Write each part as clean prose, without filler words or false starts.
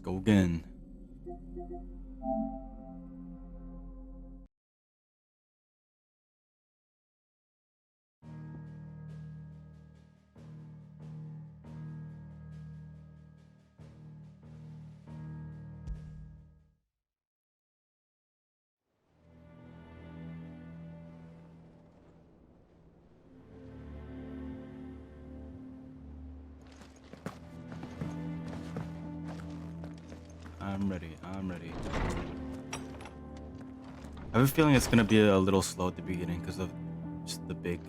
go again. I'm ready. I have a feeling it's gonna be a little slow at the beginning because of just the big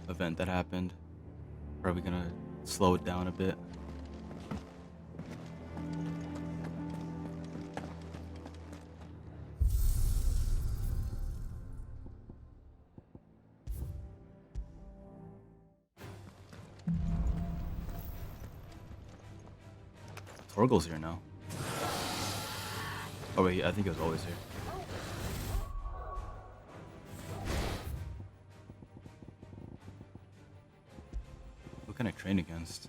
event that happened. Probably gonna slow it down a bit. Torgal's here now. Oh wait, I think it was always here. What can I train against?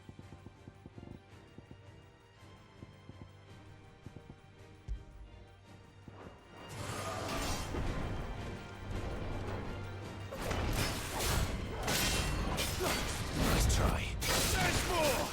Nice try. There's more!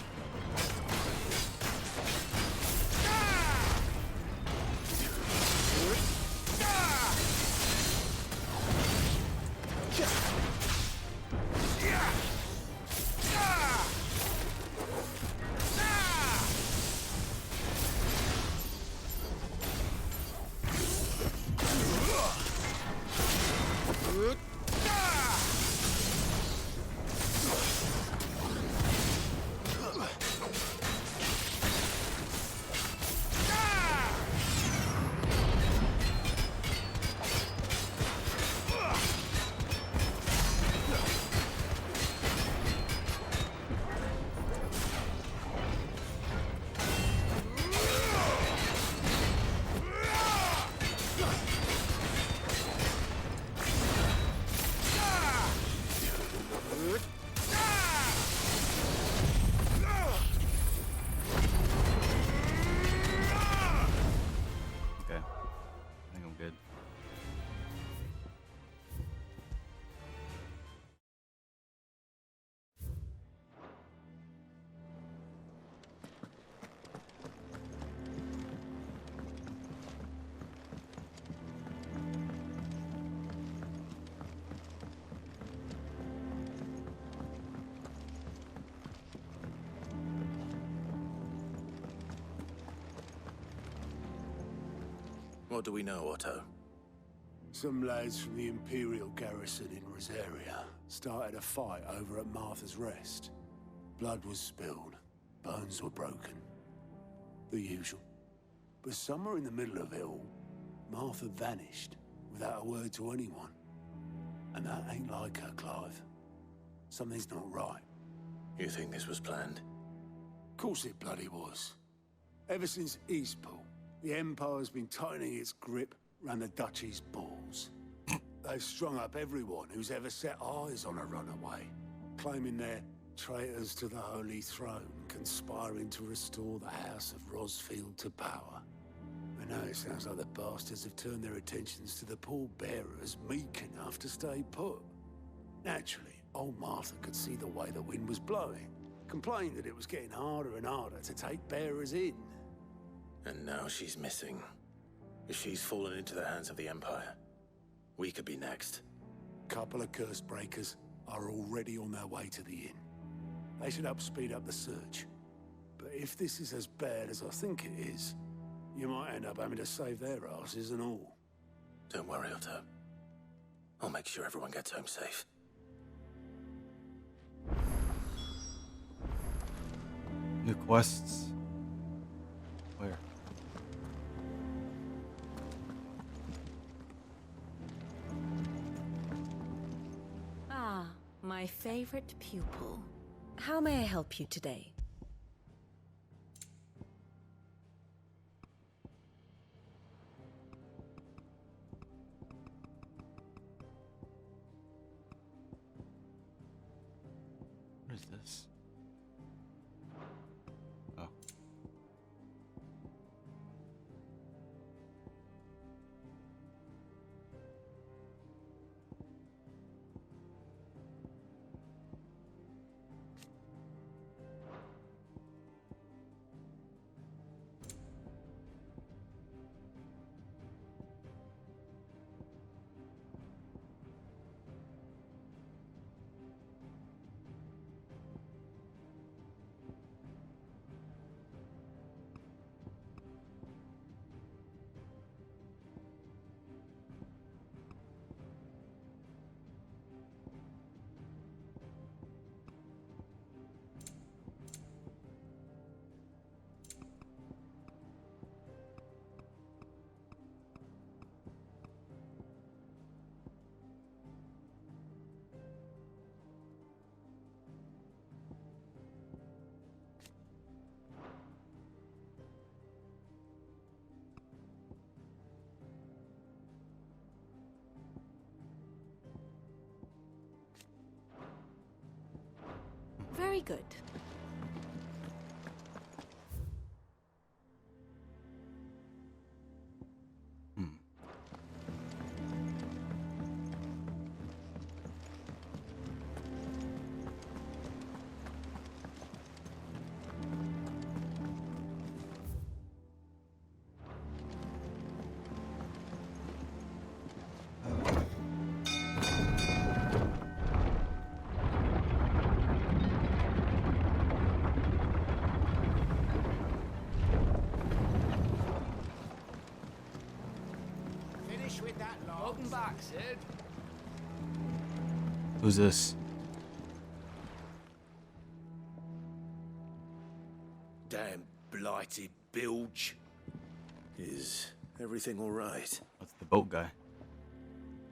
Okay, I think I'm good. What do we know, Otto? Some lads from the Imperial garrison in Rosaria started a fight over at Martha's Rest. Blood was spilled, bones were broken. The usual. But somewhere in the middle of it all, Martha vanished without a word to anyone. And that ain't like her, Clive. Something's not right. You think this was planned? Of course it bloody was. Ever since Eastpool, the Empire's been tightening its grip round the Duchy's balls. They've strung up everyone who's ever set eyes on a runaway, claiming they're traitors to the Holy Throne, conspiring to restore the House of Rosfield to power. And now it sounds like the bastards have turned their attentions to the pallbearers meek enough to stay put. Naturally, old Martha could see the way the wind was blowing, complained that it was getting harder and harder to take bearers in. And now she's missing. If she's fallen into the hands of the Empire, we could be next. Couple of curse breakers are already on their way to the inn. They should speed up the search. But if this is as bad as I think it is, you might end up having to save their asses and all. Don't worry, Otto. I'll make sure everyone gets home safe. New quests. Where? Ah, my favorite pupil. How may I help you today? What is this? Oh. Very good. With that lot. Welcome back, Sid. Who's this? Damn blighted bilge. Is everything all right? What's the boat guy?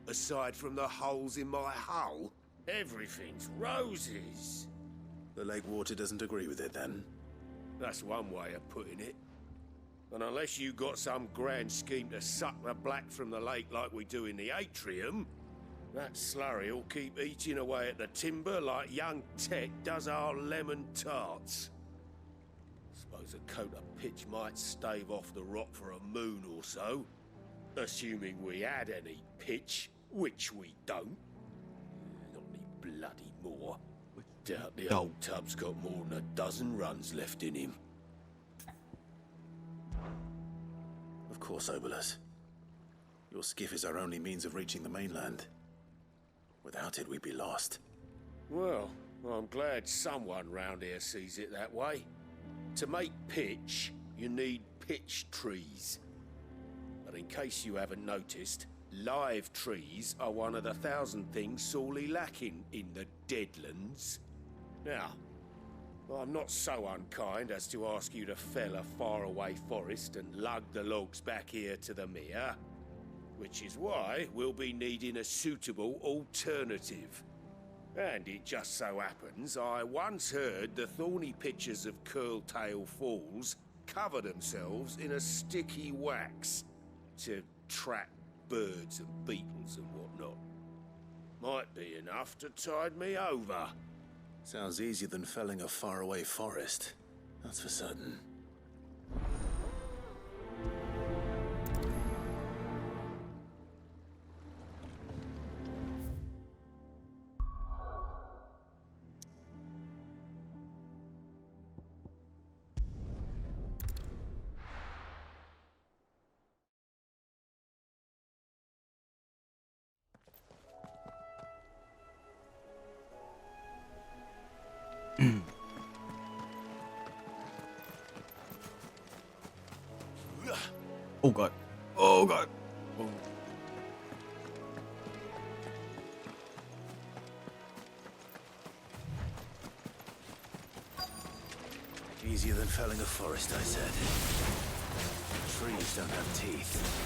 Aside from the holes in my hull, everything's roses. The lake water doesn't agree with it, then? That's one way of putting it. And unless you got some grand scheme to suck the black from the lake like we do in the atrium, that slurry'll keep eating away at the timber like young Tech does our lemon tarts. Suppose a coat of pitch might stave off the rot for a moon or so, assuming we had any pitch, which we don't. Not any bloody more. Doubt the old tub's got more than a dozen runs left in him. Of course, Obolus. Your skiff is our only means of reaching the mainland. Without it, we'd be lost. Well, I'm glad someone round here sees it that way. To make pitch, you need pitch trees. But in case you haven't noticed, live trees are one of the 1,000 things sorely lacking in the Deadlands. Now, I'm not so unkind as to ask you to fell a faraway forest and lug the logs back here to the mere, which is why we'll be needing a suitable alternative. And it just so happens I once heard the thorny pitchers of Curltail Falls cover themselves in a sticky wax to trap birds and beetles and whatnot. Might be enough to tide me over. Sounds easier than felling a faraway forest. That's for certain. Oh god. Oh god. Easier than felling a forest, I said. Trees don't have teeth.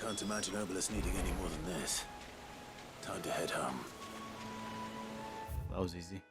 Can't imagine Obolus needing any more than this. Time to head home. That was easy.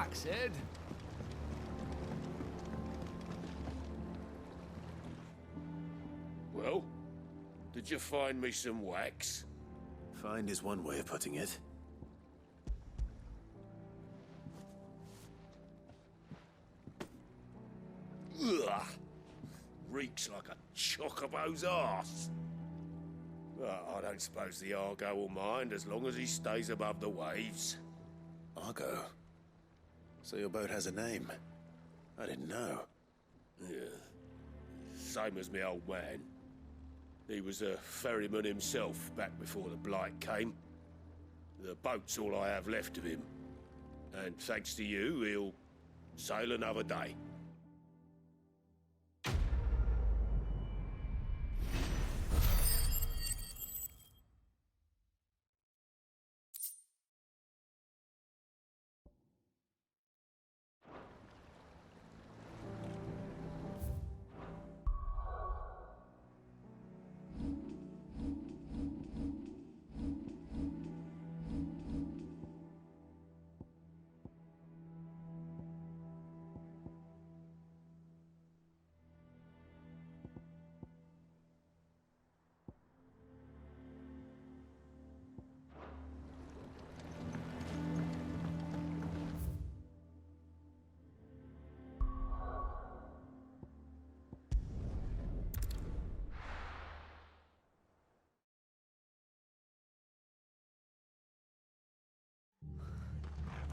back, Sid. Well, did you find me some wax? Find is one way of putting it. Ugh! Reeks like a chocobo's arse. Well, I don't suppose the Argo will mind as long as he stays above the waves. Argo? So your boat has a name? I didn't know. Yeah. Same as me old man. He was a ferryman himself back before the Blight came. The boat's all I have left of him. And thanks to you, he'll sail another day.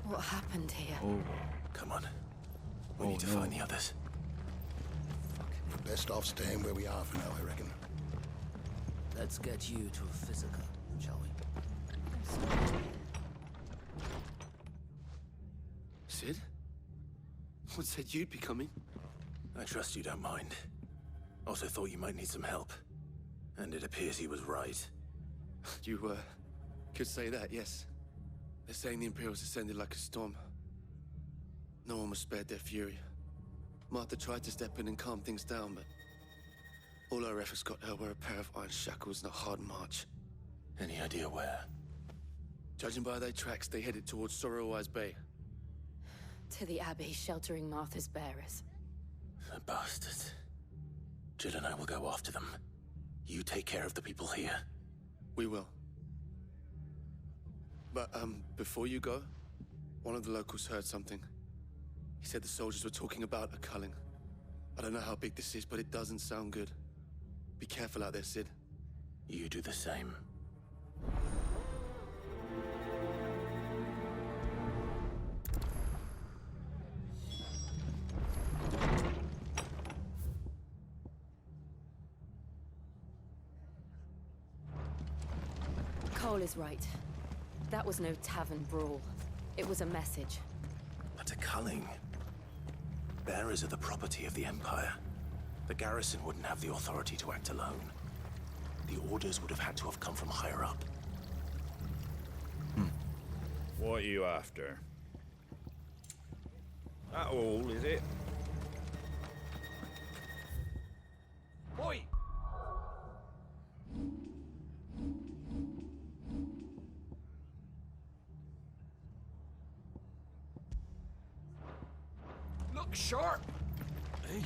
What happened here? Oh, Come on. We Oh, need to no. find the others. We're best off staying where we are for now, I reckon. Let's get you to a physical, shall we? Sid? What said you'd be coming? I trust you don't mind. Also thought you might need some help. And it appears he was right. You, could say that, yes. They're saying the Imperials descended like a storm. No one was spared their fury. Martha tried to step in and calm things down, but all our efforts got her were a pair of iron shackles and a hard march. Any idea where? Judging by their tracks, they headed towards Sorrowwise Bay. To the Abbey sheltering Martha's bearers. The bastards. Jill and I will go after them. You take care of the people here. We will. But, before you go, one of the locals heard something. He said the soldiers were talking about a culling. I don't know how big this is, but it doesn't sound good. Be careful out there, Sid. You do the same. Cole is right. That was no tavern brawl. It was a message. But a culling. Bearers are the property of the Empire. The garrison wouldn't have the authority to act alone. The orders would have had to have come from higher up. What are you after? That all, is it? Oi! Look sharp! Eh?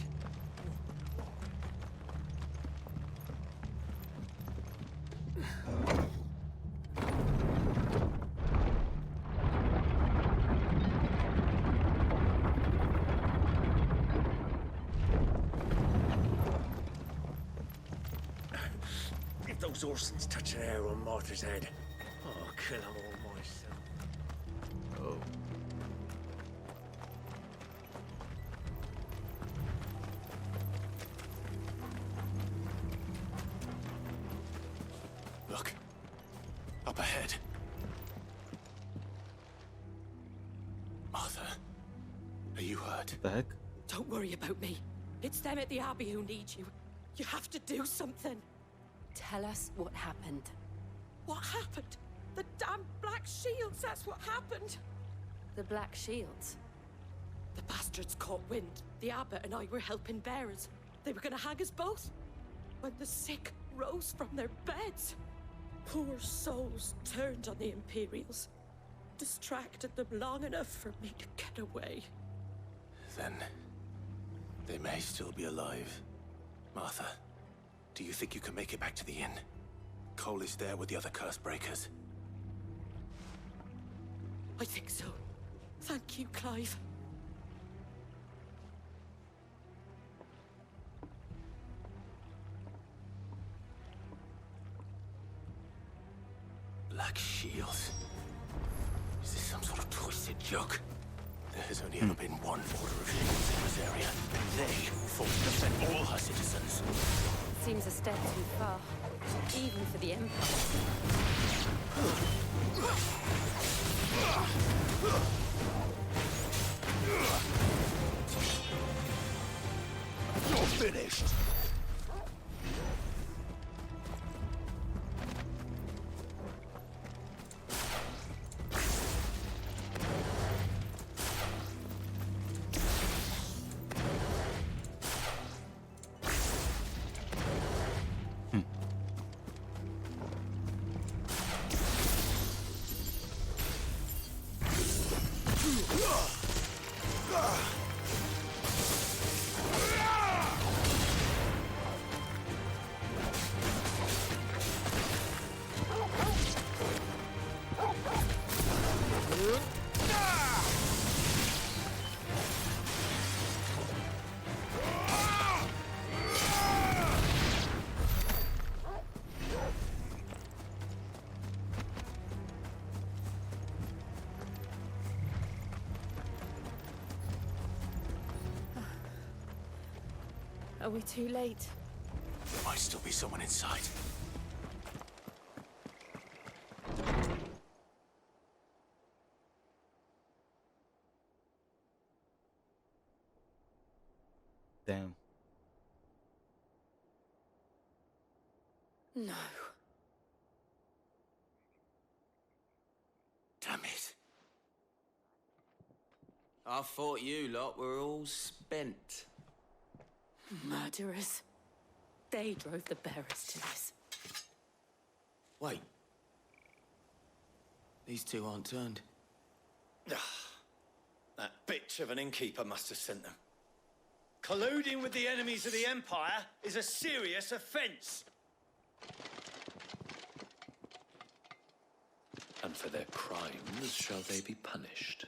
If those Orsons touch an arrow on Martha's head, I'll kill them all myself. oh. Look. Up ahead. Martha. Are you hurt? The heck? Don't worry about me. It's them at the Abbey who need you. You have to do something. Tell us what happened. What happened? The damn Black Shields, that's what happened. The Black Shields. The bastards caught wind. The Abbot and I were helping bearers. They were gonna hang us both. When the sick rose from their beds. Poor souls turned on the Imperials. distracted them long enough for me to get away. Then they may still be alive. Martha, do you think you can make it back to the inn? Cole is there with the other curse breakers. I think so. Thank you, Clive. Black shields. Is this some sort of twisted joke? There has only ever been one order of shields in this area, and they fought to defend all her citizens. Seems a step too far, even for the Empire. You're finished! Are we too late? There might still be someone inside. Damn. No. Damn it. I thought you lot were all spent. Murderers. They drove the bearers to this. Wait. These two aren't turned. That bitch of an innkeeper must have sent them. Colluding with the enemies of the Empire is a serious offence. And for their crimes shall they be punished.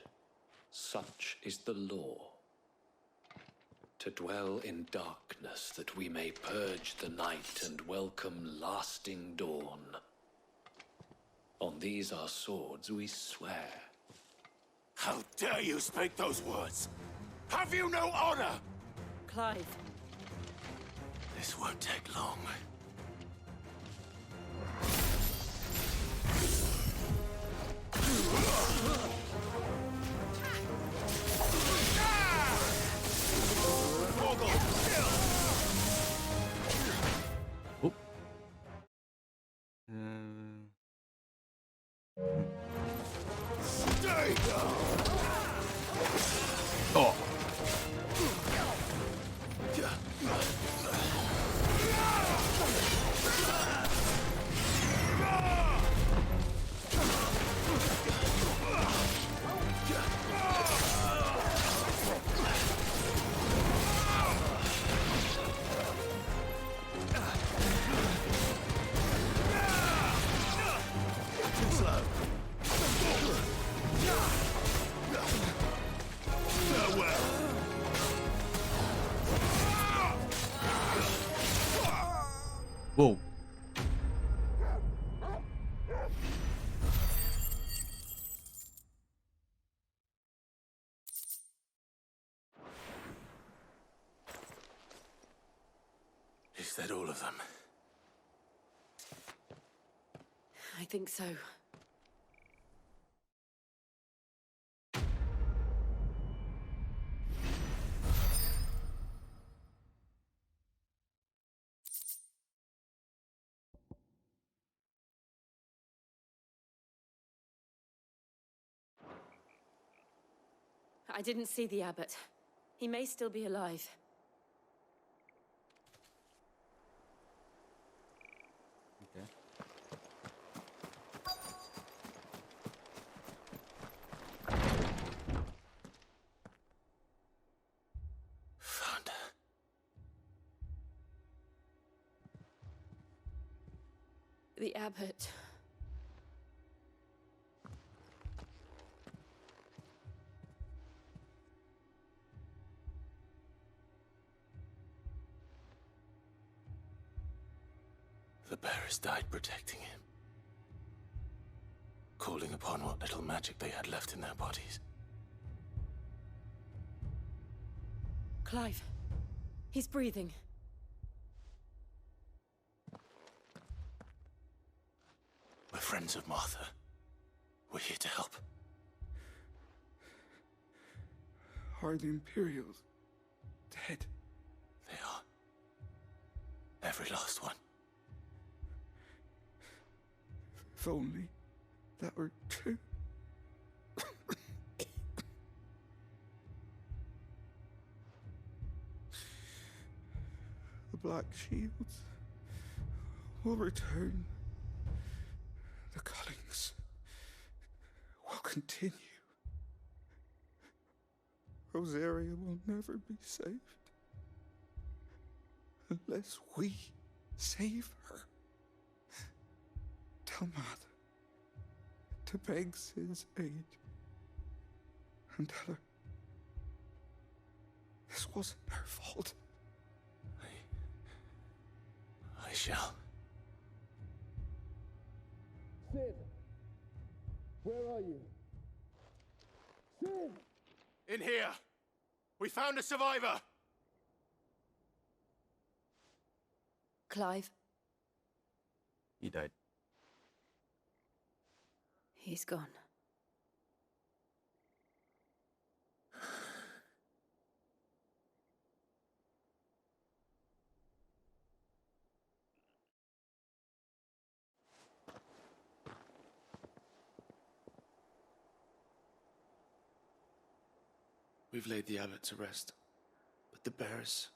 Such is the law. To dwell in darkness that we may purge the night and welcome lasting dawn. On these our swords we swear. How dare you speak those words? Have you no honor? Clive. This won't take long. Oop. Stay down. Oh. Whoa. Is that all of them? I think so. I didn't see the abbot. He may still be alive. Okay. The abbot. The bearers died protecting him, calling upon what little magic they had left in their bodies. Clive. He's breathing. We're friends of Martha. We're here to help. Are the Imperials dead? They are. Every last one. If only that were true. The Black Shields will return. The Cullings will continue. Rosaria will never be saved unless we save her. Tell Mother to beg Sid's aid and tell her this wasn't her fault. I shall. Sid! Where are you? Sid! In here! We found a survivor! Clive. He died. He's gone. We've laid the abbot to rest. But the bearers...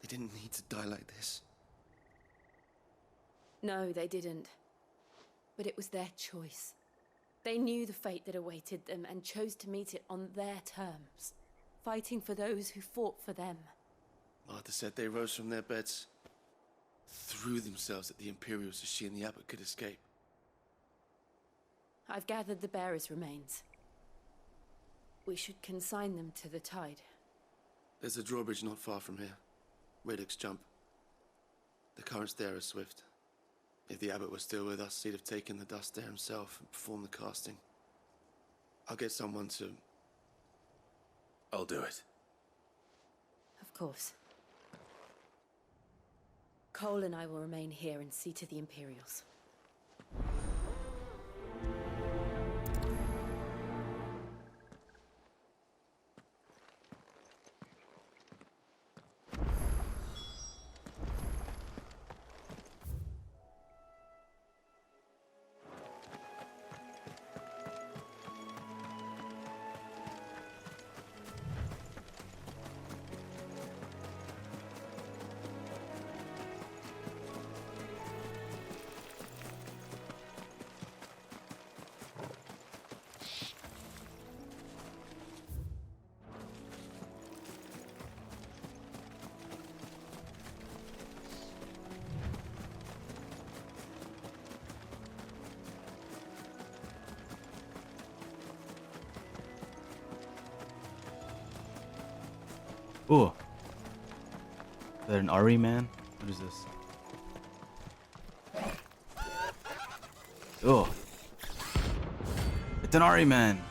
they didn't need to die like this. No, they didn't. But it was their choice. They knew the fate that awaited them and chose to meet it on their terms, fighting for those who fought for them. Martha said they rose from their beds, threw themselves at the Imperials so she and the abbot could escape. I've gathered the bearers' remains. We should consign them to the tide. There's a drawbridge not far from here. Radix jump. The currents there are swift. If the abbot was still with us, he'd have taken the dust there himself and performed the casting. I'll get someone to... I'll do it. Of course. Cole and I will remain here and see to the Imperials. Ooh. Is that an Ari man? What is this? Oh. It's an Ari man.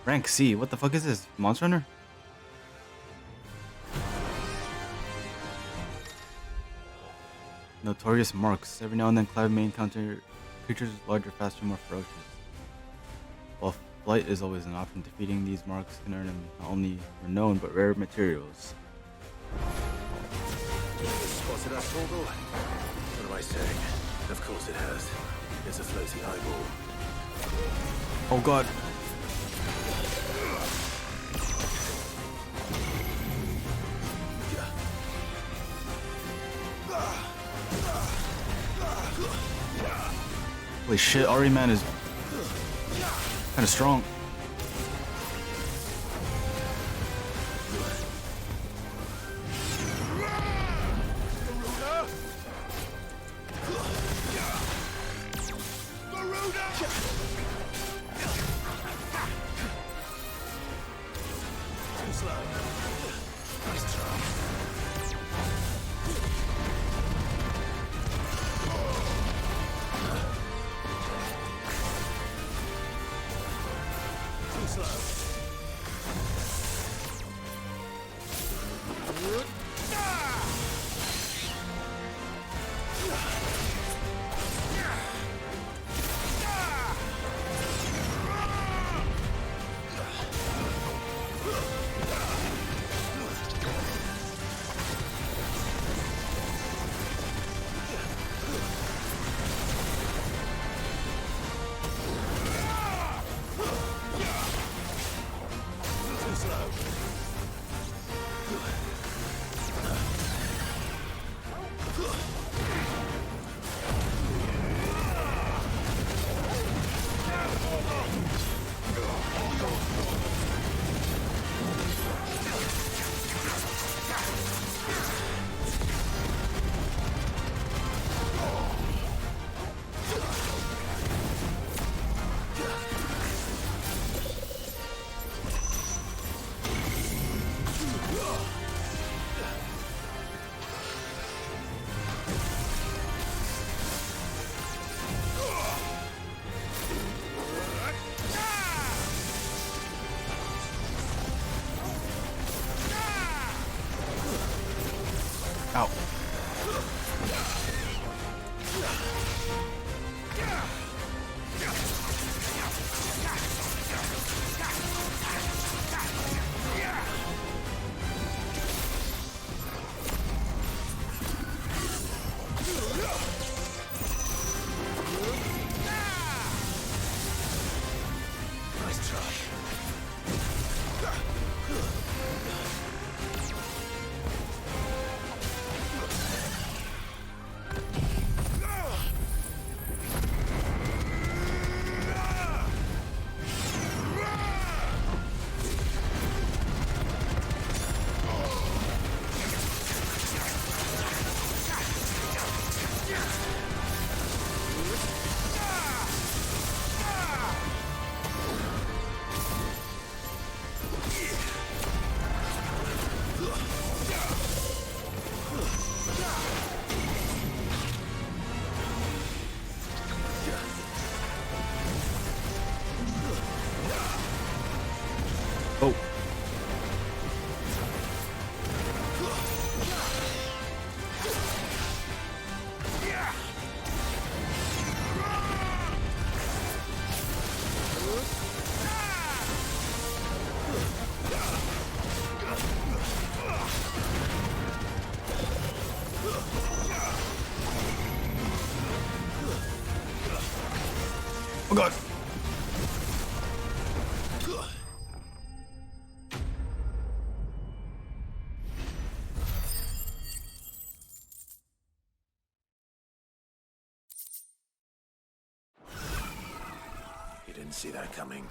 Rank C. What the fuck is this? Monster Hunter? Notorious marks. Every now and then Clive may encounter creatures larger, faster, more ferocious. While flight is always an option, defeating these marks can earn him not only renown but rare materials. Spotted us, Torgal? What am I saying? Of course it has. It's a floating eyeball. Oh god. Holy shit, Ari man is kind of strong. Ow. Nice try. Oh. Oh god. You didn't see that coming.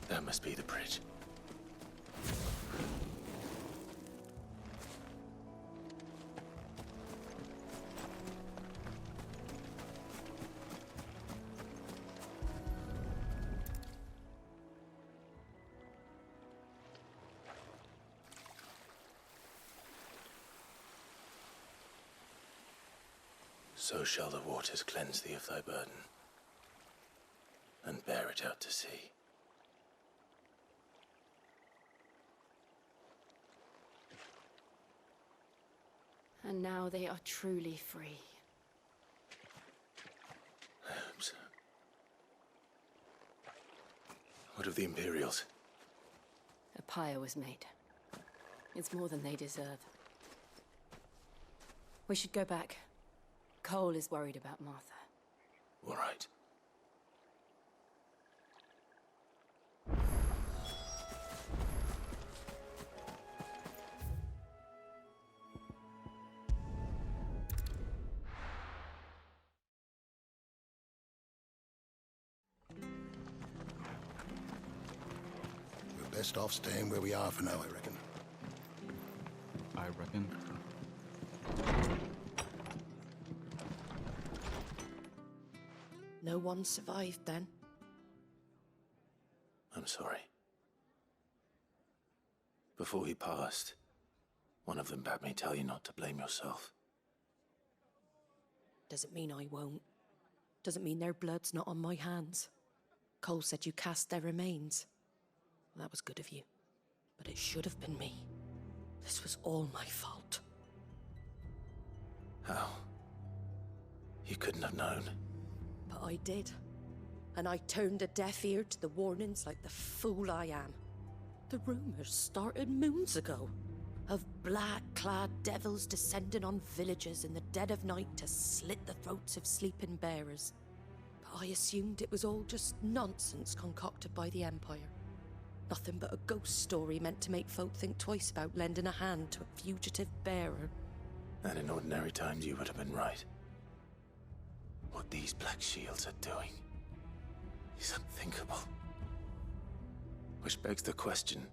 That must be the bridge. So shall the waters cleanse thee of thy burden, and bear it out to sea. And now they are truly free. I hope so. What of the Imperials? A pyre was made. It's more than they deserve. We should go back. Cole is worried about Martha. All right. We're best off staying where we are for now, I reckon. I reckon. No one survived then? I'm sorry. Before he passed, one of them bade me tell you not to blame yourself. Doesn't mean I won't. Doesn't mean their blood's not on my hands. Cole said you cast their remains. Well, that was good of you. But it should have been me. This was all my fault. How? You couldn't have known. But I did. And I turned a deaf ear to the warnings like the fool I am. The rumors started moons ago. Of black-clad devils descending on villages in the dead of night to slit the throats of sleeping bearers. But I assumed it was all just nonsense concocted by the Empire. Nothing but a ghost story meant to make folk think twice about lending a hand to a fugitive bearer. And in ordinary times you would have been right. What these Black Shields are doing is unthinkable. Which begs the question,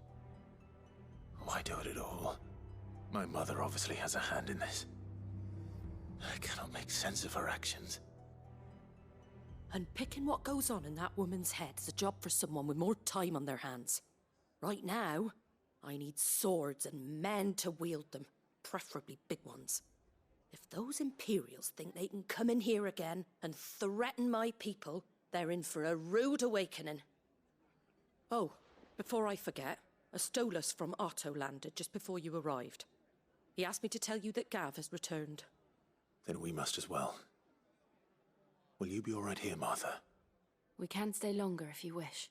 why do it at all? My mother obviously has a hand in this. I cannot make sense of her actions. And picking what goes on in that woman's head is a job for someone with more time on their hands. Right now, I need swords and men to wield them, preferably big ones. If those Imperials think they can come in here again and threaten my people, they're in for a rude awakening. Oh, before I forget, a Stolas from Otto landed just before you arrived. He asked me to tell you that Gav has returned. Then we must as well. Will you be all right here, Martha? We can stay longer if you wish.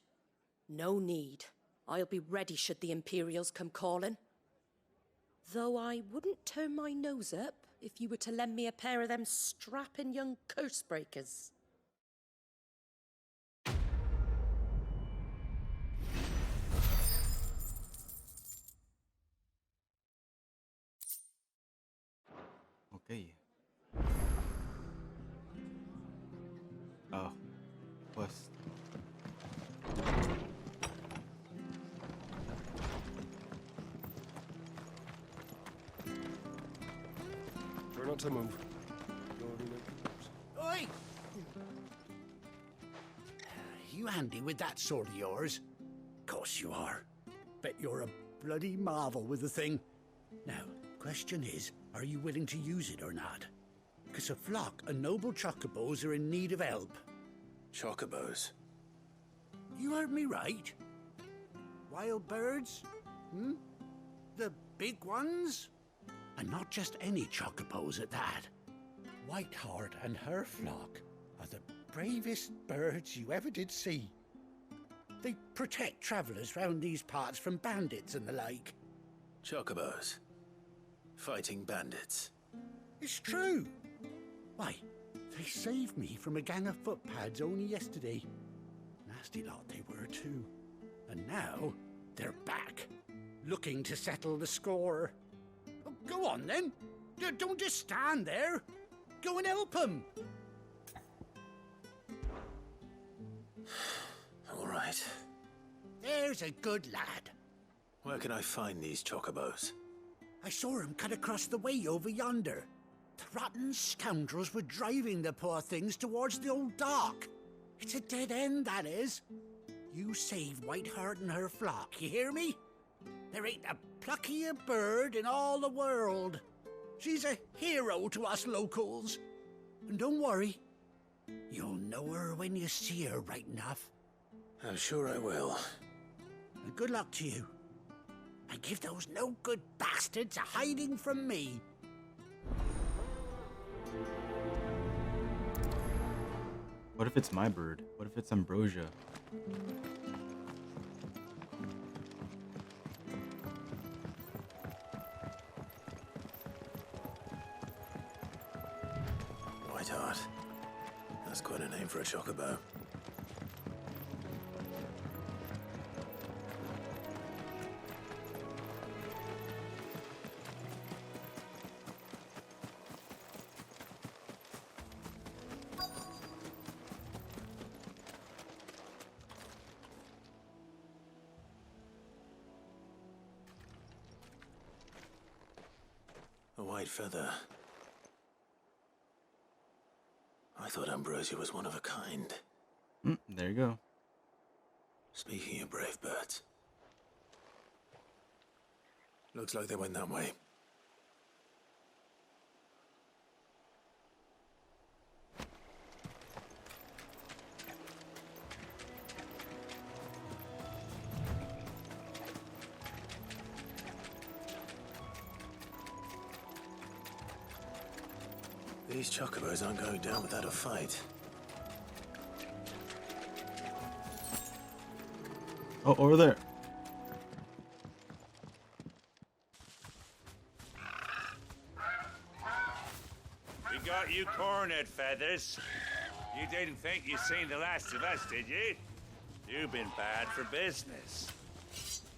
No need. I'll be ready should the Imperials come calling. Though I wouldn't turn my nose up if you were to lend me a pair of them strapping young curse breakers. Okay. Oh, quest. Try not to move. Oi! You handy with that sword of yours? Course you are. Bet you're a bloody marvel with the thing. Now, question is, are you willing to use it or not? 'Cause a flock of noble chocobos are in need of help. Chocobos? You heard me right. Wild birds? Hmm? The big ones? And not just any chocobos at that. Whiteheart and her flock are the bravest birds you ever did see. They protect travellers round these parts from bandits and the like. Chocobos? Fighting bandits? It's true. Why, they saved me from a gang of footpads only yesterday. Nasty lot they were too. And now they're back, looking to settle the score. Oh, go on then. Don't just stand there. Go and help them. All right. There's a good lad. Where can I find these chocobos? I saw him cut across the way over yonder. The rotten scoundrels were driving the poor things towards the old dock. It's a dead end, that is. You save Whiteheart and her flock, you hear me? There ain't a pluckier bird in all the world. She's a hero to us locals. And don't worry, you'll know her when you see her right enough. I'm sure I will. And good luck to you. And give those no-good bastards a hiding from me. What if it's my bird? What if it's Ambrosia? Whiteheart. That's quite a name for a chocobo. A white feather. I thought Ambrosia was one of a kind. There you go. Speaking of brave birds. Looks like they went that way. These chocobos aren't going down without a fight. Oh, over there. We got you cornered, Feathers. You didn't think you'd seen the last of us, did you? You've been bad for business.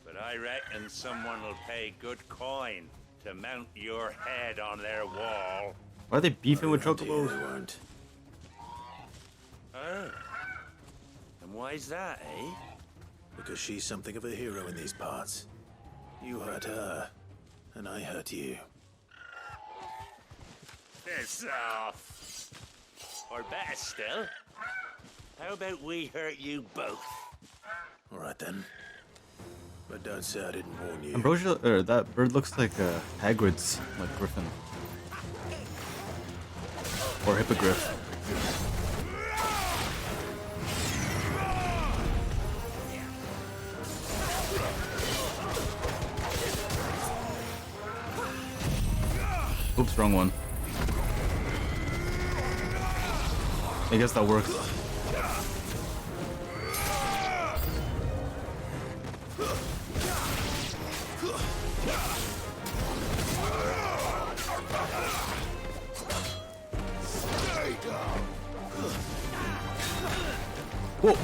But I reckon someone will pay good coin to mount your head on their wall. Why are they beefing with chocobos? They weren't. Oh. And why's that, eh? Because she's something of a hero in these parts. You hurt her, and I hurt you. Piss off. Or better still, how about we hurt you both? All right then. But don't say I didn't warn you. Ambrosia, or that bird looks like Hagrid's, like griffin. Or hippogriff. Oops, wrong one. I guess that works. Whoa!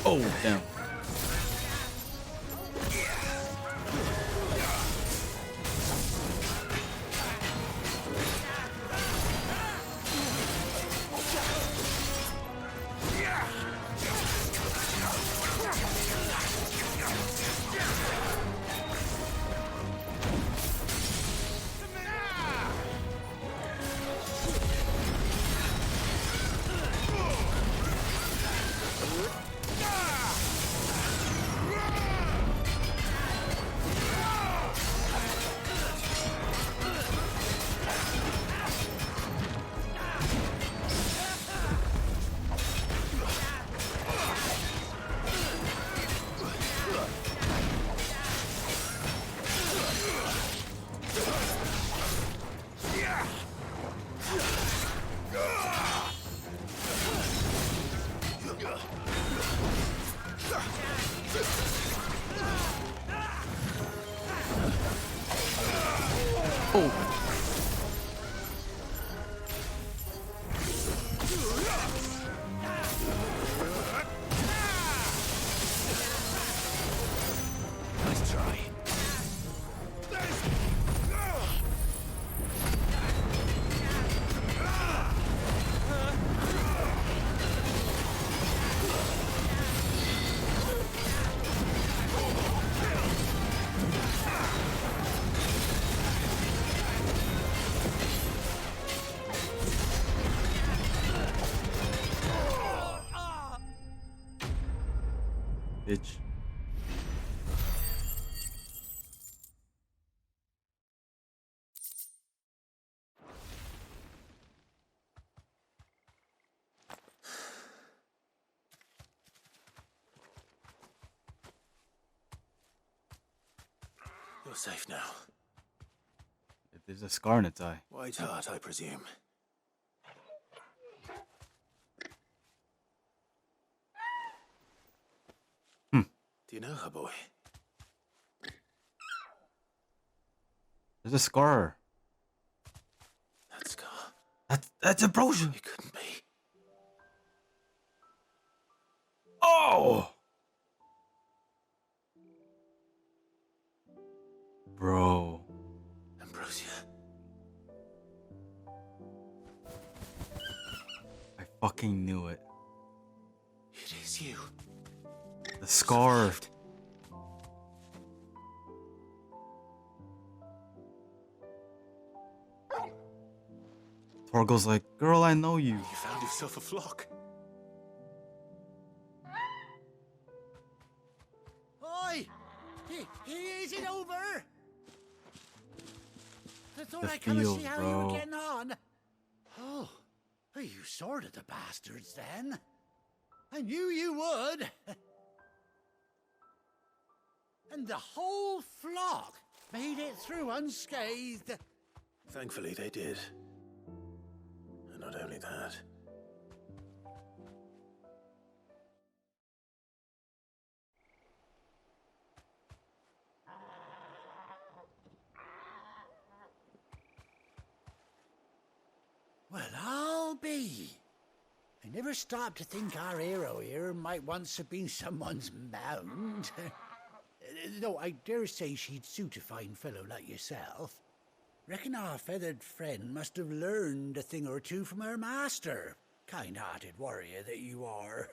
Oh, damn. Nice try. Bitch. You're safe now. If there's a scar in its eye. White heart, I presume. Do you know her, boy? There's a scar. That scar. That's Ambrosia. It couldn't be. Oh! Bro. Ambrosia. I fucking knew it. It is you. The scar. Torgal's like, girl, I know you. You found yourself a flock. Oi! Is it over? I thought The I kind of feels, see how you bro. were getting on. Oh, you sorted the bastards then. I knew you would. And the whole flock made it through unscathed. Thankfully, they did. And not only that. Well, I'll be. I never stopped to think our hero here might once have been someone's mount. Though I dare say she'd suit a fine fellow like yourself. Reckon our feathered friend must have learned a thing or two from her master. Kind-hearted warrior that you are.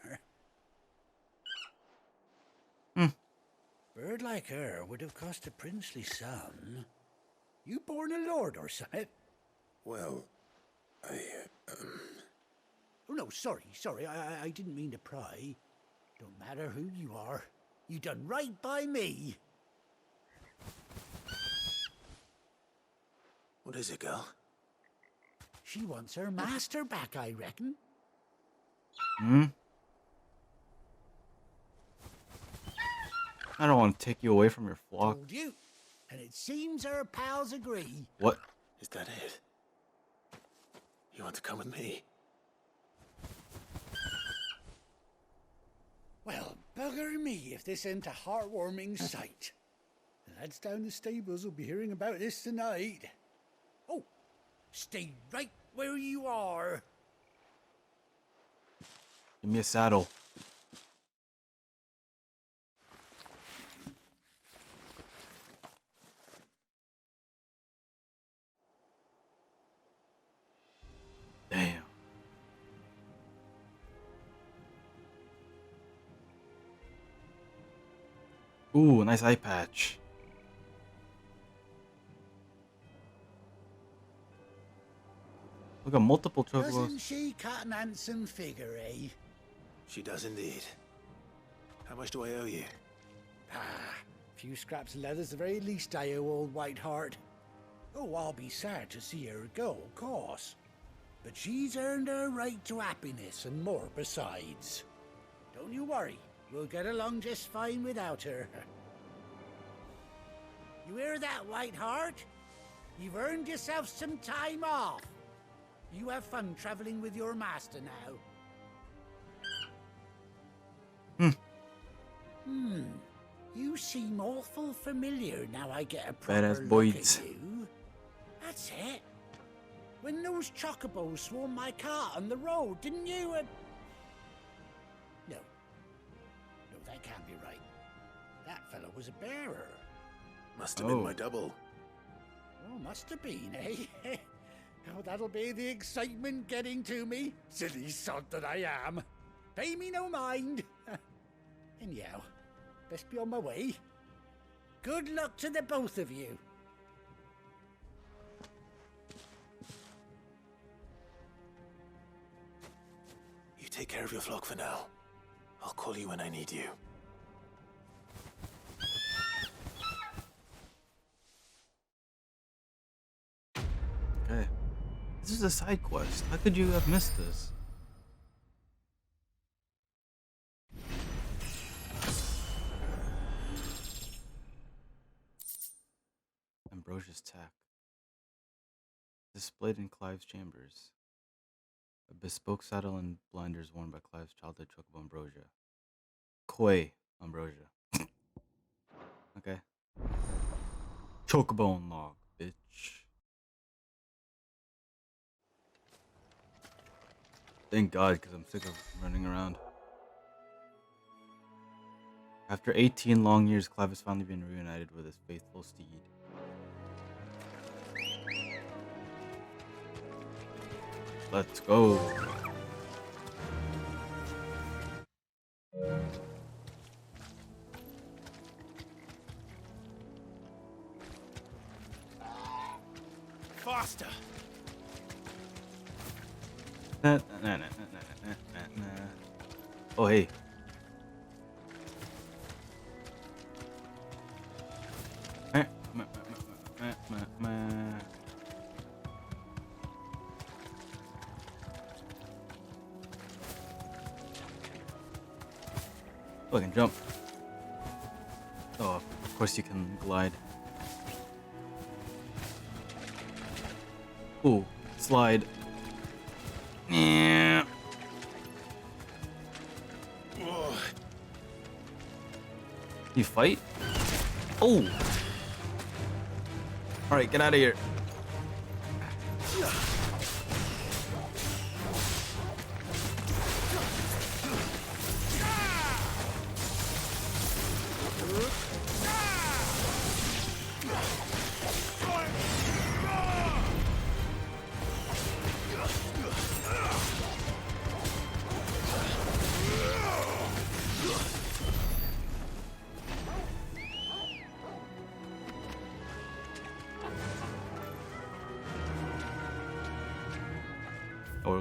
Bird like her would have cost a princely sum. You born a lord or something? Well, I, Oh, no, sorry. I didn't mean to pry. Don't matter who you are. You done right by me. What is it, girl? She wants her master back, I reckon. I don't want to take you away from your flock. Told you. And it seems her pals agree. What? Is that it? You want to come with me? Well, bugger me if this ain't a heartwarming sight. The lads down the stables will be hearing about this tonight. Oh, stay right where you are. Give me a saddle. Damn. Ooh, a nice eye patch. Look at multiple chocobos. Doesn't she cut an handsome figure, eh? She does indeed. How much do I owe you? A few scraps of leather's the very least I owe old Whiteheart. Oh, I'll be sad to see her go, of course. But she's earned her right to happiness and more besides. Don't you worry, we'll get along just fine without her. You hear that, Whiteheart? You've earned yourself some time off. You have fun traveling with your master now. You seem awful familiar now I get a proper Badass look boys. at you. That's it. When those chocobos swarmed my car on the road, didn't you? No, that can't be right. That fellow was a bearer. Must have been my double. Oh, must have been, eh? Oh, that'll be the excitement getting to me. Silly sod that I am. Pay me no mind. Anyhow, best be on my way. Good luck to the both of you. You take care of your flock for now. I'll call you when I need you. Okay. This is a side quest. How could you have missed this? Ambrosia's tack. Displayed in Clive's chambers. A bespoke saddle and blinders worn by Clive's childhood chocobo Ambrosia. Koi Ambrosia. Okay. Chocobo log, bitch. Thank God, because I'm sick of running around. After 18 long years, Clive has finally been reunited with his faithful steed. Let's go. Faster! Nah. Oh, hey. Oh, I can jump. Oh, of course you can glide. Ooh, slide. Yeah. You fight? Oh! Alright, get out of here.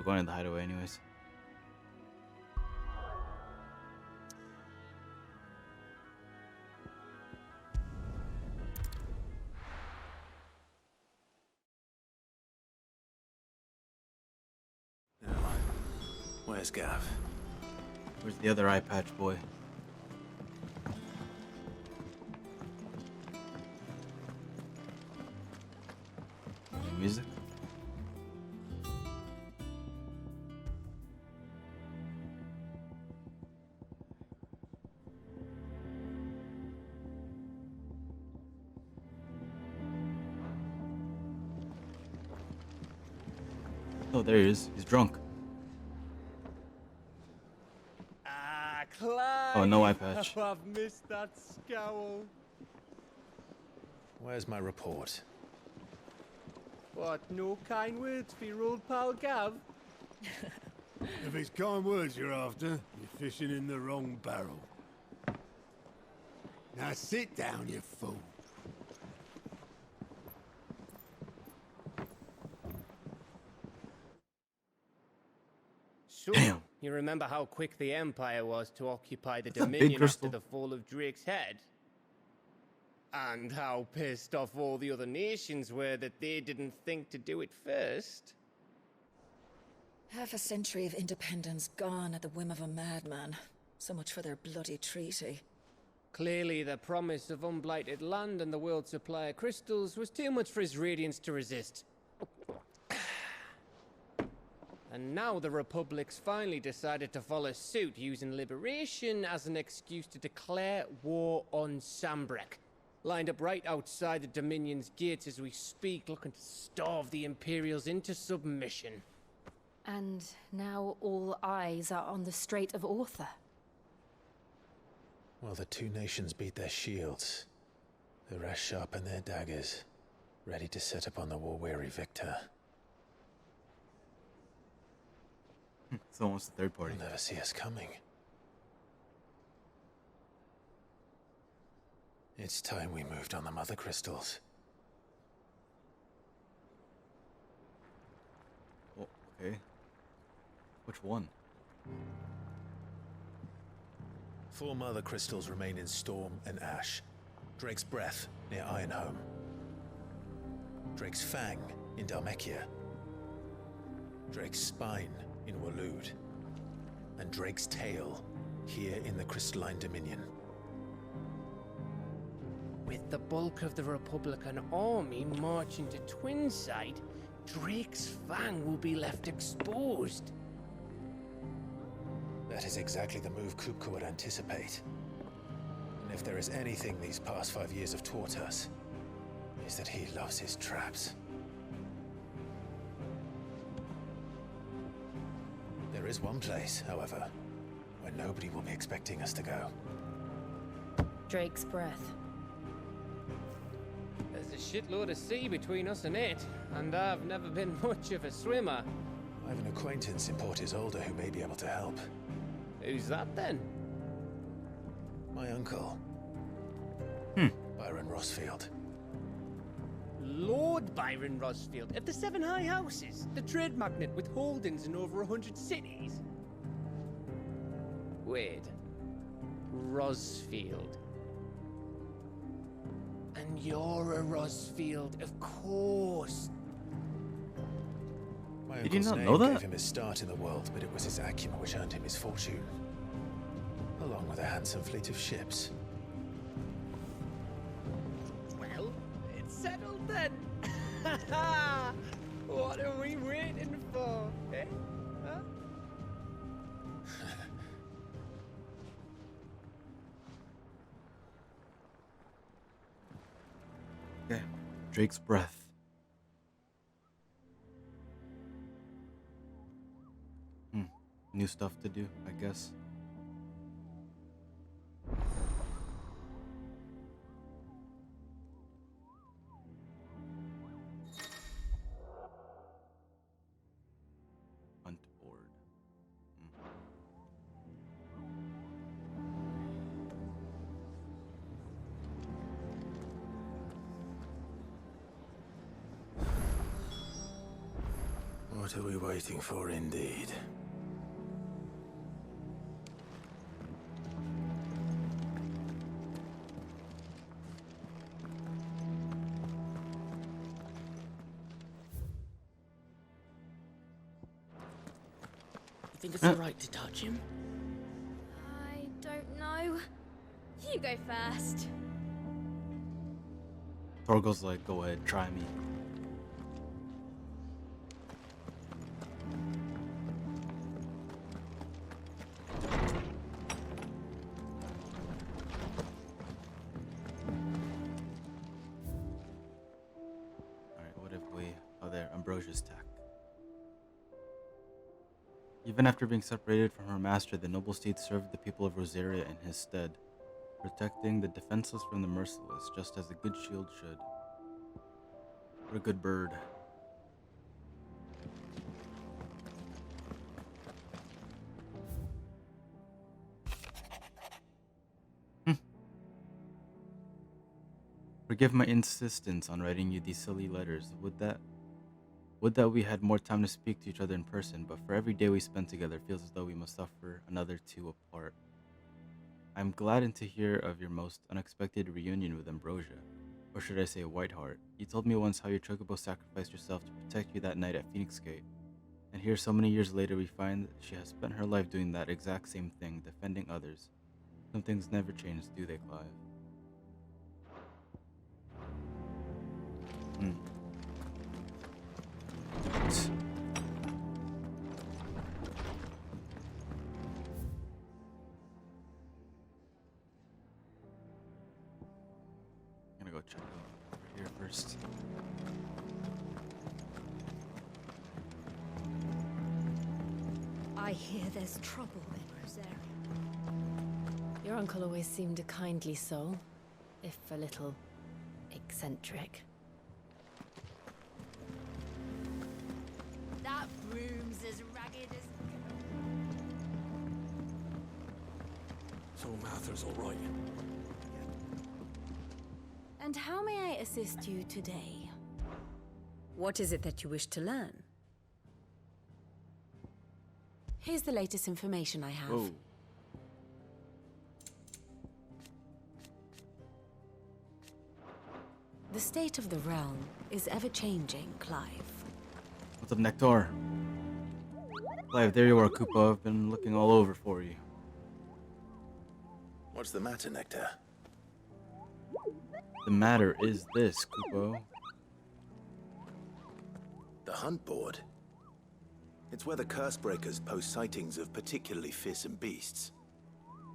going to the hideaway anyways. Where's Gav? Where's the other eye patch boy? Any music? Oh, there he is. He's drunk. Clive, Oh, no eye patch. I've missed that scowl. Where's my report? What, no kind words for your old pal Gav? If it's kind words you're after, you're fishing in the wrong barrel. Now sit down, you fool. So, you remember how quick the Empire was to occupy the That's a big Dominion crystal. after the fall of Drake's head? And how pissed off all the other nations were that they didn't think to do it first? Half a century of independence gone at the whim of a madman. So much for their bloody treaty. Clearly, the promise of unblighted land and the world's supply of crystals was too much for his radiance to resist. And now the Republic's finally decided to follow suit, using liberation as an excuse to declare war on Sambrek. Lined up right outside the Dominion's gates as we speak, looking to starve the Imperials into submission. And now all eyes are on the Strait of Author. Well, the two nations beat their shields. The rest sharpen their daggers, ready to set upon the war-weary victor. It's almost a third party. They'll never see us coming. It's time we moved on the mother crystals. Oh, okay. Which one? 4 mother crystals remain in Storm and Ash. Drake's Breath near Ironhome. Drake's Fang in Dhalmekia. Drake's Spine in Waloed. And Drake's Tail here in the Crystalline Dominion. With the bulk of the Republican army marching to Twinside, Drake's Fang will be left exposed. That is exactly the move Kupka would anticipate. And if there is anything these past 5 years have taught us, is that he loves his traps. There is one place, however, where nobody will be expecting us to go. Drake's Breath. There's a shitload of sea between us and it, and I've never been much of a swimmer. I have an acquaintance in Port Isolde who may be able to help. Who's that then? My uncle. Byron Rosfield. Lord Byron Rosfield of the 7 High Houses, the trade magnate with holdings in over 100 cities. Wait. Rosfield. And you're a Rosfield, of course. My Did you uncle's not name know that? gave him his start in the world, but it was his acumen which earned him his fortune. Along with a handsome fleet of ships. Well, it's settled then. What are we waiting for, eh? Huh? Okay. Drake's Breath. New stuff to do, I guess. Hunt board. What What are we waiting for, indeed? You think it's alright to touch him? I don't know. You go first. Torgo's like, go ahead, try me. Alright, what if we... Oh, there, Ambrosia's tech. Even after being separated from her master, the noble steed served the people of Rosaria in his stead, protecting the defenseless from the merciless, just as a good shield should. What a good bird. Forgive my insistence on writing you these silly letters. Would that we had more time to speak to each other in person, but for every day we spend together, it feels as though we must suffer another two apart. I am gladdened to hear of your most unexpected reunion with Ambrosia, or should I say Whiteheart. You told me once how your chocobo sacrificed herself to protect you that night at Phoenix Gate, and here so many years later we find that she has spent her life doing that exact same thing, defending others. Some things never change, do they, Clive? I'm gonna go check over here first. I hear there's trouble in Rosaria. Your uncle always seemed a kindly soul, if a little eccentric. That room's as ragged as... So Mather's all right. And how may I assist you today? What is it that you wish to learn? Here's the latest information I have. Whoa. The state of the realm is ever-changing, Clive. What's up, Nectar? Clive, there you are, Koopa. I've been looking all over for you. What's the matter, Nectar? The matter is this, Koopo. The hunt board? It's where the Cursebreakers post sightings of particularly fearsome beasts.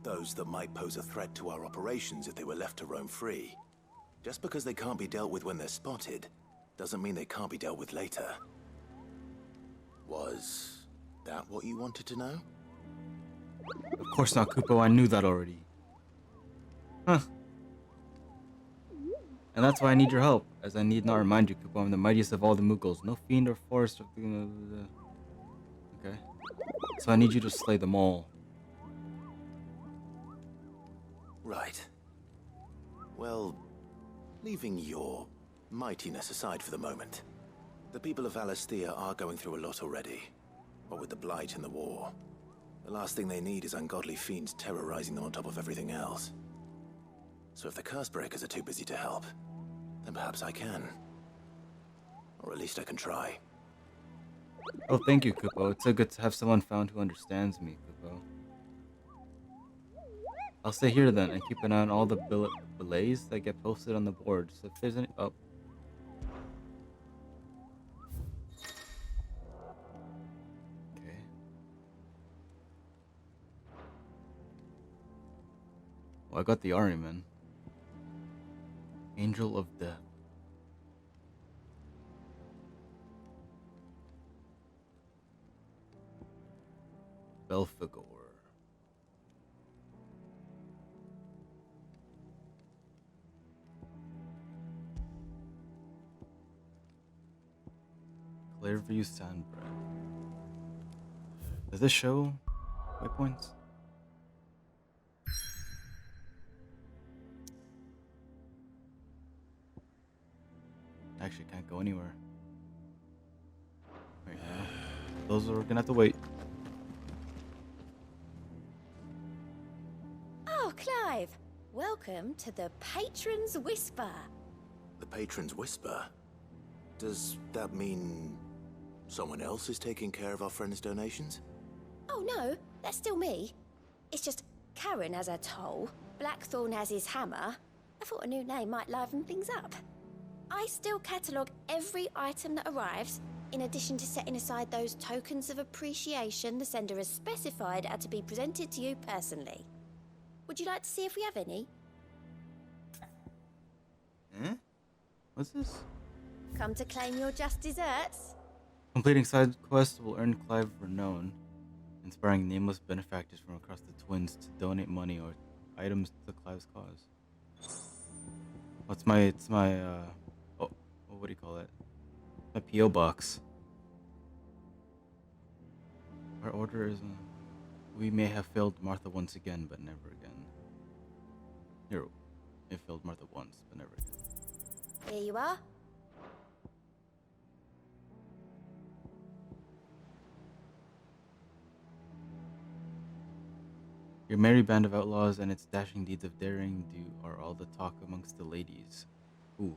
Those that might pose a threat to our operations if they were left to roam free. Just because they can't be dealt with when they're spotted, doesn't mean they can't be dealt with later. Was that what you wanted to know? Of course not, Koopo. I knew that already. Huh. And that's why I need your help, as I need not remind you, Koopo, I'm the mightiest of all the Muggles. No fiend or forest of the... Okay. So I need you to slay them all. Right. Well, leaving your mightiness aside for the moment, the people of Valisthea are going through a lot already. What with the Blight and the war, the last thing they need is ungodly fiends terrorizing them on top of everything else. So if the Cursebreakers are too busy to help, then perhaps I can. Or at least I can try. Oh, thank you, Koopo. It's so good to have someone found who understands me, Koopo. I'll stay here then and keep an eye on all the belays that get posted on the board. So if there's any... Oh. Okay. Well, I got the Ahriman. Angel of Death. Belphegor. Clearview Sandbread. Does this show waypoints? Actually, can't go anywhere right now. those are gonna have to wait. Oh, Clive. Welcome to the Patron's Whisper. The Patron's Whisper? Does that mean someone else is taking care of our friend's donations? Oh, no. That's still me. It's just Karen has her toll, Blackthorn has his hammer. I thought a new name might liven things up. I still catalogue every item that arrives, in addition to setting aside those tokens of appreciation the sender has specified are to be presented to you personally. Would you like to see if we have any? Eh? What's this? Come to claim your just desserts? Completing side quests will earn Clive renown, inspiring nameless benefactors from across the Twins to donate money or items to Clive's cause. It's my oh, what do you call it? My P.O. box. Our order is, we may have failed Martha once again, but never again. Here, it failed Martha once, but never again. Here you are. Your merry band of outlaws and its dashing deeds of daring do are all the talk amongst the ladies. Ooh.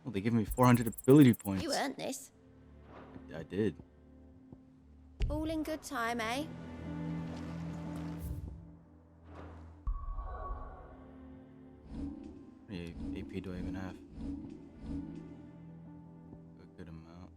Well, they give me 400 ability points. You earned this. I did. All in good time, eh? How many AP do I even have? A good amount.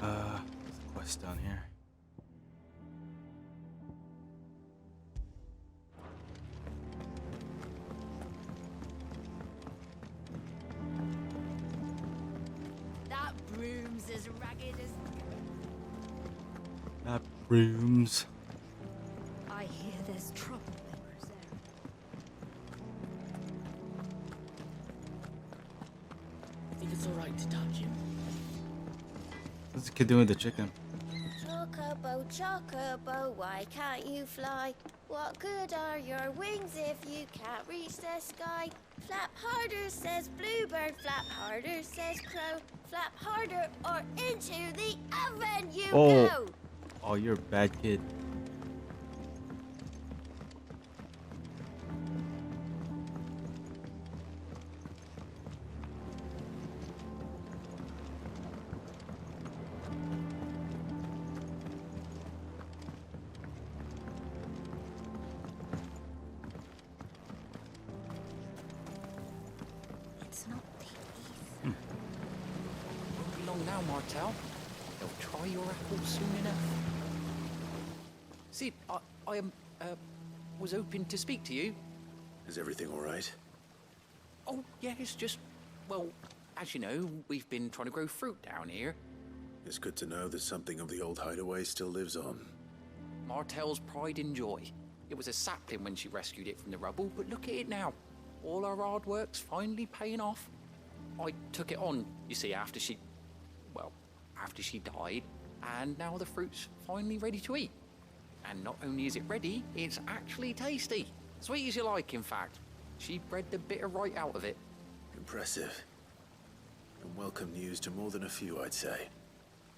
There's a quest down here. That broom's as ragged as... That brooms. I hear there's troublemakers there. Think it's alright to touch him? What's the kid doing with the chicken? Chocobo, chocobo, why can't you fly? What good are your wings if you can't reach the sky? Flap harder, says bluebird, flap harder, says crow. Flap harder or into the oven you go! Oh, you're a bad kid. It's not the Won't be long now, Martel. They'll try your apple soon enough. See, I was hoping to speak to you. Is everything all right? Oh, yeah, it's just, well, as you know, we've been trying to grow fruit down here. It's good to know that something of the old hideaway still lives on. Martel's pride and joy. It was a sapling when she rescued it from the rubble, but look at it now. All our hard work's finally paying off. I took it on, you see, after she died, and now the fruit's finally ready to eat. And not only is it ready, it's actually tasty. Sweet as you like, in fact. She bred the bitter right out of it. Impressive. And welcome news to more than a few, I'd say.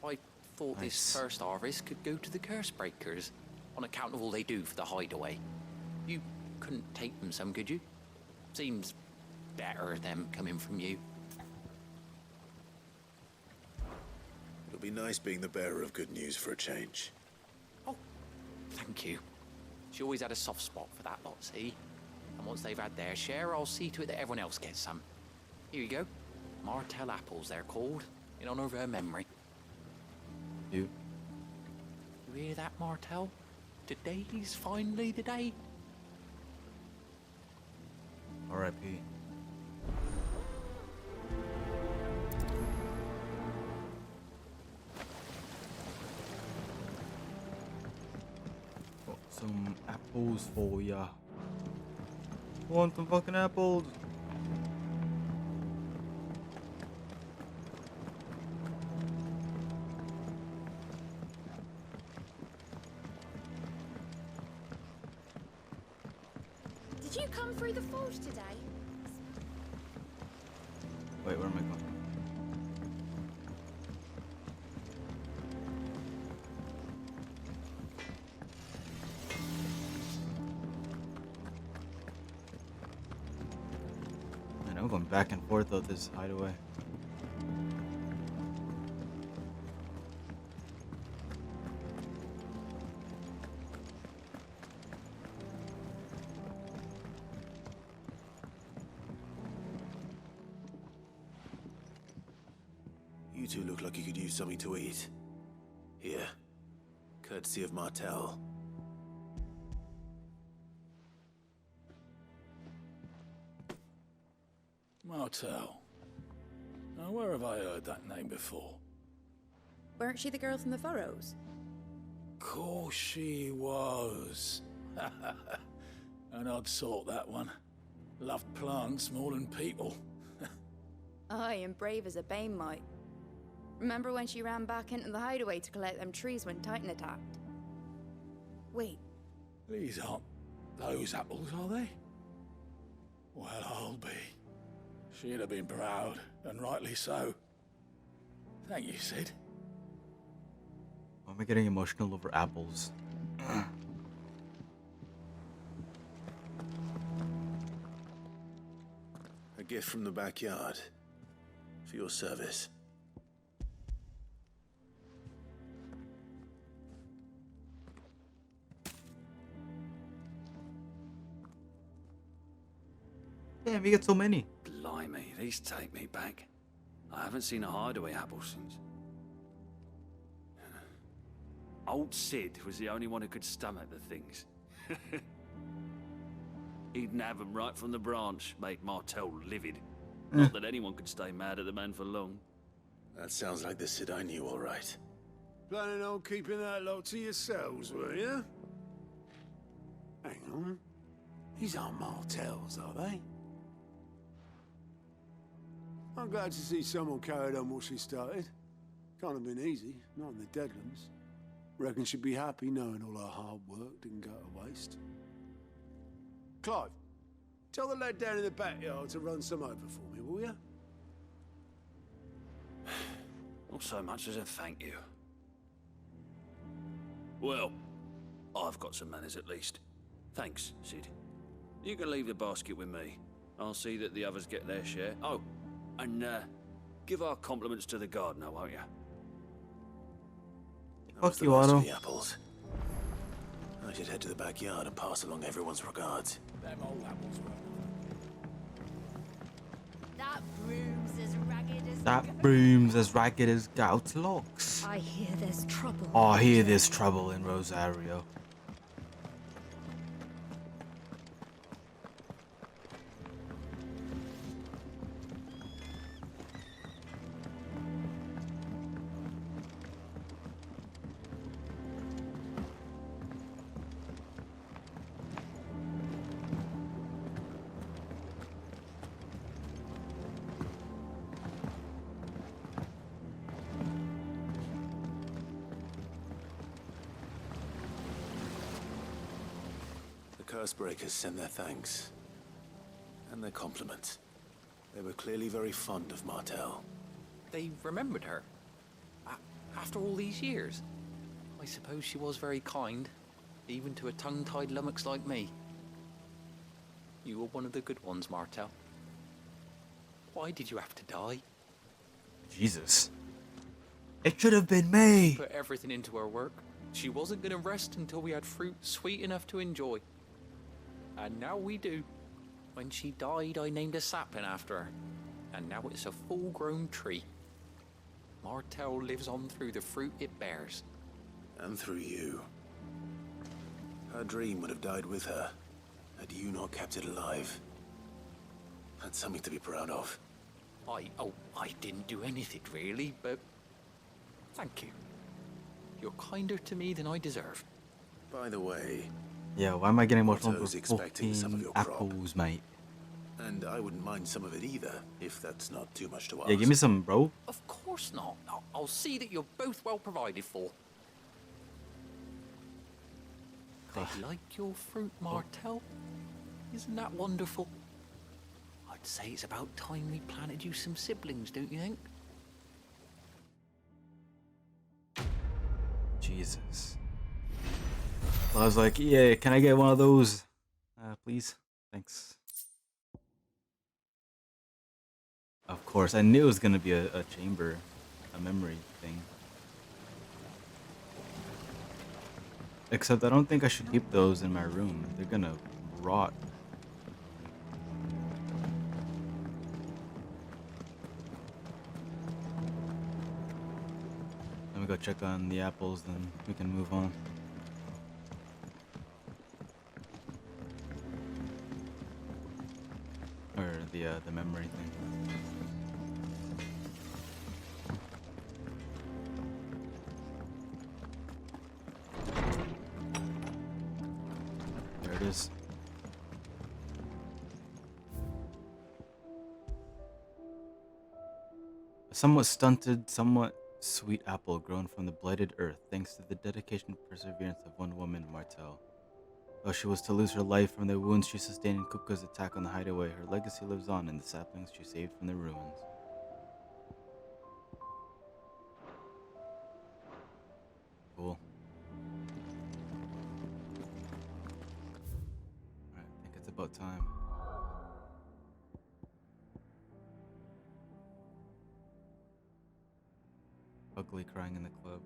I thought this first harvest could go to the curse breakers, on account of all they do for the hideaway. You couldn't take them some, could you? Seems better them coming from you. It'll be nice being the bearer of good news for a change. Thank you. She always had a soft spot for that lot, see? And once they've had their share, I'll see to it that everyone else gets some. Here you go. Martel apples, they're called, in honor of her memory. Dude. You hear that, Martel? Today's finally the day. R.I.P. Got some apples for ya. Want some fucking apples? Did you come through the forge today? Wait, where am I going? Man, I'm going back and forth of this hideaway. You two look like you could use something to eat. Here. Courtesy of Martel. Martel. Now, where have I heard that name before? Weren't she the girl from the Furrows? Course she was. An odd sort, that one. Loved plants more than people. Aye, and brave as a bane might. Remember when she ran back into the hideaway to collect them trees when Titan attacked? Wait, These aren't those apples, are they? Well, I'll be. She'd have been proud, and rightly so. Thank you, Sid. Why am I getting emotional over apples? A gift from the backyard. For your service. Damn, you get so many. Blimey, these take me back. I haven't seen a hideaway apple since. Old Sid was the only one who could stomach the things. He'd nab them right from the branch, made Martel livid. Not that anyone could stay mad at the man for long. That sounds like the Sid I knew, all right. Planning on keeping that lot to yourselves, were you? Hang on. These aren't Martels, are they? I'm glad to see someone carried on what she started. Can't have been easy, not in the Deadlands. Reckon she'd be happy knowing all her hard work didn't go to waste. Clive, tell the lad down in the backyard to run some over for me, will you? Not so much as a thank you. Well, I've got some manners at least. Thanks, Sid. You can leave the basket with me. I'll see that the others get their share. Oh, and give our compliments to the gardener, won't you? Fuck you, Otto. The apples. I should head to the backyard and pass along everyone's regards. Them old apples were. That broom's as ragged as... That broom's as ragged as gout locks. I hear there's trouble. I hear there's trouble in Rosario. Cursebreakers send their thanks. And their compliments. They were clearly very fond of Martel. They remembered her. After all these years. I suppose she was very kind, even to a tongue-tied lummox like me. You were one of the good ones, Martel. Why did you have to die? Jesus. It should have been me. She put everything into her work. She wasn't going to rest until we had fruit sweet enough to enjoy. And now we do. When she died, I named a sapling after her. And now it's a full-grown tree. Martel lives on through the fruit it bears. And through you. Her dream would have died with her, had you not kept it alive. That's something to be proud of. I didn't do anything really, but thank you. You're kinder to me than I deserve. By the way, Yeah, why am I getting emotional Otto's for expecting some of fucking your crop. apples, mate? And I wouldn't mind some of it either, if that's not too much to ask. Yeah, give me some, bro. Of course not. I'll see that you're both well provided for. They like your fruit, Martel. Isn't that wonderful? I'd say it's about time we planted you some siblings, don't you think? Jesus. I was like, yeah, can I get one of those? Please? Thanks. Of course, I knew it was gonna be a chamber, a memory thing. Except I don't think I should keep those in my room. They're gonna rot. Let me go check on the apples, then we can move on. Or the memory thing. There it is. A somewhat stunted, somewhat sweet apple grown from the blighted earth, thanks to the dedication and perseverance of one woman, Martel. Though she was to lose her life from the wounds she sustained in Kupka's attack on the hideaway, her legacy lives on in the saplings she saved from the ruins. Cool. Alright, I think it's about time. Ugly crying in the club.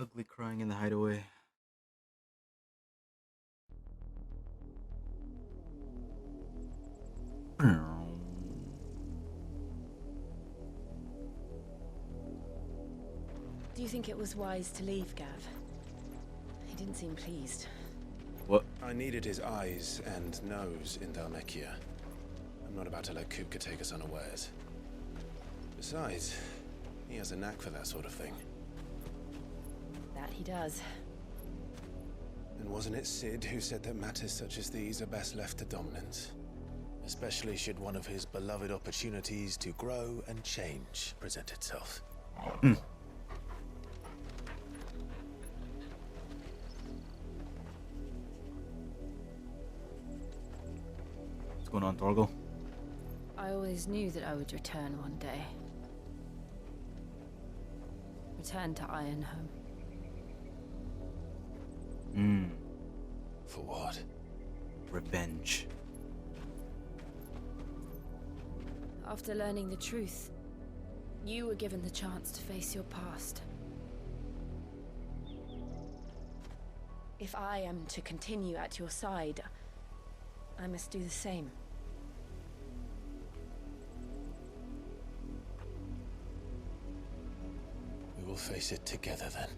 Ugly crying in the hideaway. Do you think it was wise to leave, Gav? He didn't seem pleased. What? I needed his eyes and nose in Dhalmekia. I'm not about to let Kupka take us unawares. Besides, he has a knack for that sort of thing. That he does. And wasn't it Sid who said that matters such as these are best left to dominance? Especially should one of his beloved opportunities to grow and change present itself. What's going on, Torgal? I always knew that I would return one day. Return to Ironhome. For what? Revenge. After learning the truth, you were given the chance to face your past. If I am to continue at your side, I must do the same. We will face it together then.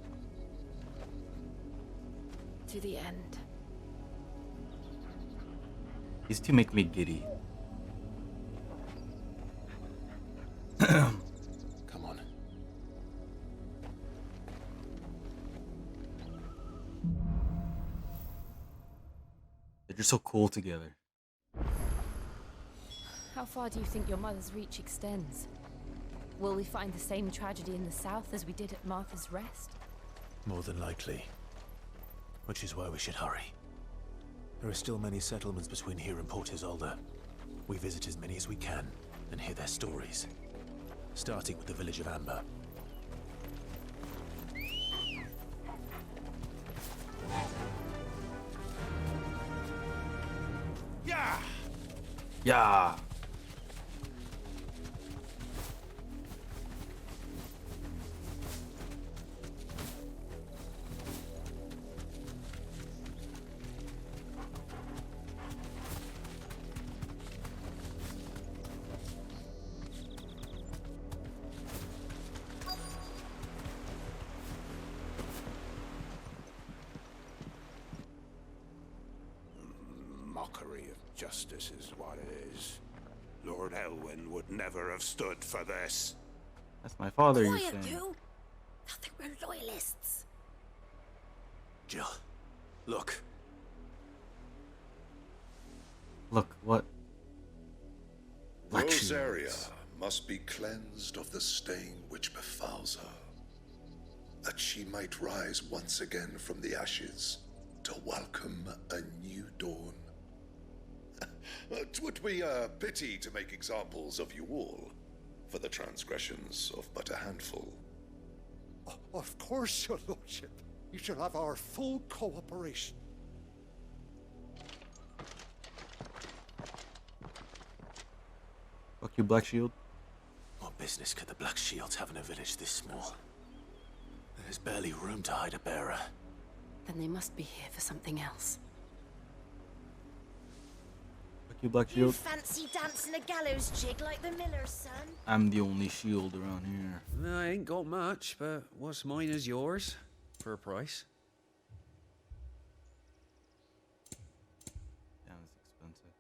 To the end. These two make me giddy. Come on. They're just so cool together. How far do you think your mother's reach extends? Will we find the same tragedy in the south as we did at Martha's Rest? More than likely. Which is why we should hurry. There are still many settlements between here and Port Isolde. We visit as many as we can and hear their stories. Starting with the village of Amber. Yeah! Yeah! mockery of justice is what it is. Lord Elwyn would never have stood for this. That's my father, you're Quiet, saying. you! I think we're loyalists. Jill, look. Look, what? Black Rosaria shields. must be cleansed of the stain which befouls her, that she might rise once again from the ashes to welcome a new dawn. 'Twould be a pity to make examples of you all for the transgressions of but a handful. Of course, your lordship. You shall have our full cooperation. Fuck you, Black Shield. What business could the Black Shields have in a village this small? There's barely room to hide a bearer. Then they must be here for something else. Fuck you, Black You Shield. fancy dancing a gallows jig like the miller's son? I'm the only shield around here. I ain't got much, but what's mine is yours. For a price. Damn, it's expensive.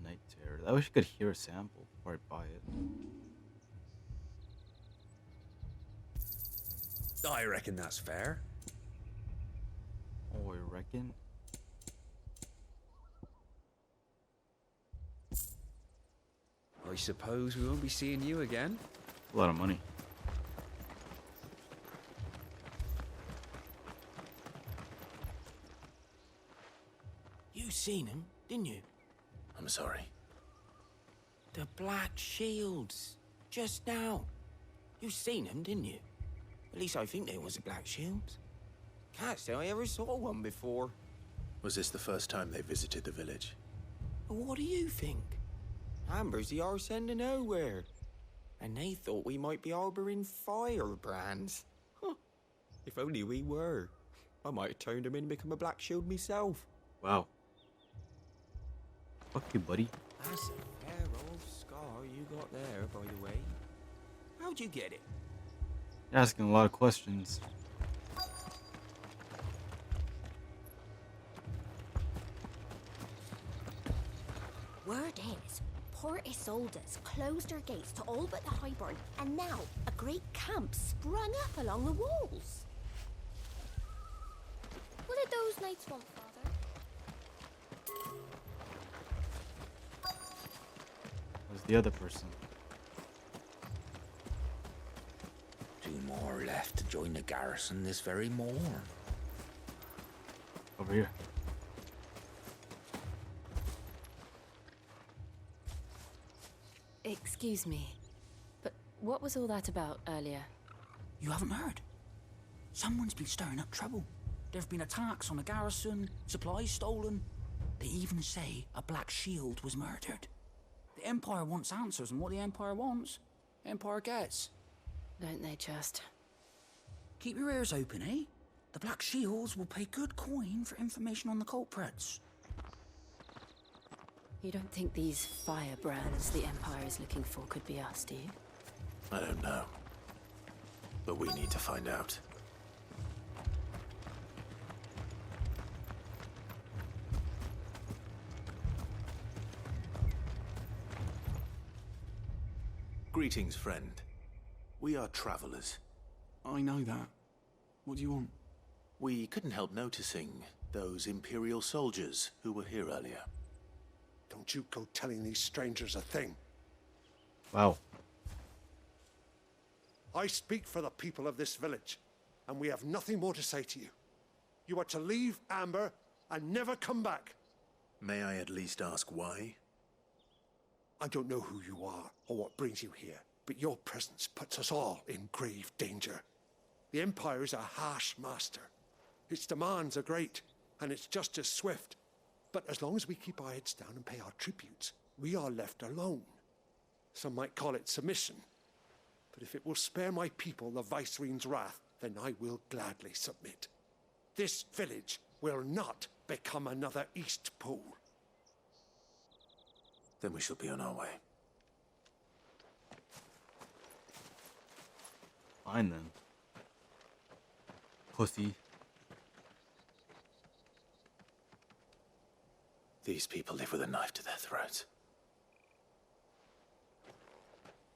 Night Terror. I wish I could hear a sample before I buy it. I reckon that's fair. Oh, I reckon. I suppose we won't be seeing you again. A lot of money. You seen him, didn't you? I'm sorry. The Black Shields. Just now. You seen them, didn't you? At least I think they was the Black Shields. Can't say I ever saw one before. Was this the first time they visited the village? What do you think? Amber's the arse end of nowhere. And they thought we might be harboring firebrands. Huh. If only we were. I might have turned them in and become a Black Shield myself. Wow. Fuck you, buddy. That's a fair old scar you got there, by the way. How'd you get it? You're asking a lot of questions. Word is, Port Isolde's closed her gates to all but the Highborn, and now a great camp sprung up along the walls. What did those knights want, Father? Who's the other person? 2 more left to join the garrison this very morn. Over here. Excuse me, but what was all that about earlier? You haven't heard? Someone's been stirring up trouble. There have been attacks on the garrison, supplies stolen. They even say a Black Shield was murdered. The Empire wants answers, and what the Empire wants, Empire gets. Don't they just? Keep your ears open, eh? The Black Shields will pay good coin for information on the culprits. You don't think these firebrands the Empire is looking for could be us, do you? I don't know. But we need to find out. Greetings, friend. We are travelers. I know that. What do you want? We couldn't help noticing those Imperial soldiers who were here earlier. Don't you go telling these strangers a thing. Wow. I speak for the people of this village, and we have nothing more to say to you. You are to leave Amber and never come back. May I at least ask why? I don't know who you are or what brings you here, but your presence puts us all in grave danger. The Empire is a harsh master. Its demands are great, and its justice swift. But as long as we keep our heads down and pay our tributes, we are left alone. Some might call it submission. But if it will spare my people the Viceroy's wrath, then I will gladly submit. This village will not become another East Pool. Then we shall be on our way. find them. Pussy. These people live with a knife to their throats.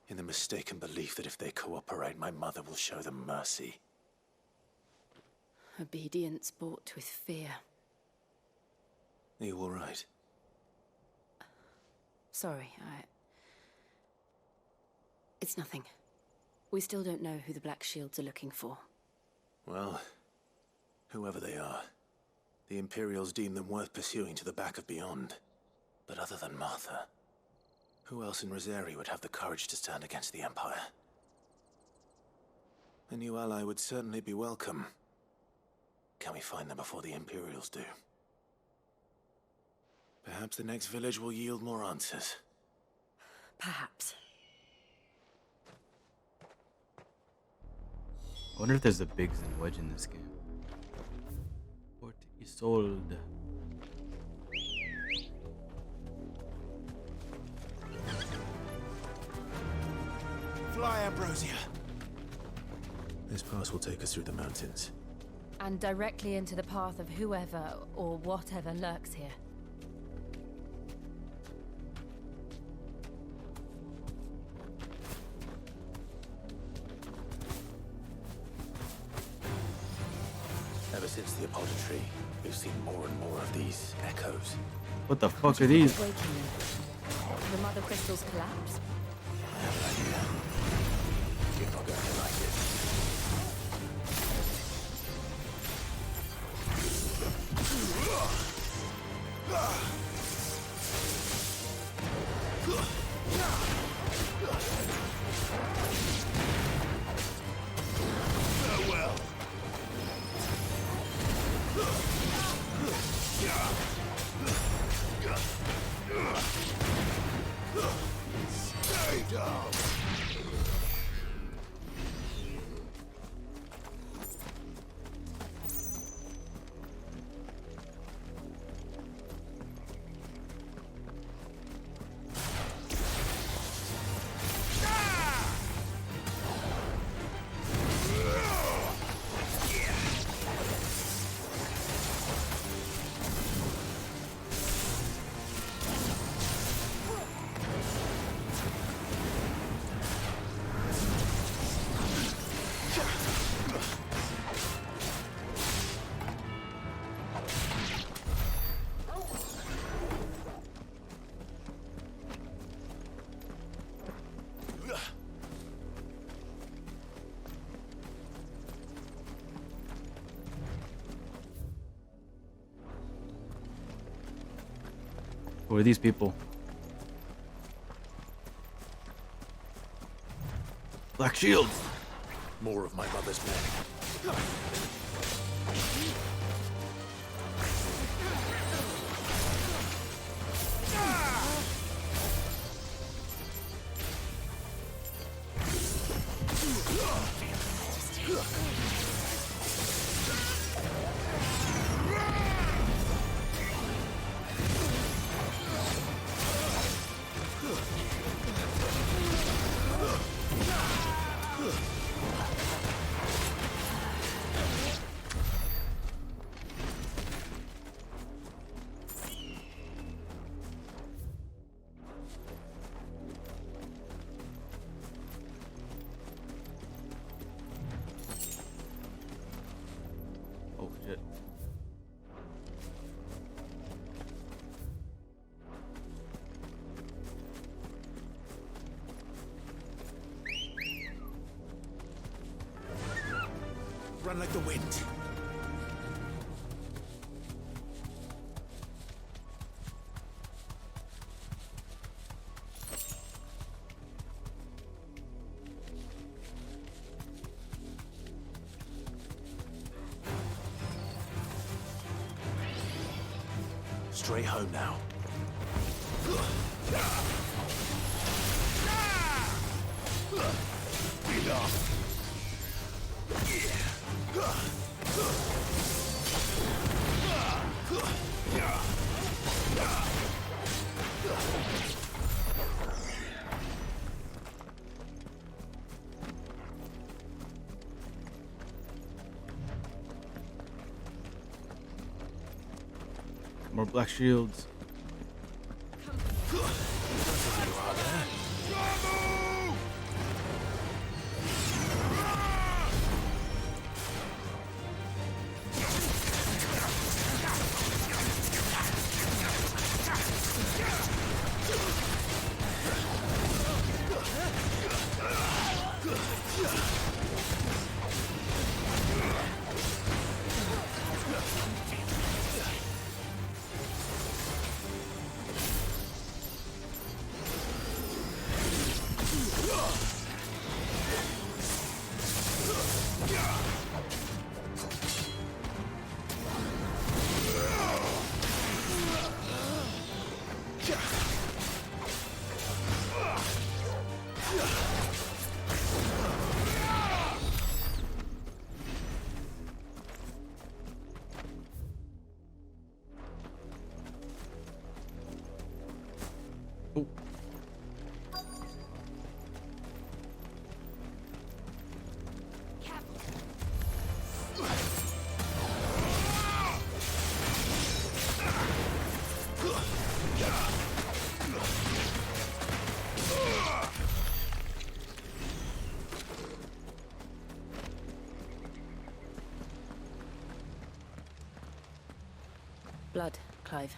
In the mistaken belief that if they cooperate, my mother will show them mercy. Obedience bought with fear. Are you all right? Sorry, It's nothing. We still don't know who the Black Shields are looking for. Well, whoever they are, the Imperials deem them worth pursuing to the back of beyond. But other than Martha, who else in Rosari would have the courage to stand against the Empire? A new ally would certainly be welcome. Can we find them before the Imperials do? Perhaps the next village will yield more answers. Perhaps. I wonder if there's a Biggs and Wedge in this game. Port Isolde. Fly, Ambrosia! This pass will take us through the mountains. And directly into the path of whoever or whatever lurks here. Ever since the Apollo tree, we've seen more and more of these echoes. What the fuck are these? Waking them. The mother crystals collapse. I have an idea. You're not going to like it. Farewell. Stay down. Who are these people? Black Shields! More of my mother's men. Oh shit. Run like the wind. Straight home now. Beat up. More black shields. Blood, Clive.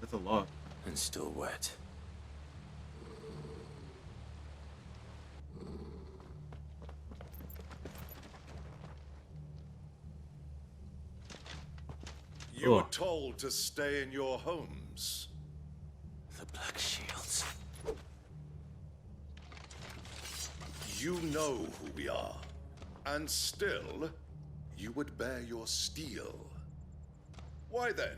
That's a lot. And still wet. You were told to stay in your homes. The Black Shields. You know who we are. And still, you would bear your steel. Why then?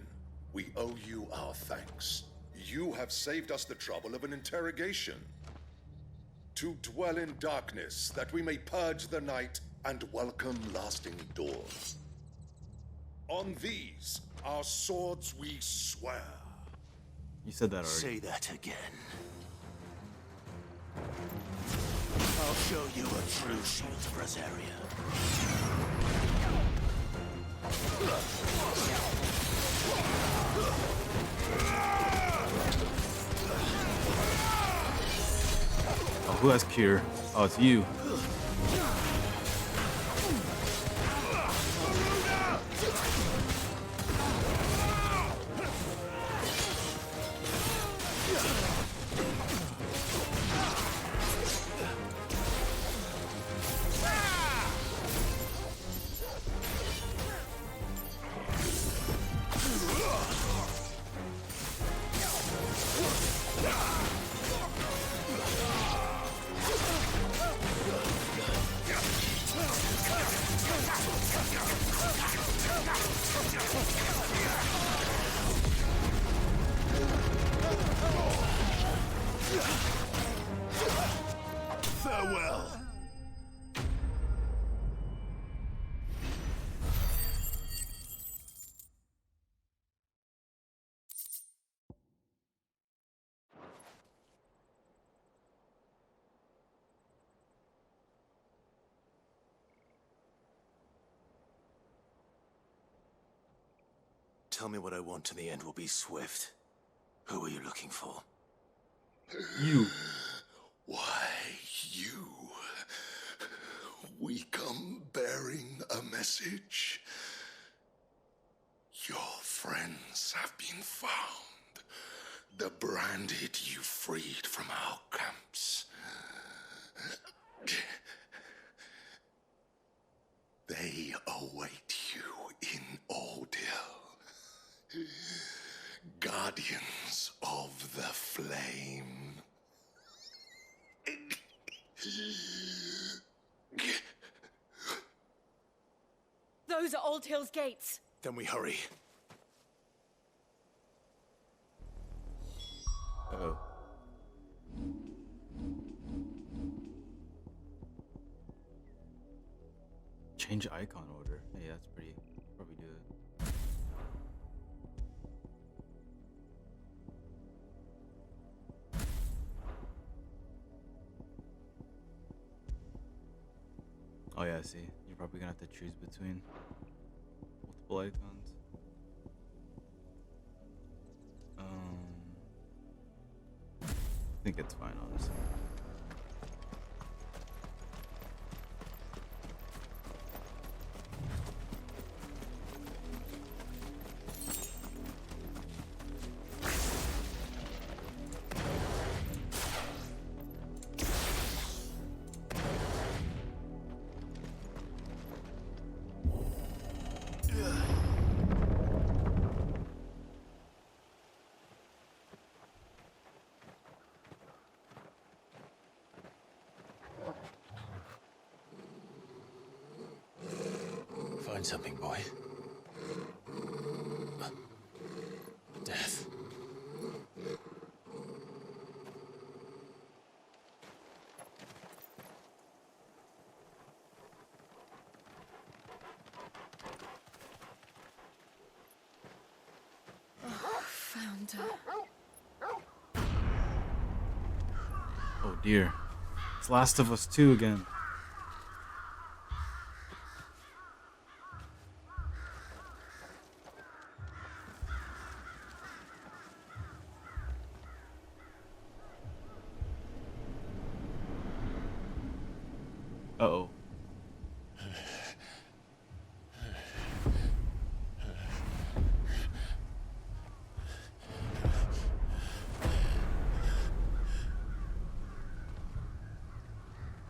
We owe you our thanks. You have saved us the trouble of an interrogation. To dwell in darkness, that we may purge the night and welcome lasting dawn. On these, our swords we swear. You said that already. Say that again. I'll show you a true shield of Rosaria. Oh, who has cure? Oh, it's you. Farewell. Tell me what I want and the end will be swift. Who are you looking for? You. Why, you? We come bearing a message. Your friends have been found. The branded you freed from our camps. They await you in Ordeal. Guardians of the Flame. Those are Old Hill's gates. Then we hurry. Uh-oh. Change icon order. Hey, that's pretty. Probably do it. Oh yeah, I see. You're probably gonna have to choose between multiple icons. think it's fine, honestly. Find something, boy. Death. Found her. Oh dear. It's Last of Us 2 again. Uh-oh.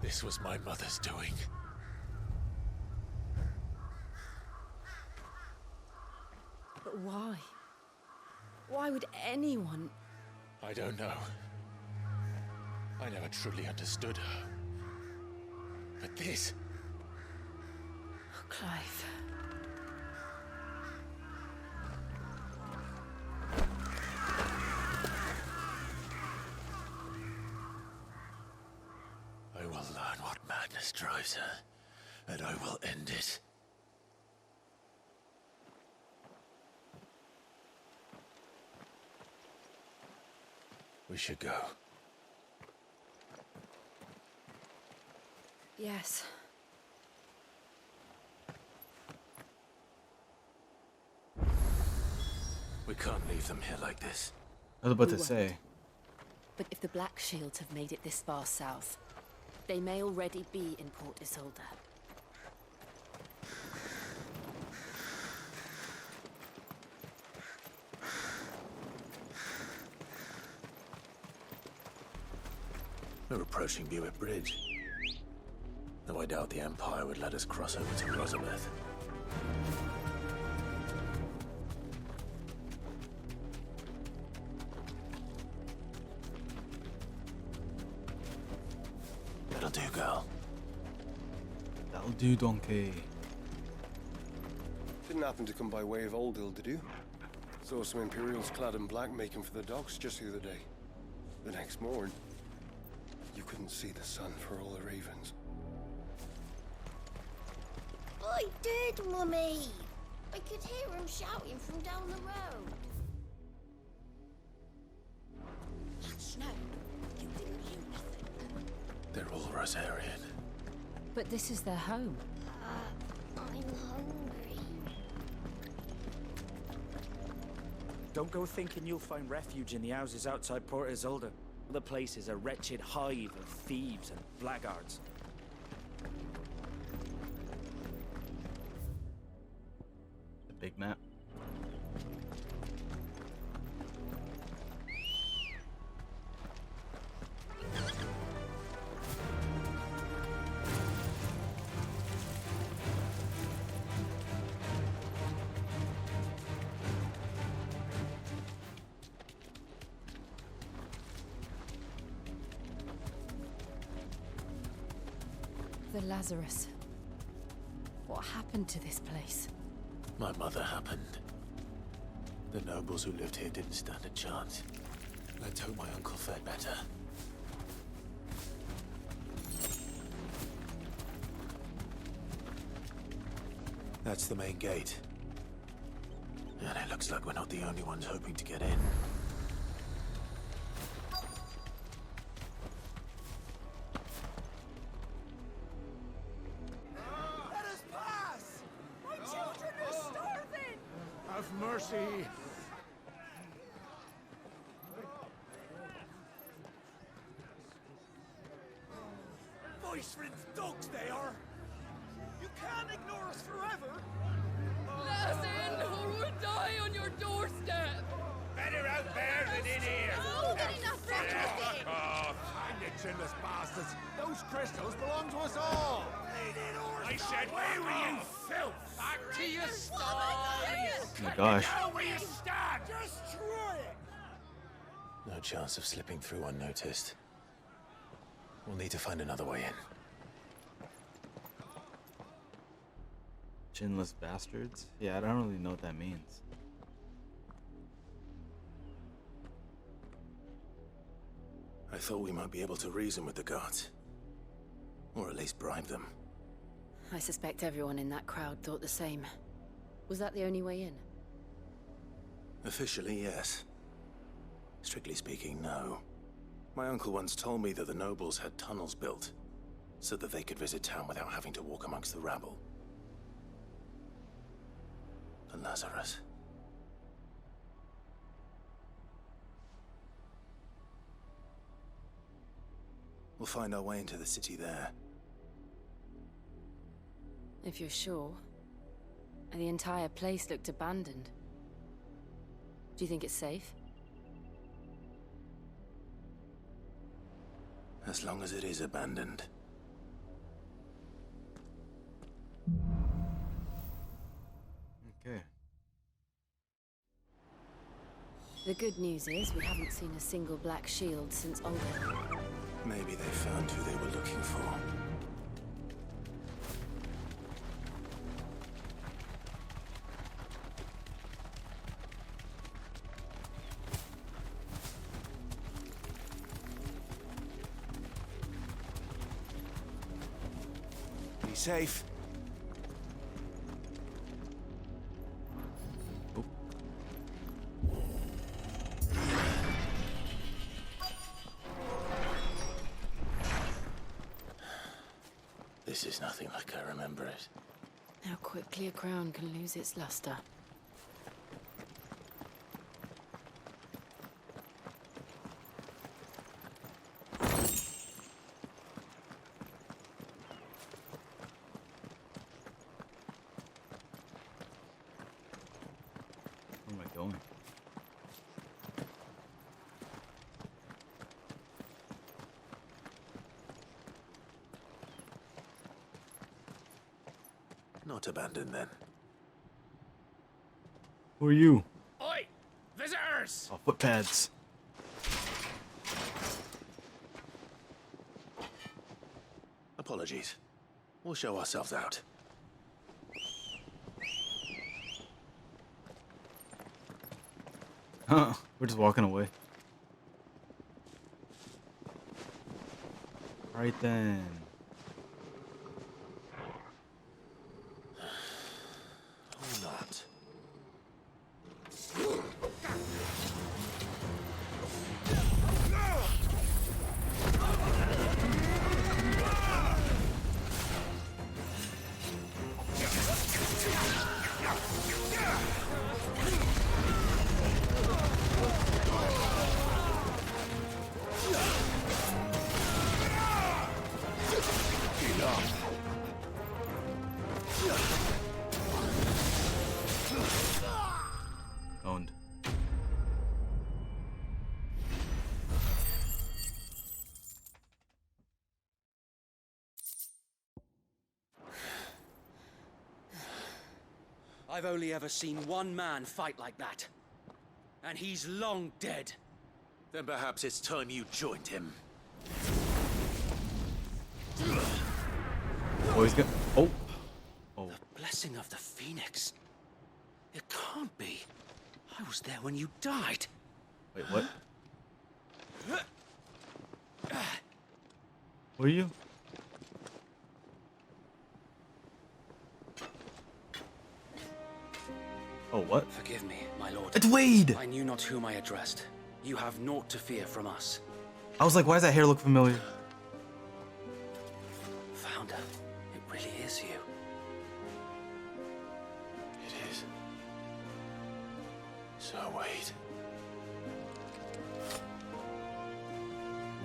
This was my mother's doing. But why? Why would anyone? I don't know. I never truly understood her. But this... Oh, Clive. I will learn what madness drives her, and I will end it. We should go. Yes. We can't leave them here like this. I was about We to won't. say. But if the Black Shields have made it this far south, they may already be in Port Isolde. We're approaching Buick Bridge. Though I doubt the Empire would let us cross over to Rosameth. That'll do, girl. That'll do, donkey. Didn't happen to come by way of Oldhill, did you? Saw some Imperials clad in black making for the docks just the other day. The next morn, you couldn't see the sun for all the ravens. I did, Mummy. I could hear him shouting from down the road. No, you didn't hear nothing. They're all Rosarian. But this is their home. I'm hungry. Don't go thinking you'll find refuge in the houses outside Port Isolde. The place is a wretched hive of thieves and blackguards. The big map. The Lazarus. What happened to this place? My mother happened. The nobles who lived here didn't stand a chance. Let's hope my uncle fared better. That's the main gate. And it looks like we're not the only ones hoping to get in. Let us pass! My children are starving! Have mercy! Iceland's dogs they are! You can't ignore us forever! Let us in, or we'll die on your doorstep! Better out there than in here! More than enough practice! Fuck off! Find the chinless bastards! Those crystals belong to us all! I said, where were you, filth? Back to your sties! Oh my gosh. Go where you stand! Just try it! No chance of slipping through unnoticed. We'll need to find another way in. Chinless bastards? Yeah, I don't really know what that means. I thought we might be able to reason with the guards. Or at least bribe them. I suspect everyone in that crowd thought the same. Was that the only way in? Officially, yes. Strictly speaking, no. My uncle once told me that the nobles had tunnels built, so that they could visit town without having to walk amongst the rabble. The Lazarus. We'll find our way into the city there. If you're sure. The entire place looked abandoned. Do you think it's safe? As long as it is abandoned. Okay. The good news is we haven't seen a single black shield since Olga. Maybe they found who they were looking for. Be safe. This is nothing like I remember it. How quickly a crown can lose its luster. Where am I going? Not abandoned then. Who are you? Oi! Visitors! Oh, footpads. Apologies. We'll show ourselves out. Huh. We're just walking away. Alright then. Or not. Owned. I've only ever seen one man fight like that. And he's long dead. Then perhaps it's time you joined him. Oh, he's gonna. Oh. Oh. The blessing of the Phoenix. It can't be. I was there when you died. Wait, what? Who are you? Oh, what? Forgive me, my lord. It's Wade! I knew not whom I addressed. You have naught to fear from us. I was like, why does that hair look familiar? Founder, it really is you. It is. So Wade.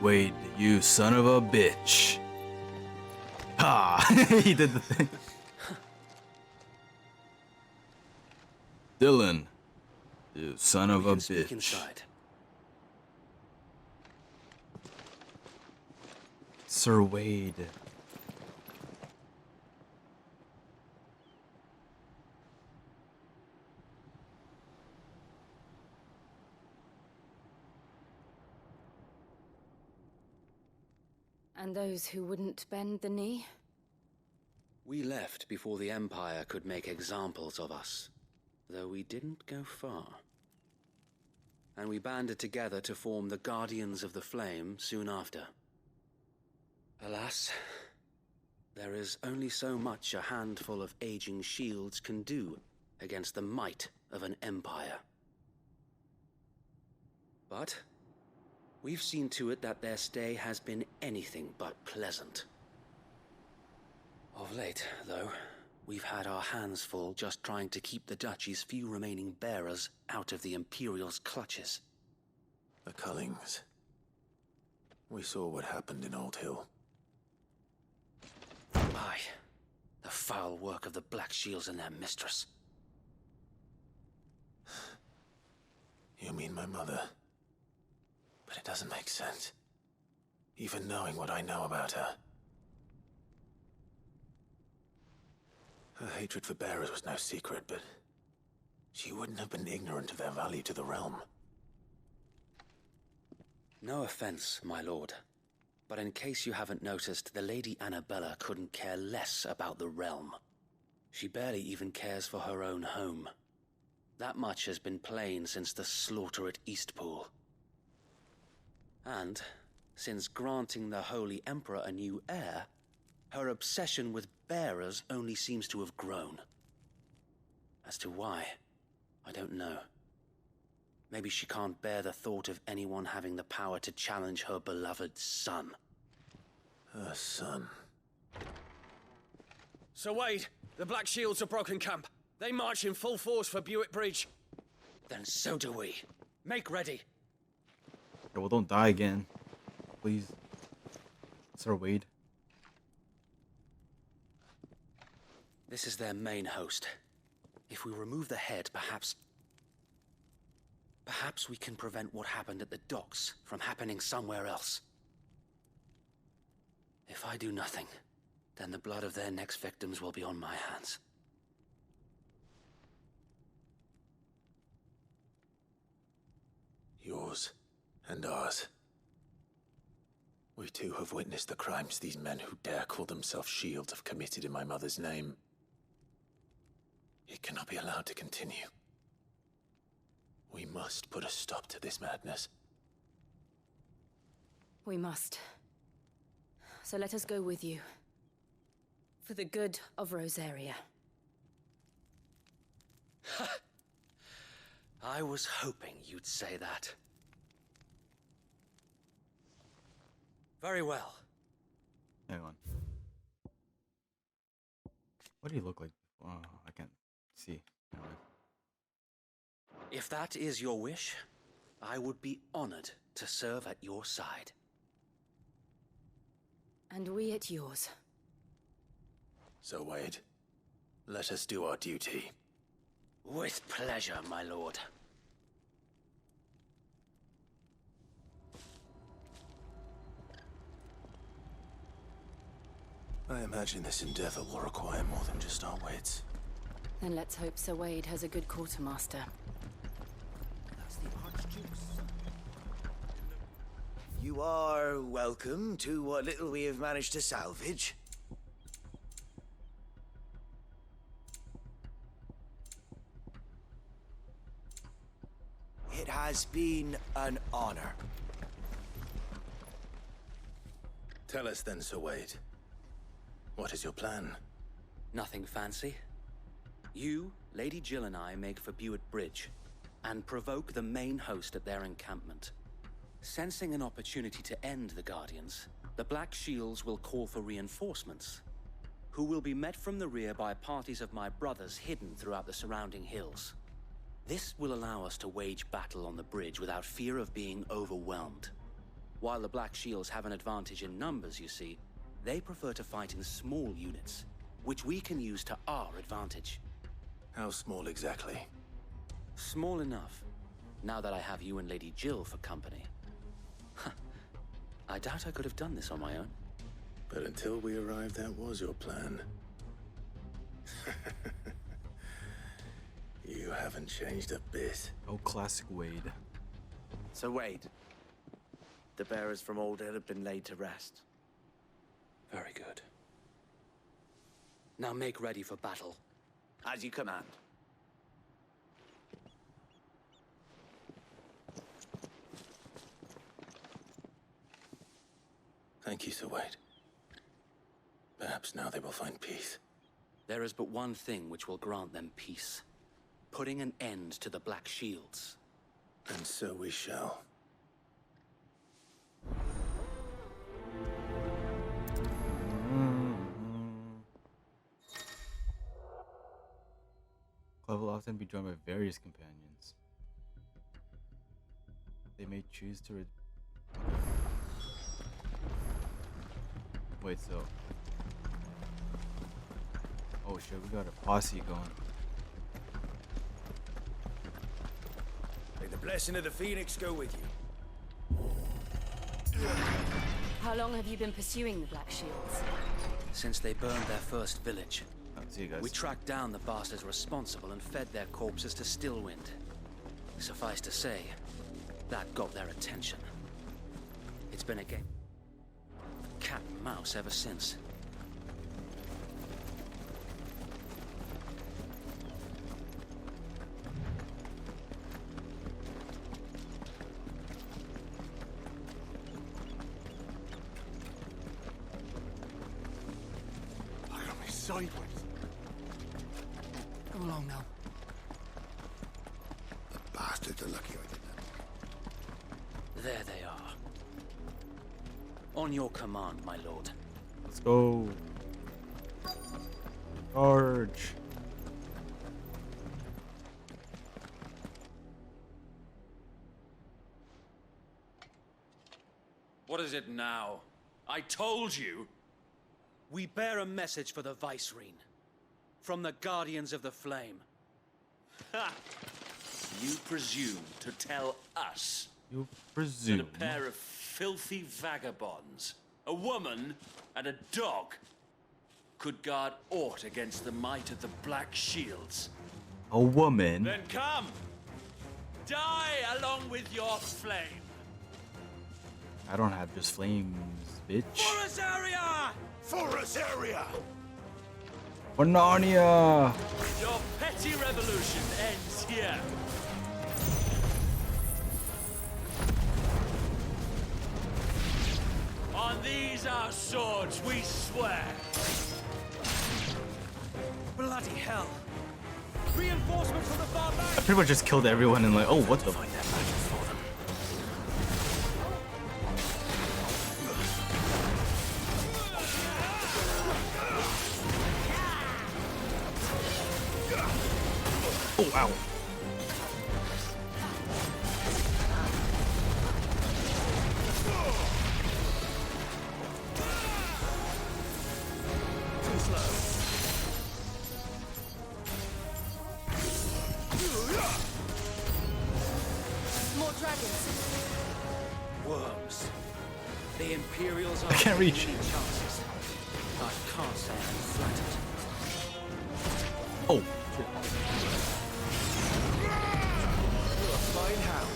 Wade, you son of a bitch. Ah, he did the thing. Dylan, you son of a Speak bitch. inside. Sir Wade. And those who wouldn't bend the knee? We left before the Empire could make examples of us, though we didn't go far. And we banded together to form the Guardians of the Flame soon after. Alas, there is only so much a handful of aging shields can do against the might of an empire. But we've seen to it that their stay has been anything but pleasant. Of late, though, we've had our hands full just trying to keep the Duchy's few remaining bearers out of the Imperial's clutches. The Cullings. We saw what happened in Old Hill. Aye, the foul work of the Black Shields and their mistress. You mean my mother? But it doesn't make sense. Even knowing what I know about her. Her hatred for bearers was no secret, but she wouldn't have been ignorant of their value to the realm. No offense, my lord, but in case you haven't noticed, the Lady Annabella couldn't care less about the realm. She barely even cares for her own home. That much has been plain since the slaughter at Eastpool. And, since granting the Holy Emperor a new heir, her obsession with bearers only seems to have grown. As to why, I don't know. Maybe she can't bear the thought of anyone having the power to challenge her beloved son. Her son. Sir Wade, the Black Shields have broken camp. They march in full force for Buick Bridge. Then so do we. Make ready. Yeah, well, don't die again. Please. Sir Wade. This is their main host. If we remove the head, perhaps we can prevent what happened at the docks from happening somewhere else. If I do nothing, then the blood of their next victims will be on my hands. Yours and ours. We too have witnessed the crimes these men who dare call themselves shields have committed in my mother's name. It cannot be allowed to continue. We must put a stop to this madness. We must. So let us go with you. For the good of Rosaria. I was hoping you'd say that. Very well. Hang on. What do you look like? Oh, I can't see. Anyway. If that is your wish, I would be honored to serve at your side. And we at yours. So, Wade, let us do our duty. With pleasure, my lord. I imagine this endeavor will require more than just our wits. Then let's hope Sir Wade has a good quartermaster. You are welcome to what little we have managed to salvage. It has been an honor. Tell us then, Sir Wade. What is your plan? Nothing fancy. You, Lady Jill and I make for Buick Bridge, and provoke the main host at their encampment. Sensing an opportunity to end the Guardians, the Black Shields will call for reinforcements, who will be met from the rear by parties of my brothers hidden throughout the surrounding hills. This will allow us to wage battle on the bridge without fear of being overwhelmed. While the Black Shields have an advantage in numbers, you see, They prefer to fight in small units, which we can use to our advantage. How small exactly? Small enough, now that I have you and Lady Jill for company. I doubt I could have done this on my own. But until we arrived, that was your plan. You haven't changed a bit. Oh, classic Wade. So Wade, the bearers from Old Hill have been laid to rest. Very good. Now make ready for battle. As you command. Thank you, Sir Wade. Perhaps now they will find peace. There is but one thing which will grant them peace. Putting an end to the Black Shields. And so we shall. Club will often be joined by various companions. They may choose to wait, so... Oh shit, we got a posse going. May the blessing of the Phoenix go with you. How long have you been pursuing the Black Shields? Since they burned their first village. See you guys. We tracked down the bastards responsible and fed their corpses to Stillwind. Suffice to say, that got their attention. It's been a game of cat and mouse ever since. Look at me sideways. Go along now. The bastards are lucky I did that. There they are. On your command, my lord. Let's go. Charge. What is it now? I told you! We bear a message for the Vicereine. From the Guardians of the Flame. Ha! You presume to tell us You presume. that a pair of filthy vagabonds, a woman and a dog, could guard aught against the might of the Black Shields? A woman. Then come! Die along with your flame! I don't have just flames, bitch. For Azaria! For Azaria! For Narnia. Your petty revolution ends here. On these our swords we swear. Bloody hell! Reinforcements from the far I bank! pretty much just killed everyone and like, oh, what the? Oh, ow. More dragons. Worms. The Imperials are I can't reach. taking chances. I can't say I'm flattered. Oh. You're a fine hound.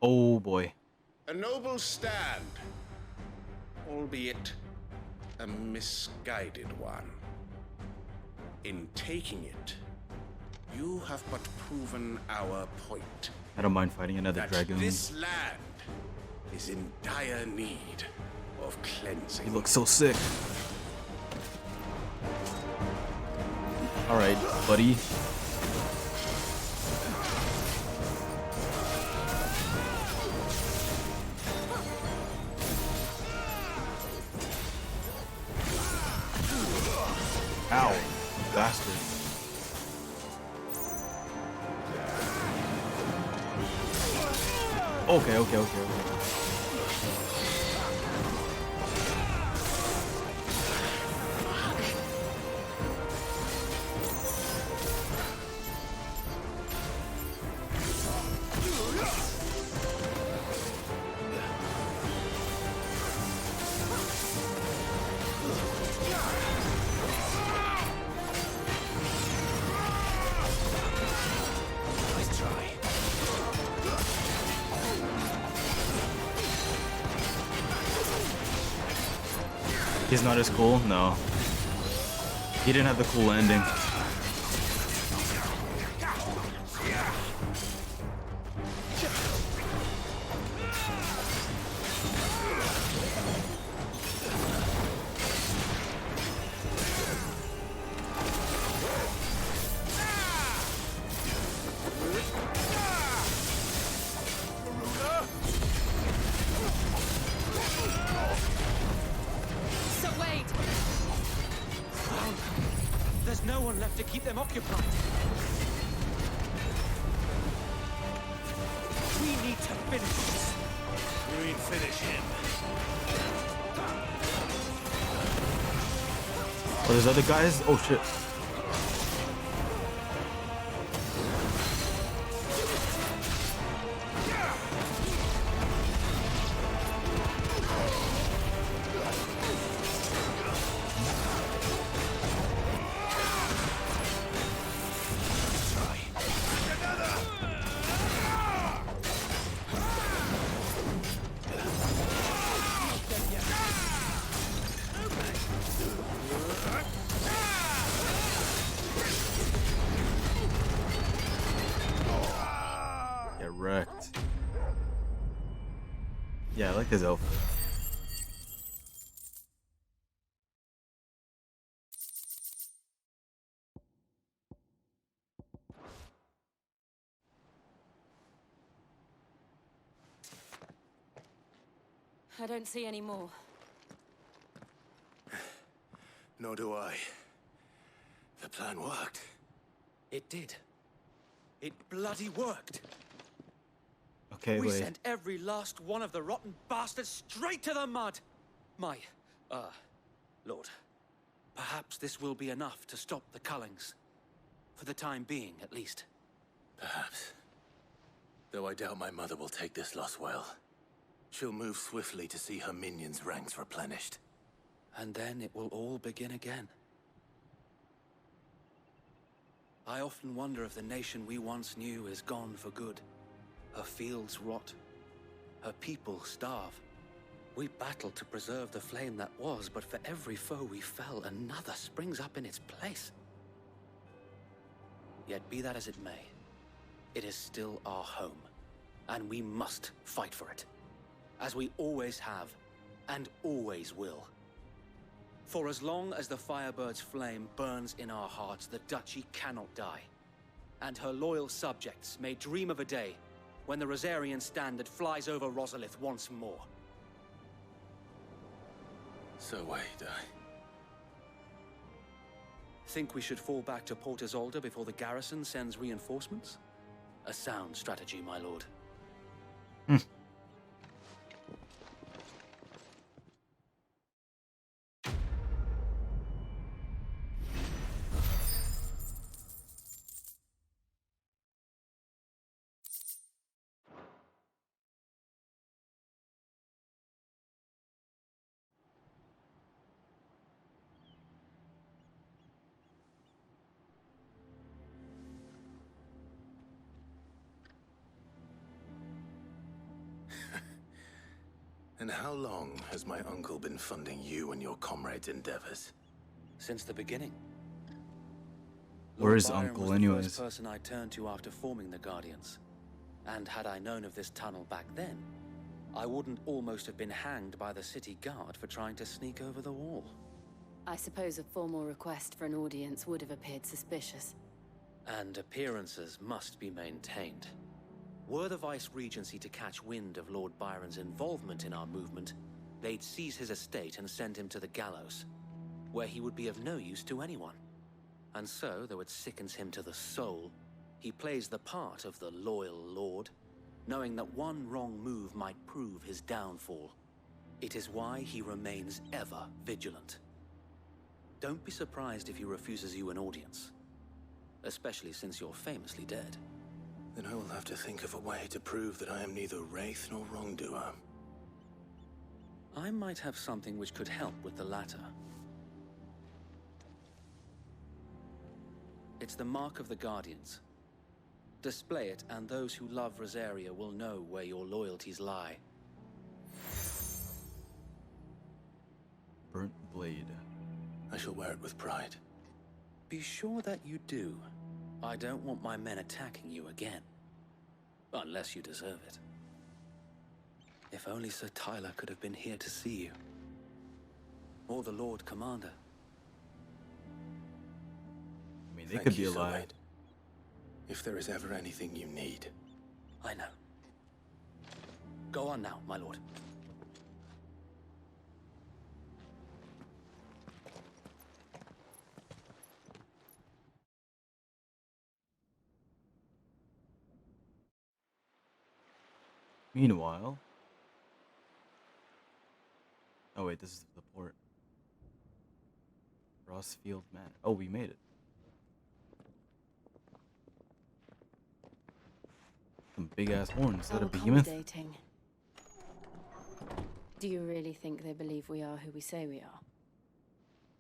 Oh boy. A noble stand, albeit a misguided one. In taking it, you have but proven our point. I don't mind fighting another That dragoon. this land is in dire need of cleansing. He looks so sick. All right, buddy. Ow, bastard. Okay. Nice try. He's not as cool? No. He didn't have the cool ending. So wait! There's no one left to keep them occupied. We need to finish this. You mean finish him? Oh, there's other guys? Oh shit. Get wrecked. Yeah, I like his outfit. I don't see any more. Nor do I. The plan worked. It did. It bloody worked. Okay, We wait. sent every last one of the rotten bastards straight to the mud. My, Lord, perhaps this will be enough to stop the Cullings. For the time being, at least. Perhaps. Though I doubt my mother will take this loss well. She'll move swiftly to see her minions' ranks replenished. And then it will all begin again. I often wonder if the nation we once knew is gone for good. Her fields rot. Her people starve. We battled to preserve the flame that was, but for every foe we fell, another springs up in its place. Yet be that as it may, it is still our home, and we must fight for it, as we always have, and always will. For as long as the Firebird's flame burns in our hearts, the Duchy cannot die, and her loyal subjects may dream of a day when the Rosarian standard flies over Rosalith once more. So wait, Think we should fall back to Port Isolde before the garrison sends reinforcements? A sound strategy, my lord. And how long has my uncle been funding you and your comrades' endeavors? Since the beginning. Where is Byron Uncle was the anyways? first person I turned to after forming the Guardians. And had I known of this tunnel back then, I wouldn't almost have been hanged by the city guard for trying to sneak over the wall. I suppose a formal request for an audience would have appeared suspicious. And appearances must be maintained. Were the Vice-Regency to catch wind of Lord Byron's involvement in our movement, they'd seize his estate and send him to the gallows, where he would be of no use to anyone. And so, though it sickens him to the soul, he plays the part of the loyal lord, knowing that one wrong move might prove his downfall. It is why he remains ever vigilant. Don't be surprised if he refuses you an audience, especially since you're famously dead. Then I will have to think of a way to prove that I am neither wraith nor wrongdoer. I might have something which could help with the latter. It's the mark of the Guardians. Display it, and those who love Rosaria will know where your loyalties lie. Burnt blade. I shall wear it with pride. Be sure that you do. I don't want my men attacking you again. Unless you deserve it. If only Sir Tyler could have been here to see you. Or the Lord Commander. I mean, they could be alive. If there is ever anything you need. I know. Go on now, my lord. Meanwhile... Oh wait, this is the port. Rossfield Manor. Oh, we made it. Some big-ass horns. Is that a behemoth? Accommodating. Do you really think they believe we are who we say we are?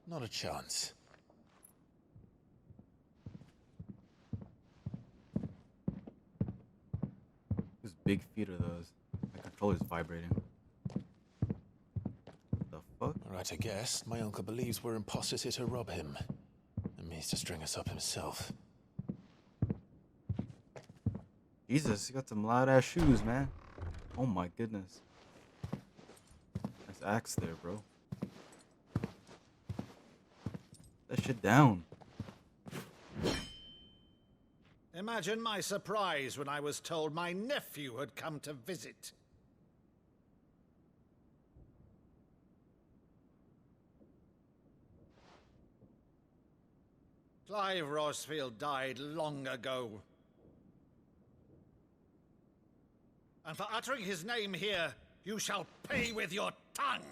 Not a chance. Whose big feet are those? My controller's vibrating. The fuck? Right, I guess. My uncle believes we're imposters here to rob him. And means to string us up himself. Jesus, you got some loud-ass shoes, man. Oh my goodness. Nice axe there, bro. That shit down. Imagine my surprise when I was told my nephew had come to visit. Clive Rossfield died long ago. And for uttering his name here, you shall pay with your tongue!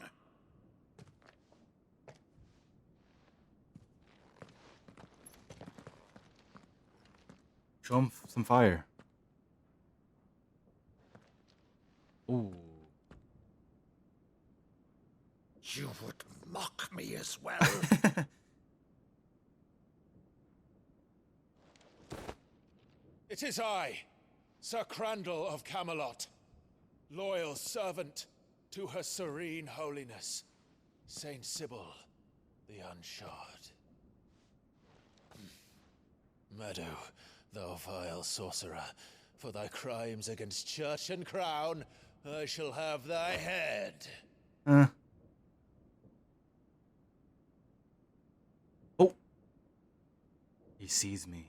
Show him some fire. Ooh. You would mock me as well. It is I, Sir Crandall of Camelot, loyal servant to Her Serene Holiness, Saint Sybil the Unshod. Meadow, thou vile sorcerer, for thy crimes against church and crown, I shall have thy head. Oh! He sees me.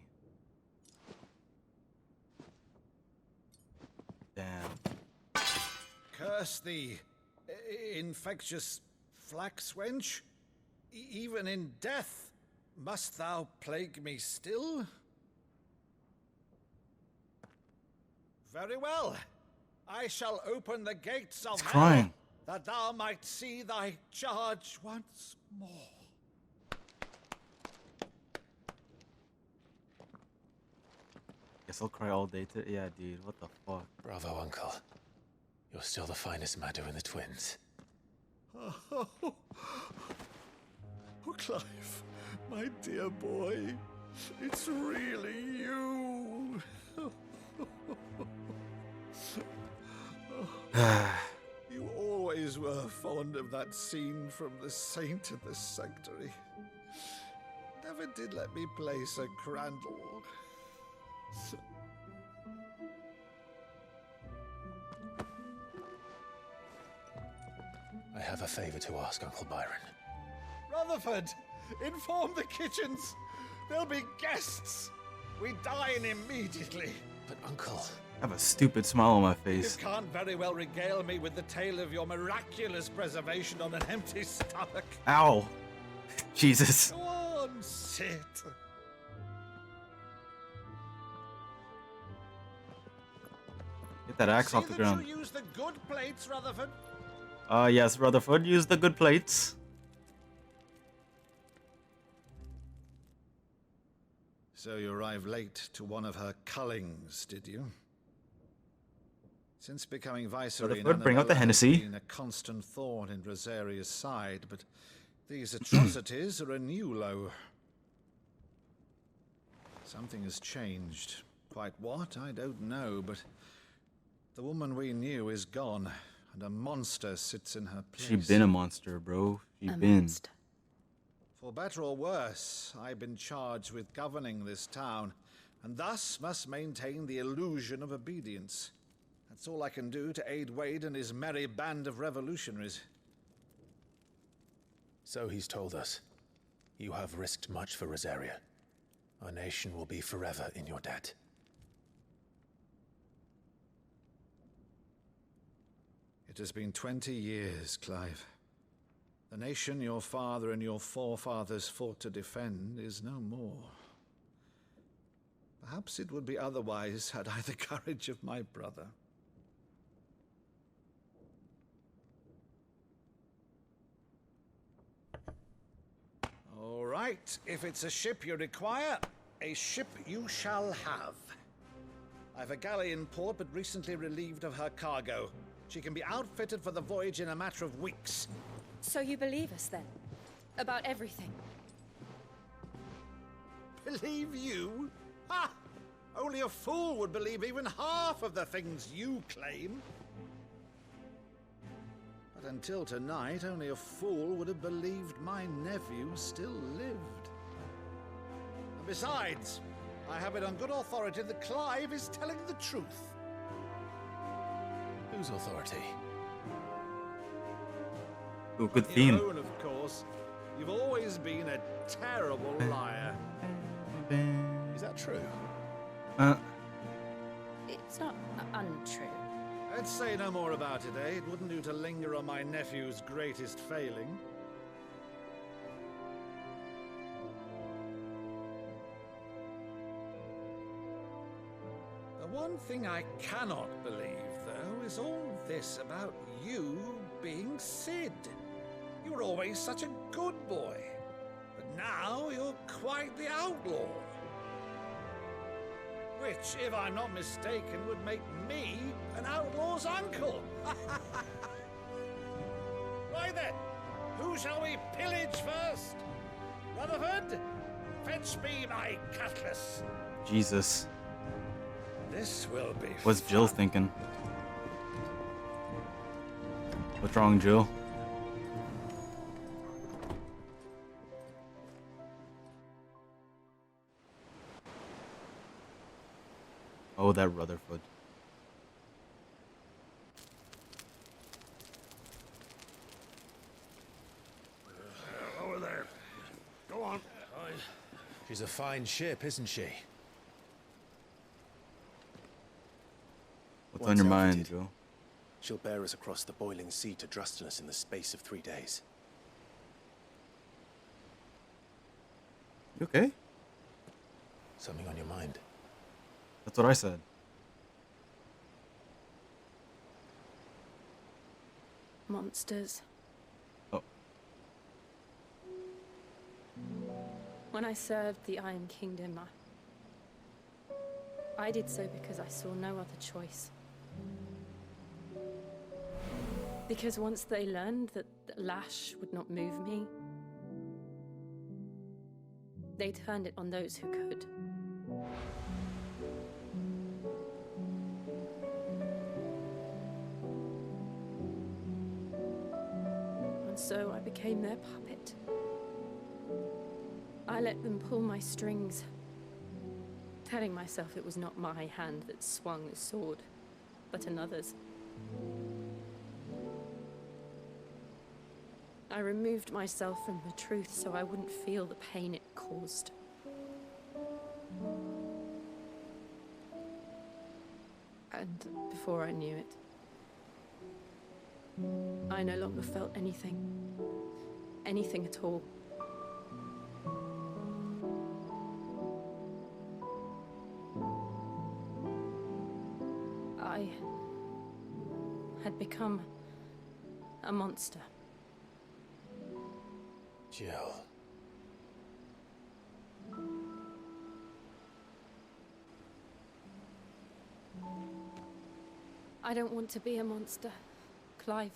Damn. Curse thee, infectious flax wench. Even in death, must thou plague me still? Very well. I shall open the gates of hell, crying. that thou might see thy charge once more. Guess I'll cry all day to yeah, dude. What the fuck? Bravo, Uncle. You're still the finest Maddo in the twins. Oh, Clive, my dear boy, it's really you. You always were fond of that scene from The Saint in the Sanctuary. Never did let me play Sir Crandall. I have a favor to ask, Uncle Byron. Rutherford, inform the kitchens. There'll be guests. We dine immediately. But, Uncle... I have a stupid smile on my You face. can't very well regale me with the tale of your miraculous preservation on an empty stomach. Ow. Jesus. Go on, sit. Get that axe off the See ground. that you use the good plates, Rutherford. Yes, Rutherford, use the good plates. So you arrived late to one of her cullings, did you? Since becoming viceroy, Rutherford, bring out the Hennessy. been a constant thorn in Rosaria's side, but these atrocities are a new low. Something has changed. Quite what, I don't know, but the woman we knew is gone, and a monster sits in her place. She been a monster, bro. She been. For better or worse, I've been charged with governing this town, and thus must maintain the illusion of obedience. That's all I can do to aid Wade and his merry band of revolutionaries. So he's told us. You have risked much for Rosaria. Our nation will be forever in your debt. It has been 20 years, Clive. The nation your father and your forefathers fought to defend is no more. Perhaps it would be otherwise had I the courage of my brother. All right, if it's a ship you require, a ship you shall have. I've a galley in port, but recently relieved of her cargo. She can be outfitted for the voyage in a matter of weeks. So you believe us then? About everything? Believe you? Ha! Only a fool would believe even half of the things you claim. But until tonight, only a fool would have believed my nephew still lived. And besides, I have it on good authority that Clive is telling the truth. Whose authority? Ooh, good Your theme. own, of course. You've always been a terrible liar. Is that true? It's not untrue. Let's say no more about it, eh? It wouldn't do to linger on my nephew's greatest failing. The one thing I cannot believe, though, is all this about you being Sid. You were always such a good boy, but now you're quite the outlaw. Which, if I'm not mistaken, would make me an outlaw's uncle. Right then, who shall we pillage first? Rutherford, fetch me my cutlass. Jesus. This will be What's Jill thinking? What's wrong, Jill? Oh, that Rutherford. Over there. Go on. She's a fine ship, isn't she? What's on your mind, Jill? She'll bear us across the boiling sea to Drustinus in the space of 3 days. You okay? Something on your mind? That's what I said. Monsters. Oh. When I served the Iron Kingdom, I did so because I saw no other choice. Because once they learned that the lash would not move me, they turned it on those who could. And so I became their puppet. I let them pull my strings, telling myself it was not my hand that swung the sword, but another's. I removed myself from the truth so I wouldn't feel the pain it caused. And before I knew it, I no longer felt anything. Anything at all. I had become a monster. Jill. I don't want to be a monster, Clive.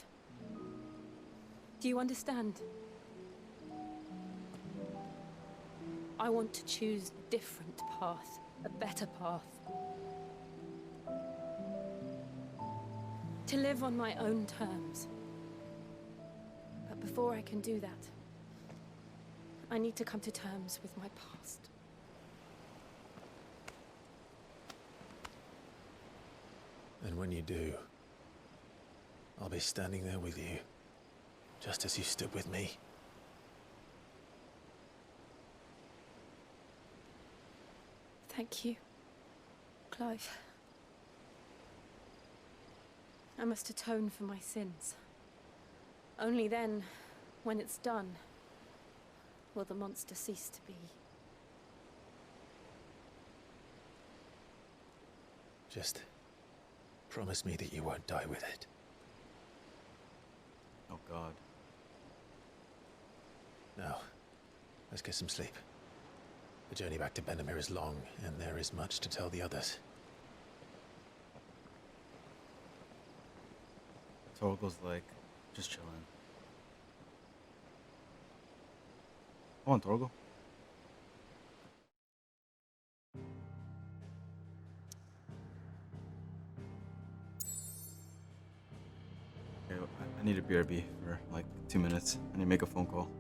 Do you understand? I want to choose a different path, a better path. To live on my own terms. But before I can do that, I need to come to terms with my past. And when you do, I'll be standing there with you, just as you stood with me. Thank you, Clive. I must atone for my sins. Only then, when it's done, will the monster cease to be. Just promise me that you won't die with it. Oh, God. Now, let's get some sleep. The journey back to Benamir is long, and there is much to tell the others. Torgal's like, just chilling. Come on, Torgal. Okay, I need a BRB for like 2 minutes. I need to make a phone call.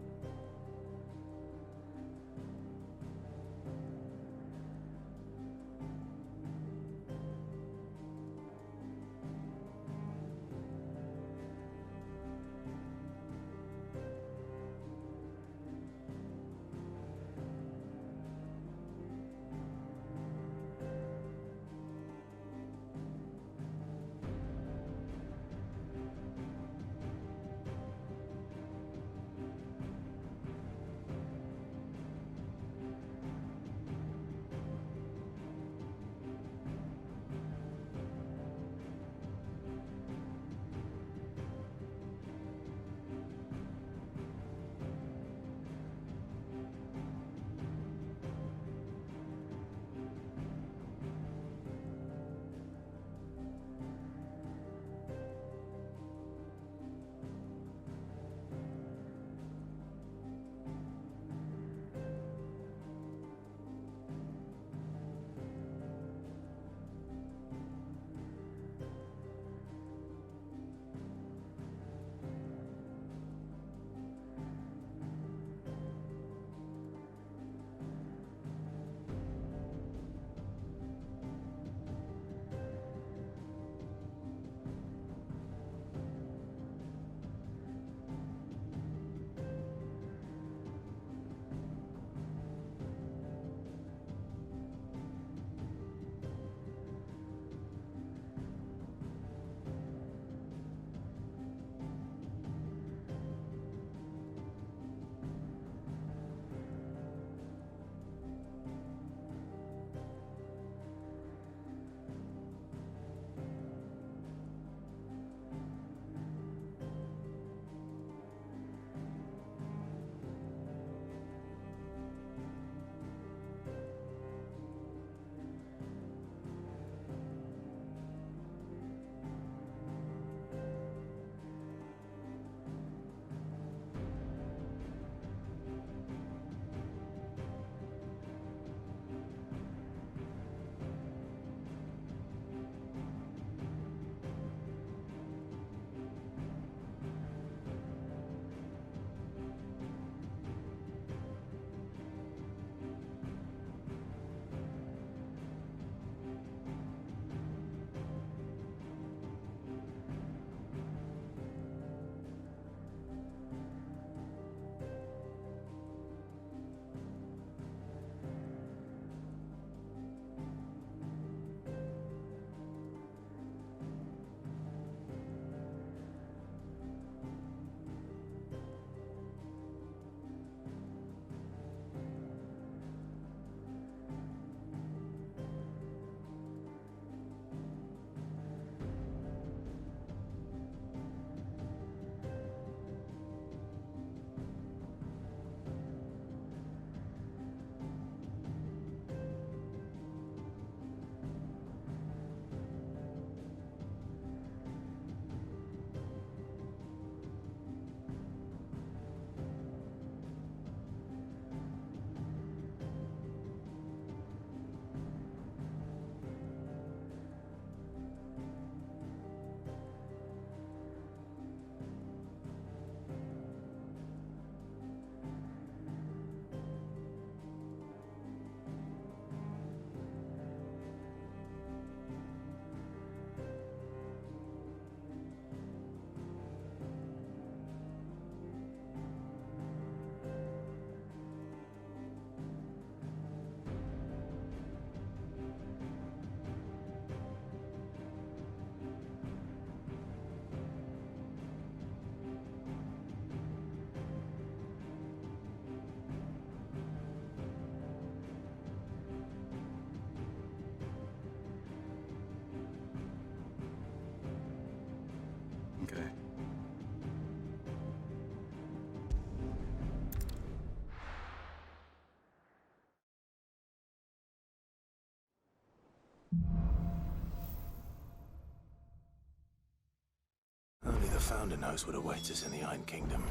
Founder knows what awaits us in the Iron Kingdom.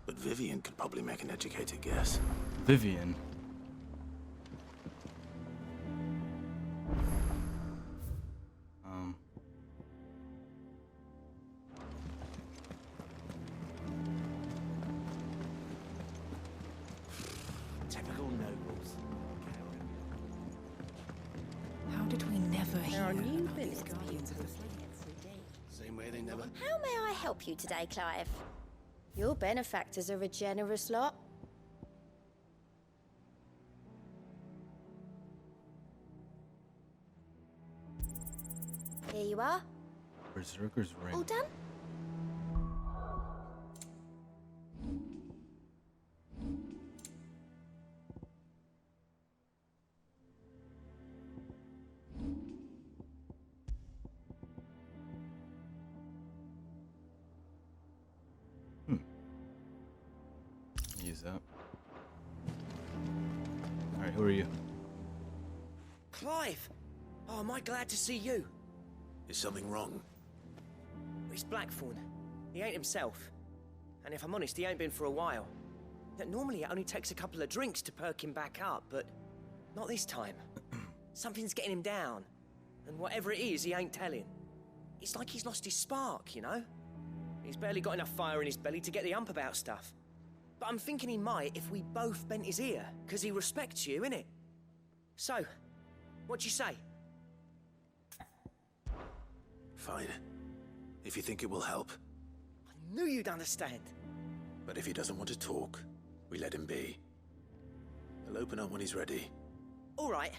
But Vivian could probably make an educated guess. Vivian. Typical nobles. How did we never hear Our new about village these guardians of the Same way they never... How may I help you today, Clive? Your benefactors are a generous lot. Here you are. Berserker's Ring. All done? Use that. Alright, who are you? Clive! Oh, am I glad to see you? Is something wrong? It's Blackthorn. He ain't himself. And if I'm honest, he ain't been for a while. Normally it only takes a couple of drinks to perk him back up, but not this time. Something's getting him down. And whatever it is, he ain't telling. It's like he's lost his spark, you know? He's barely got enough fire in his belly to get the ump about stuff. But I'm thinking he might if we both bent his ear, because he respects you, innit? So, what you say? Fine. If you think it will help. I knew you'd understand. But if he doesn't want to talk, we let him be. He'll open up when he's ready. All right.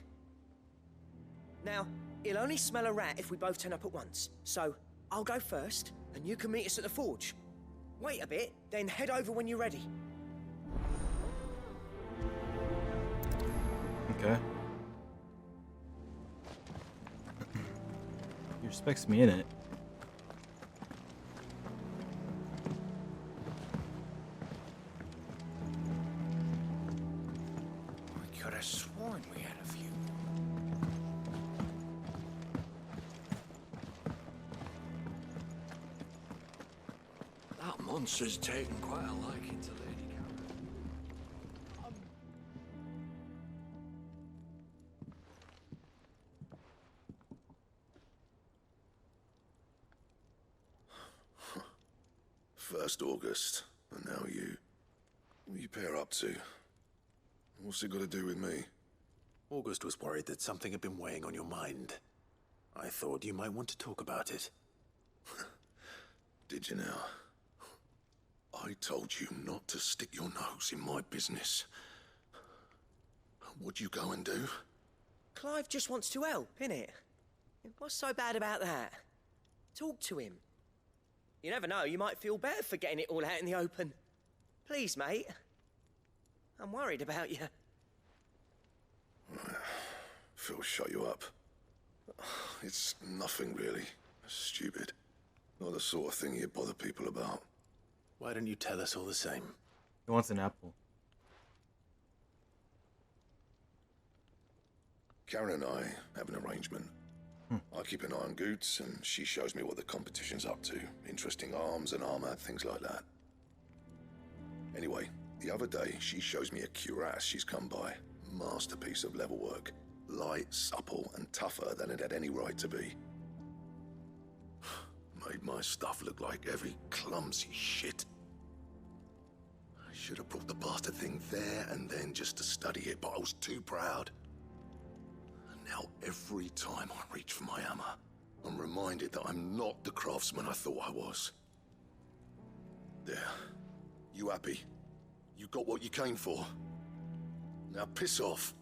Now, he'll only smell a rat if we both turn up at once. So, I'll go first, and you can meet us at the forge. Wait a bit, then head over when you're ready. Okay. He respects me in it. We could have sworn we had a few. That monster's taken quite a liking to Lady Karen. First August, and now you. What you pair up to? What's it got to do with me? August was worried that something had been weighing on your mind. I thought you might want to talk about it. Did you now? I told you not to stick your nose in my business. What'd you go and do? Clive just wants to help, innit? What's so bad about that? Talk to him. You never know, you might feel better for getting it all out in the open. Please, mate. I'm worried about you. Phil shut you up. It's nothing really. Stupid. Not the sort of thing you bother people about. Why don't you tell us all the same? He wants an apple. Karen and I have an arrangement. I keep an eye on Goots, and she shows me what the competition's up to. Interesting arms and armor, things like that. Anyway, the other day, she shows me a cuirass she's come by. Masterpiece of level work. Light, supple, and tougher than it had any right to be. Made my stuff look like heavy, clumsy shit. I should have brought the bastard thing there and then just to study it, but I was too proud. And now every time I reach for my hammer, I'm reminded that I'm not the craftsman I thought I was. There. You happy? You got what you came for. Now piss off.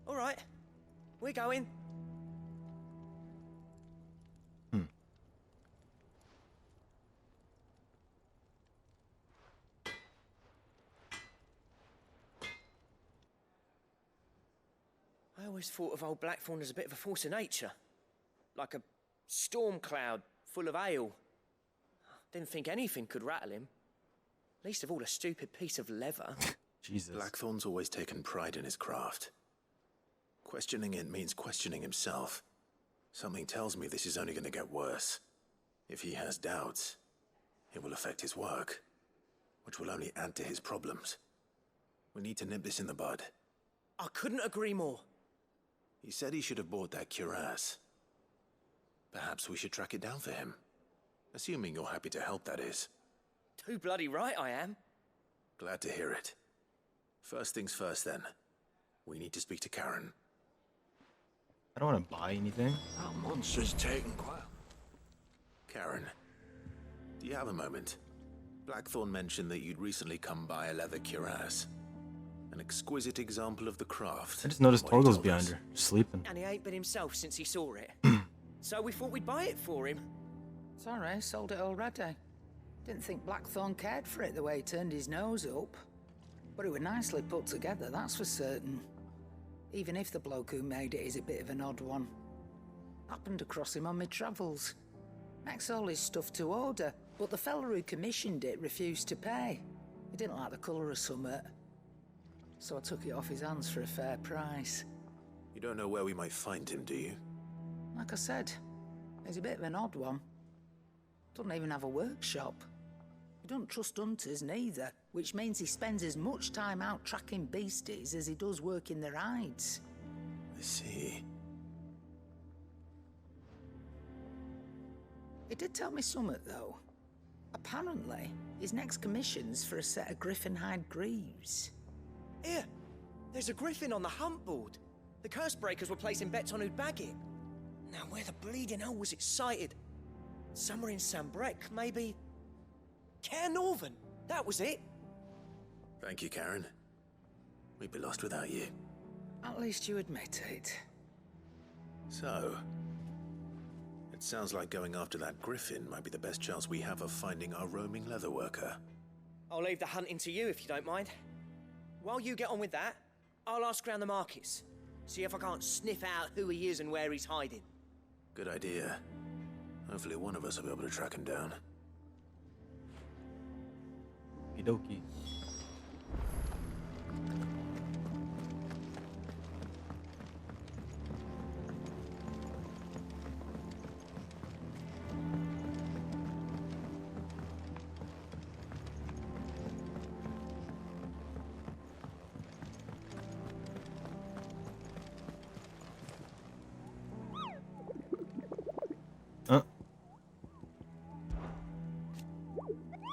All right. We're going. I always thought of old Blackthorn as a bit of a force of nature. Like a storm cloud full of hail. Didn't think anything could rattle him. Least of all a stupid piece of leather. Jesus. Blackthorn's always taken pride in his craft. Questioning it means questioning himself. Something tells me this is only going to get worse. If he has doubts, It will affect his work, which will only add to his problems. We need to nip this in the bud. I couldn't agree more. He said he should have bought that cuirass. Perhaps we should track it down for him. Assuming you're happy to help, that is. Too bloody right I am. Glad to hear it. First things first, then. We need to speak to Karen. I don't want to buy anything. That monster's taken quite... Karen, do you have a moment? Blackthorn mentioned that you'd recently come by a leather cuirass. An exquisite example of the craft. I just noticed What he Torgo's told behind us. her, just sleeping. And he ain't been himself since he saw it. So we thought we'd buy it for him. Sorry, sold it already. Didn't think Blackthorn cared for it the way he turned his nose up. But it was nicely put together, that's for certain. Even if the bloke who made it is a bit of an odd one. Happened across him on my travels. Makes all his stuff to order, but the fella who commissioned it refused to pay. He didn't like the colour of summit. So I took it off his hands for a fair price. You don't know where we might find him, do you? Like I said, he's a bit of an odd one. Doesn't even have a workshop. He don't trust hunters neither, which means he spends as much time out tracking beasties as he does working their hides. I see. He did tell me something, though. Apparently, his next commission's for a set of griffin hide greaves. Here, there's a griffin on the hunt board. The curse breakers were placing bets on who'd bag it. Now, where the bleeding hell was it sighted? Somewhere in Sambrec, maybe... Care Northern, that was it. Thank you, Karen. We'd be lost without you. At least you admit it. So, it sounds like going after that griffin might be the best chance we have of finding our roaming leatherworker. I'll leave the hunting to you if you don't mind. While you get on with that, I'll ask around the markets. See if I can't sniff out who he is and where he's hiding. Good idea. Hopefully one of us will be able to track him down. Okie dokie.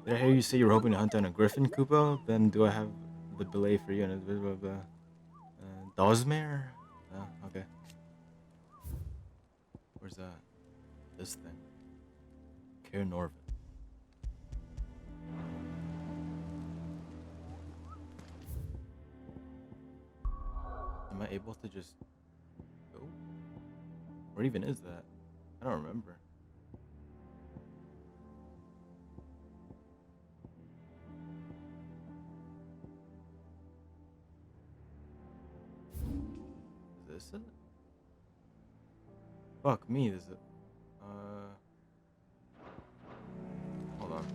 Did I hear you say you were hoping to hunt down a griffin, Kupo? Then do I have the belay for you and a bit of a Dosmere? Oh, okay. Where's that? This thing. Care Norvin. Am I able to just go? Where even is that? I don't remember. Is this it? Fuck me, is it? Hold on.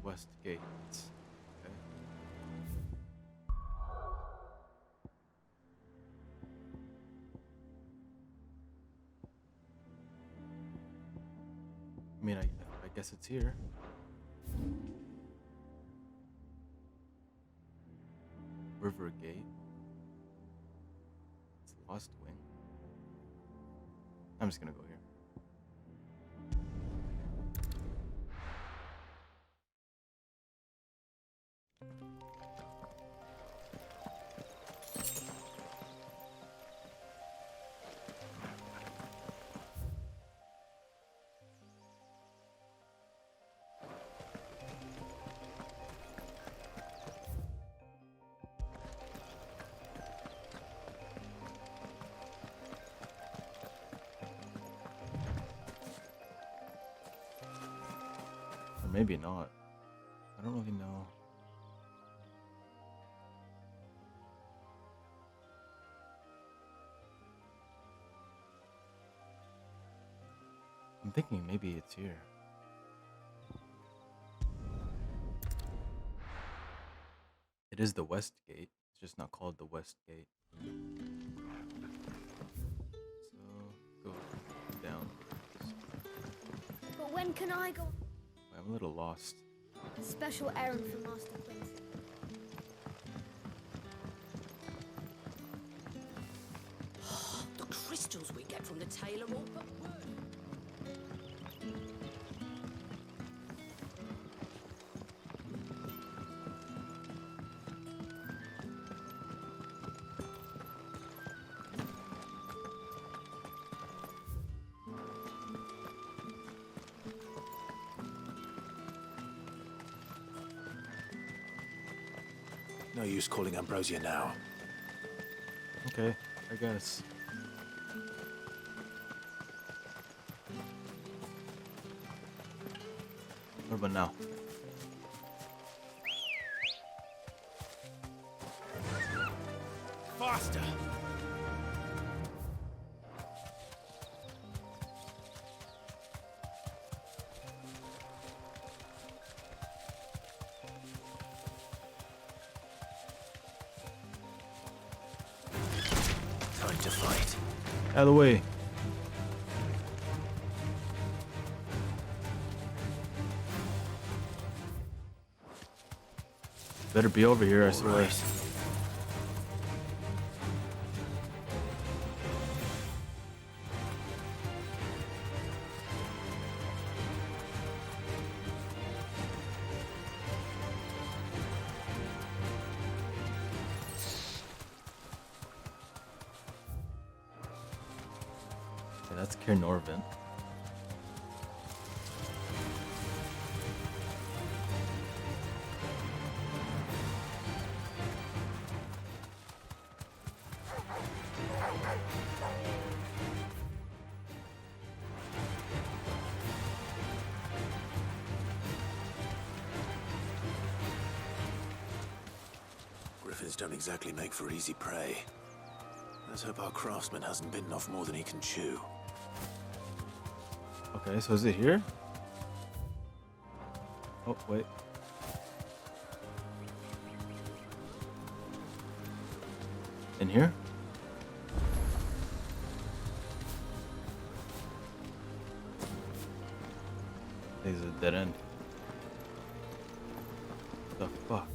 West Gate. Okay. I mean, I guess it's here. River Gate. It's Lost Wing. I'm just gonna go here. Maybe not. I don't really know. I'm thinking maybe it's here. It is the West Gate. It's just not called the West Gate. So go down. But when can I go? I'm a little lost. Special errand for Master Quincy. The crystals we get from the tailor all but wood. No use calling Ambrosia now. Okay, I guess. What about now? Faster! Time to fight. Out of the way. Better be over here, I swear. Right. Okay, that's Cair Norvin. Griffins don't exactly make for easy prey. Let's hope our craftsman hasn't bitten off more than he can chew. Okay, so is it here? Oh, wait. In here? This is a dead end. What the fuck?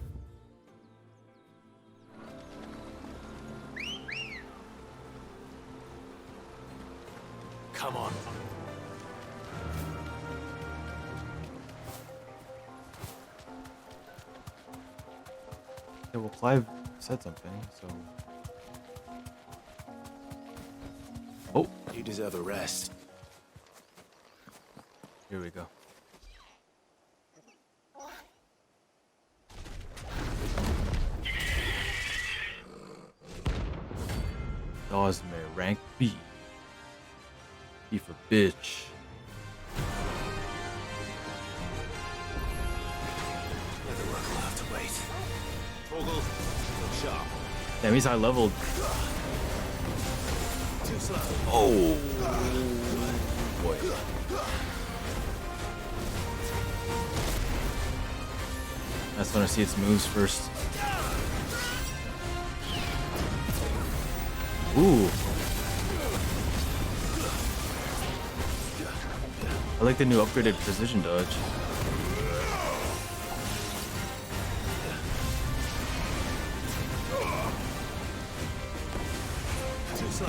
Come on. Okay, well, Clive said something, so. Oh! You deserve a rest. Here we go. Dawsmere, rank B. B for bitch. Leatherwork will have to wait. Torgal, look sharp. Damn, he's high leveled. Too slow. Oh! Boy. I just want to see its moves first. Ooh. I like the new upgraded precision dodge. Too slow.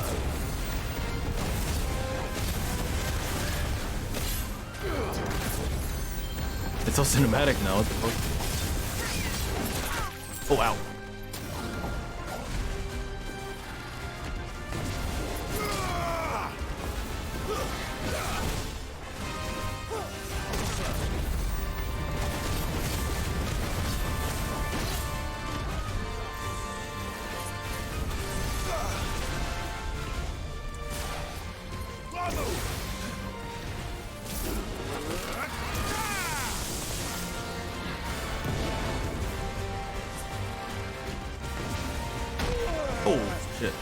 It's all cinematic now. What the fuck? Oh, wow. Oh, shit.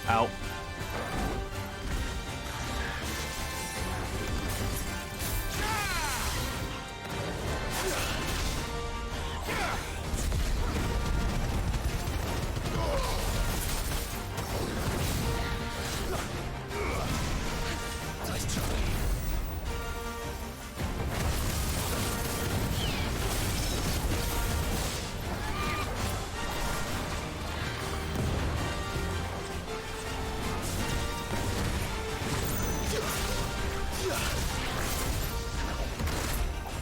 Ow.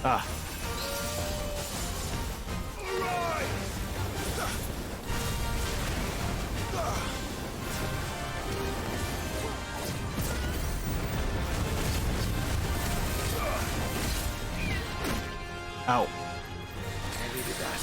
Ah. Ow. I needed that.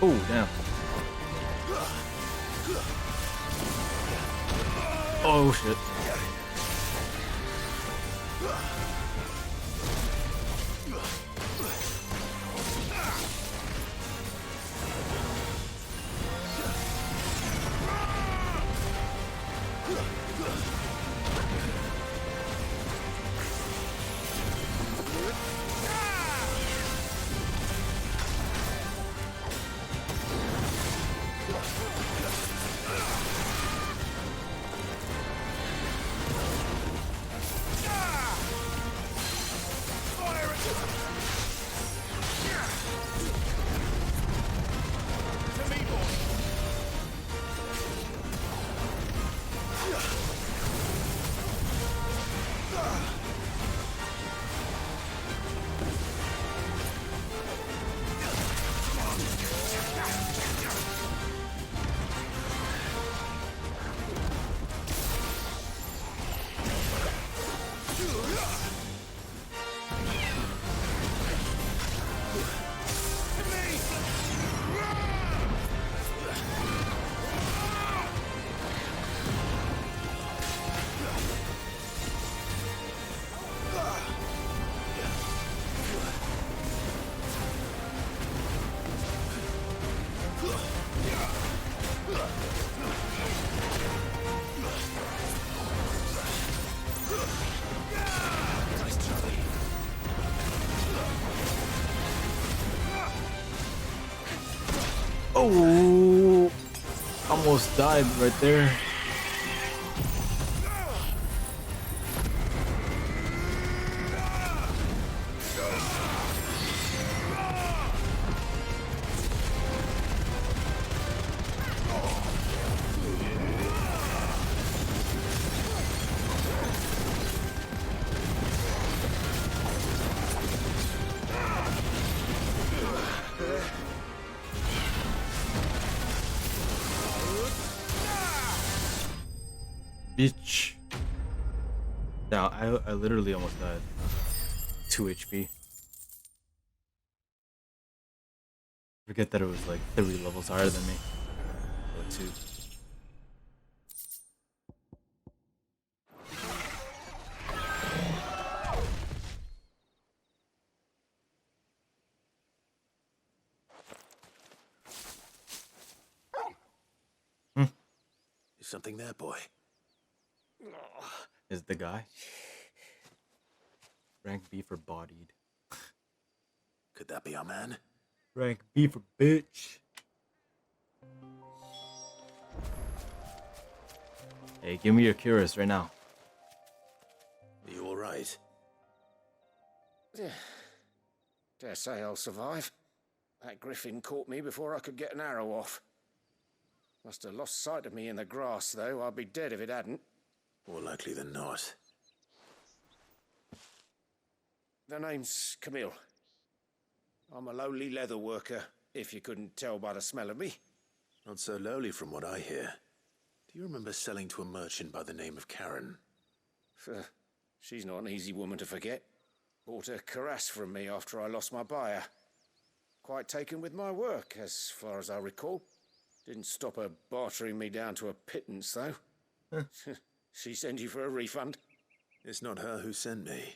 Oh, damn. Oh, shit. Oh, almost died right there. Bitch. Now, I literally almost died. 2 HP. Forget that it was like 3 levels higher than me. Or 2. Is something there, boy? Is the guy? Rank B for bodied. Could that be our man? Rank B for bitch. Hey, give me your curious right now. Are you alright? Dare say I'll survive. That griffin caught me before I could get an arrow off. Must have lost sight of me in the grass, though. I'd be dead if it hadn't. More likely than not. The name's Camille. I'm a lowly leather worker, if you couldn't tell by the smell of me. Not so lowly from what I hear. Do you remember selling to a merchant by the name of Karen? She's not an easy woman to forget. Bought a cuirass from me after I lost my buyer. Quite taken with my work, as far as I recall. Didn't stop her bartering me down to a pittance, though. She sent you for a refund? It's not her who sent me.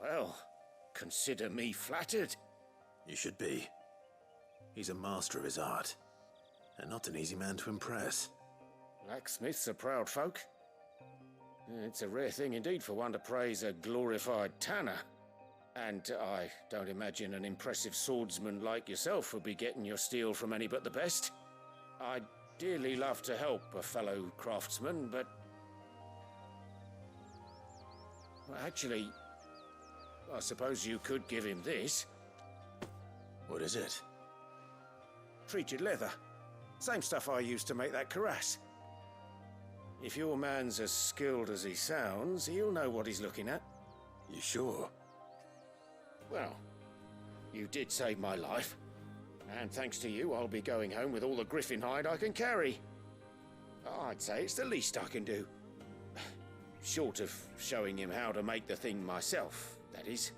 Well, consider me flattered. You should be. He's a master of his art, and not an easy man to impress. Blacksmiths are proud folk. It's a rare thing indeed for one to praise a glorified tanner. And I don't imagine an impressive swordsman like yourself would be getting your steel from any but the best. I'd dearly love to help a fellow craftsman, but... Well, actually, I suppose you could give him this. What is it? Treated leather. Same stuff I used to make that cuirass. If your man's as skilled as he sounds, he'll know what he's looking at. You sure? Well, you did save my life. And thanks to you, I'll be going home with all the griffin hide I can carry. I'd say it's the least I can do. Short of showing him how to make the thing myself, that is.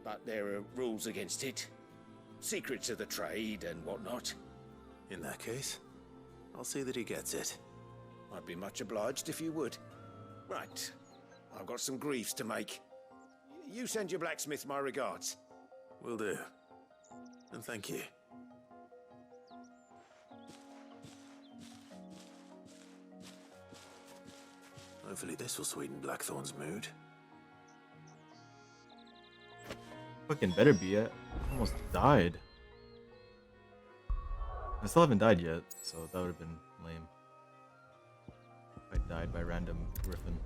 But there are rules against it. Secrets of the trade and whatnot. In that case, I'll see that he gets it. I'd be much obliged if you would. Right. I've got some greaves to make. You send your blacksmith my regards. Will do. And thank you. Hopefully this will sweeten Blackthorn's mood. Fucking better be it. Almost died. I still haven't died yet, so that would have been lame. If I died by random griffin.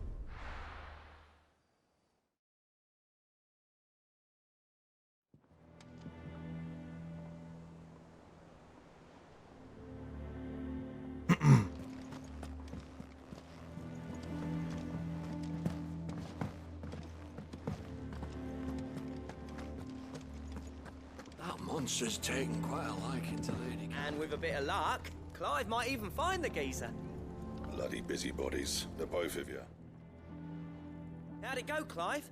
Monster's taken quite a liking to Lady. And with a bit of luck, Clive might even find the geezer. Bloody busybodies, the both of you. How'd it go, Clive?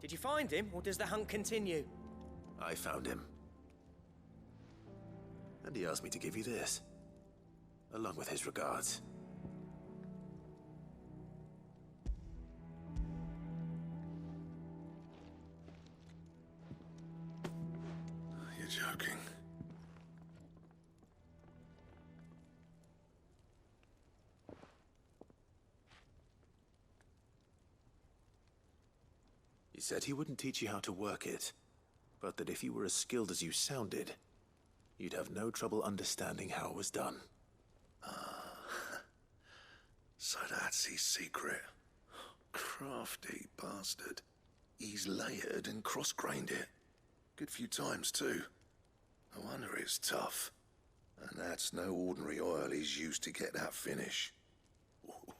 Did you find him, or does the hunt continue? I found him. And he asked me to give you this, along with his regards. You're joking. He said he wouldn't teach you how to work it, but that if you were as skilled as you sounded, you'd have no trouble understanding how it was done. So that's his secret. Crafty bastard. He's layered and cross-grained it. Good few times, too. No wonder it's tough. And that's no ordinary oil he's used to get that finish.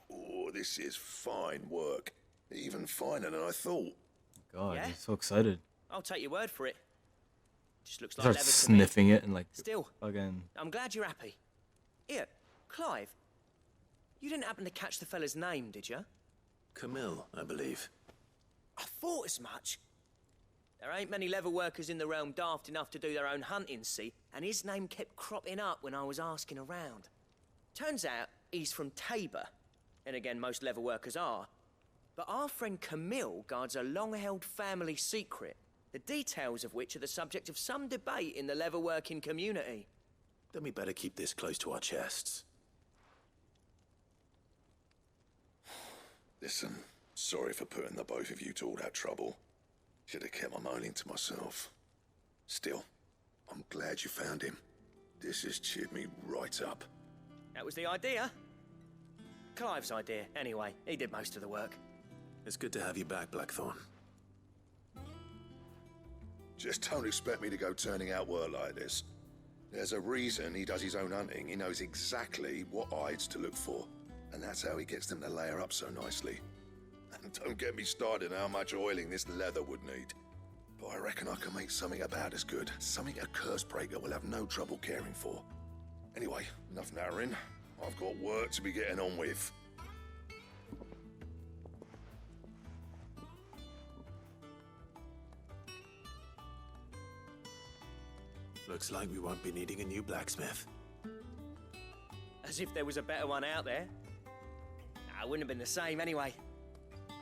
Oh, this is fine work. Even finer than I thought. God, Yeah? he's so excited. I'll take your word for it. Just looks He like starts leather to me. sniffing it and like Still, again. I'm glad you're happy. Here, Clive, you didn't happen to catch the fella's name, did you? Camille, I believe. I thought as much. There ain't many leather workers in the realm daft enough to do their own hunting, see? And his name kept cropping up when I was asking around. Turns out he's from Tabor. And again, most leather workers are. But our friend Camille guards a long-held family secret, the details of which are the subject of some debate in the leather-working community. Then we better keep this close to our chests. Listen, sorry for putting the both of you to all that trouble. Should have kept my moaning to myself. Still, I'm glad you found him. This has cheered me right up. That was the idea. Clive's idea, anyway. He did most of the work. It's good to have you back, Blackthorn. Just don't expect me to go turning out work like this. There's a reason he does his own hunting. He knows exactly what hides to look for. And that's how he gets them to layer up so nicely. And don't get me started on how much oiling this leather would need. But I reckon I can make something about as good. Something a Cursebreaker will have no trouble caring for. Anyway, enough narrowing. I've got work to be getting on with. Looks like we won't be needing a new blacksmith. As if there was a better one out there. Nah, it wouldn't have been the same anyway.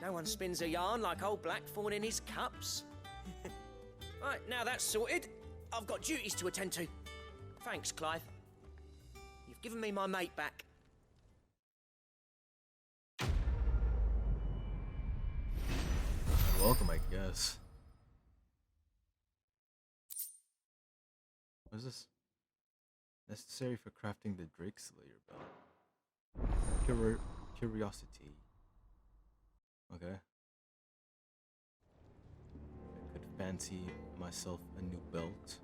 No one spins a yarn like old Blackthorn in his cups. Right, now that's sorted, I've got duties to attend to. Thanks, Clive. You've given me my mate back. Welcome, I guess. What is this? Necessary for crafting the Drake Slayer belt. Curiosity. Okay. I could fancy myself a new belt.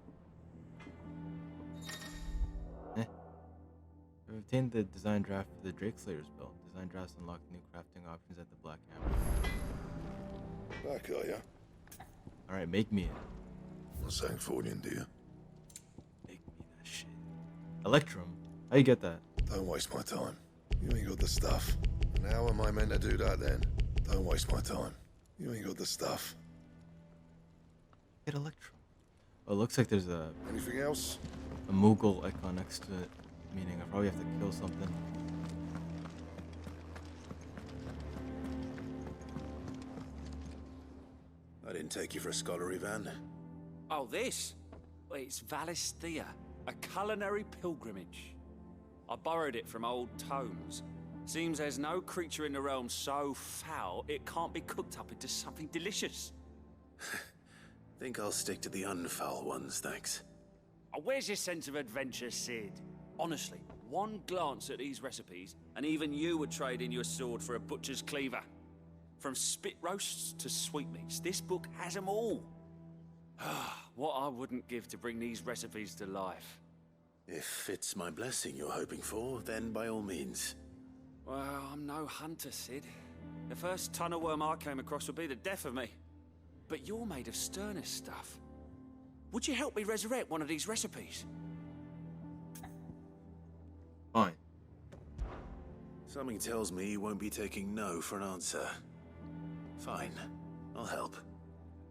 I've obtained the design draft for the Drake Slayer's belt. Design drafts unlock new crafting options at the Black Hammer. Back, are ya? Alright, make me it. What's Sancfordian, do you? Make me that shit. Electrum? How you get that? Don't waste my time. You ain't got the stuff. And how am I meant to do that then? Don't waste my time. You ain't got the stuff. Get Electrum. Oh, it looks like there's a... Anything else? A Moogle icon next to it. Meaning I probably have to kill something. I didn't take you for a scholar, Ivan. Oh, this? Well, it's Valisthea, a culinary pilgrimage. I borrowed it from old tomes. Seems there's no creature in the realm so foul it can't be cooked up into something delicious. Think I'll stick to the unfoul ones, thanks. Oh, where's your sense of adventure, Sid? Honestly, one glance at these recipes, and even you would trade in your sword for a butcher's cleaver. From spit roasts to sweetmeats, this book has them all. What I wouldn't give to bring these recipes to life. If it's my blessing you're hoping for, then by all means. Well, I'm no hunter, Sid. The first tunnel worm I came across would be the death of me. But you're made of sterner stuff. Would you help me resurrect one of these recipes? Fine. Something tells me you won't be taking no for an answer. Fine. I'll help.